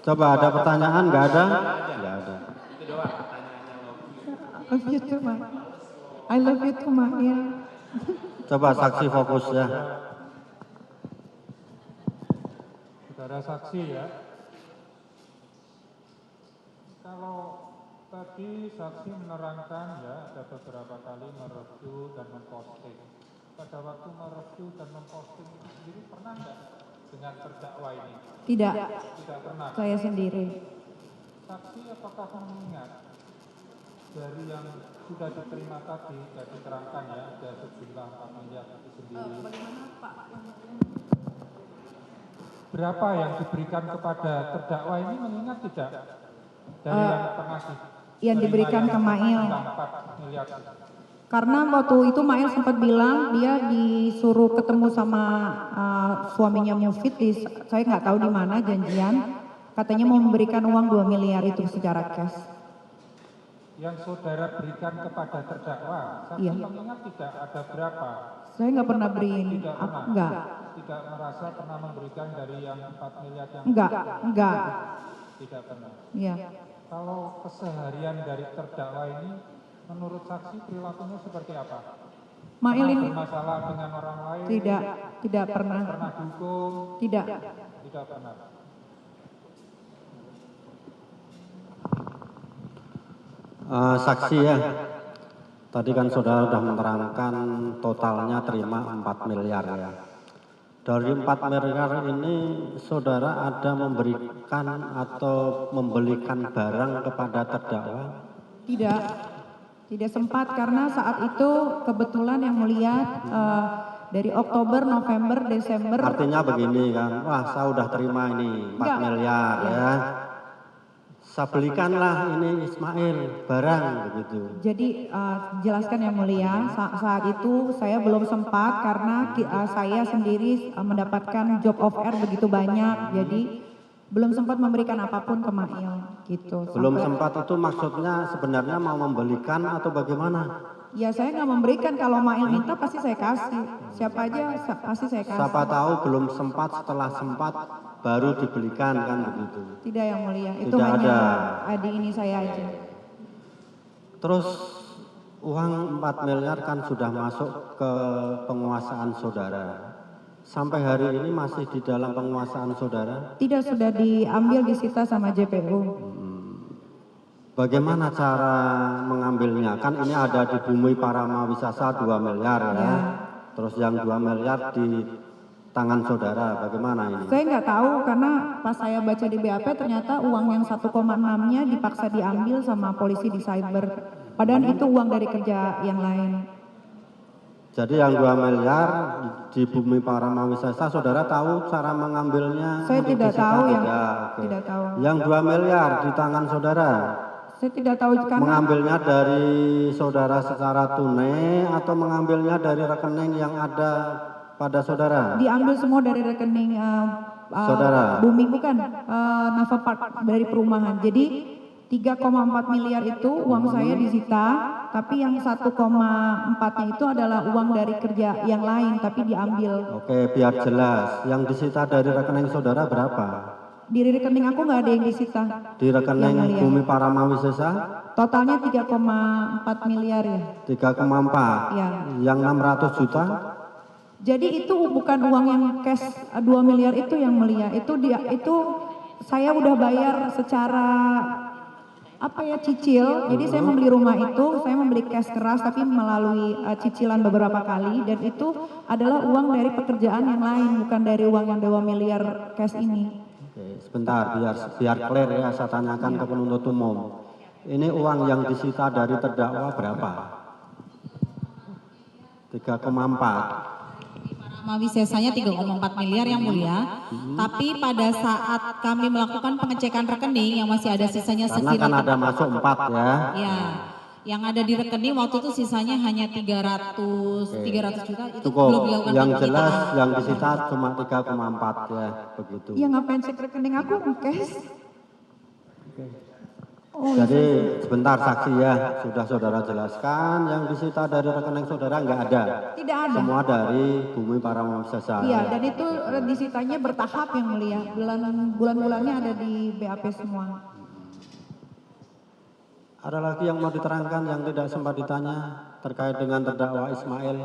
Coba ada pertanyaan enggak ada? Enggak ada. Itu doang pertanyaannya love you. I love you too, Mak. I love you too, Mak. Ya. Coba saksi fokus ya. Saudara saksi ya. Kalau tadi saksi menerangkan ya ada beberapa kali mereview dan memposting. Pada waktu mereview dan memposting itu sendiri pernah nggak dengan terdakwa ini? Tidak. Tidak pernah. Saya sendiri. Saksi apakah mengingat dari yang sudah diterima tadi, sudah diterangkan ya ada sejumlah 4 miliar itu sendiri. Bagaimana Pak? Berapa yang diberikan kepada terdakwa ini mengingat tidak? Dari yang pernah yang diberikan ke Mail. 4 miliar. Karena waktu itu Mail sempat bilang dia disuruh ketemu sama suaminya Mufid saya nggak tahu di mana janjian. Katanya mau memberikan uang 2 miliar itu secara cash. Yang saudara berikan kepada terdakwa, saksi Iya. mengingat tidak ada berapa? Saya nggak pernah beriin. Tidak pernah. Enggak. Tidak merasa pernah memberikan dari yang 4 miliar yang Enggak. Tidak pernah. Iya. Kalau keseharian dari terdakwa ini, menurut saksi perilakunya seperti apa? Mail Pernah ini bermasalah dengan orang lain? tidak pernah. Pernah dukung? Tidak. Tidak pernah. Saksi ya. Tadi kan saudara sudah menerangkan totalnya terima 4 miliar ya. Dari 4 miliar ini saudara ada memberikan atau membelikan barang kepada terdakwa? Tidak sempat karena saat itu kebetulan yang mulia dari Oktober, November, Desember. Artinya begini kan, wah saya udah terima ini 4 miliar ya. Saya belikanlah ini Ismail barang begitu. Jadi jelaskan yang mulia, saat itu saya belum sempat karena saya sendiri mendapatkan job of air begitu banyak, jadi belum sempat memberikan apapun ke Mail gitu. Belum sempat itu maksudnya sebenarnya mau membelikan atau bagaimana? Ya saya nggak memberikan, kalau Mail minta pasti saya kasih. Siapa aja pasti saya kasih. Siapa tahu belum sempat, setelah sempat baru dibelikan kan begitu. Tidak yang mulia, itu Tidak hanya ada. adik ini saya aja. Terus uang 4 miliar kan sudah masuk ke penguasaan saudara. Sampai hari ini masih di dalam penguasaan saudara? Tidak, sudah diambil disita sama JPU. Bagaimana cara mengambilnya? Kan ini ada di Bumi Parama Wisasa 2 miliar ya. Terus yang 2 miliar di tangan saudara, bagaimana ini? Saya nggak tahu karena pas saya baca di BAP ternyata uang yang 1,6-nya dipaksa diambil sama polisi di cyber. Padahal itu uang dari kerja yang lain. Jadi yang 2 miliar di Bumi Parama Wisasa, saudara tahu cara mengambilnya? Saya tidak tahu yang Oke. tidak tahu. Yang 2 miliar di tangan saudara? Saya tidak tahu karena Mengambilnya dari saudara secara tunai atau mengambilnya dari rekening yang ada pada saudara? diambil semua dari rekening Saudara. Bumi bukan Nafa Park dari perumahan. Jadi 3,4 miliar itu uang saya disita, tapi yang 1,4-nya itu adalah uang dari kerja yang lain tapi diambil. Oke, biar jelas. Yang disita dari rekening saudara berapa? Di rekening aku nggak ada yang disita. Di rekening Yang mulia. Bumi Parama Wisesa? Totalnya 3,4 miliar ya. 3,4. Ya. Yang 600 juta? Jadi itu bukan uang yang cash 2 miliar itu yang mulia. Itu saya udah bayar secara apa ya, cicil. Jadi saya membeli rumah itu, saya membeli cash keras tapi melalui cicilan beberapa kali, dan itu adalah uang dari pekerjaan yang lain, bukan dari uang yang 2 miliar cash ini. Oke, sebentar biar clear ya, saya tanyakan ke penuntut umum. Ini uang yang disita dari terdakwa berapa? 3,4. Mawisesanya 3,4 miliar yang mulia, tapi pada saat kami melakukan pengecekan rekening yang masih ada sisanya Karena sekitar kan ada masuk 4 ya. ya, yang ada di rekening waktu itu sisanya hanya 300 juta, itu Cukup. belum dilakukan Yang penyitaan. jelas yang disita cuma 3,4 ya, begitu. Iya, ngapain cek rekening aku, cash? Oh, Jadi sebentar saksi ya, sudah saudara jelaskan yang disita dari rekening saudara nggak ada. tidak ada. Semua dari Bumi Para Mawiyesesa. Iya, dan itu disitanya bertahap yang mulia. Bulan-bulannya ada di BAP semua. Ada lagi yang mau diterangkan yang tidak sempat ditanya terkait dengan terdakwa Ismail?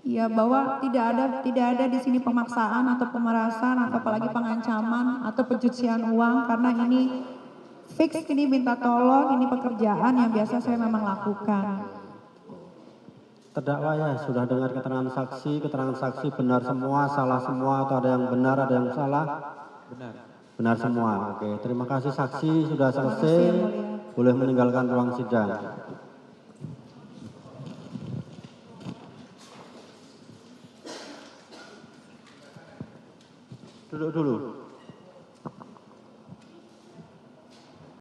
Iya, bahwa tidak ada di sini pemaksaan atau pemerasan atau apalagi pengancaman atau pencucian uang, karena ini fix, ini minta tolong, ini pekerjaan yang biasa saya memang lakukan. Terdakwa ya, sudah dengar keterangan saksi benar semua, salah semua, atau ada yang benar, ada yang salah? Benar. Benar semua. Oke, terima kasih saksi, sudah selesai. Boleh meninggalkan ruang sidang. Duduk dulu.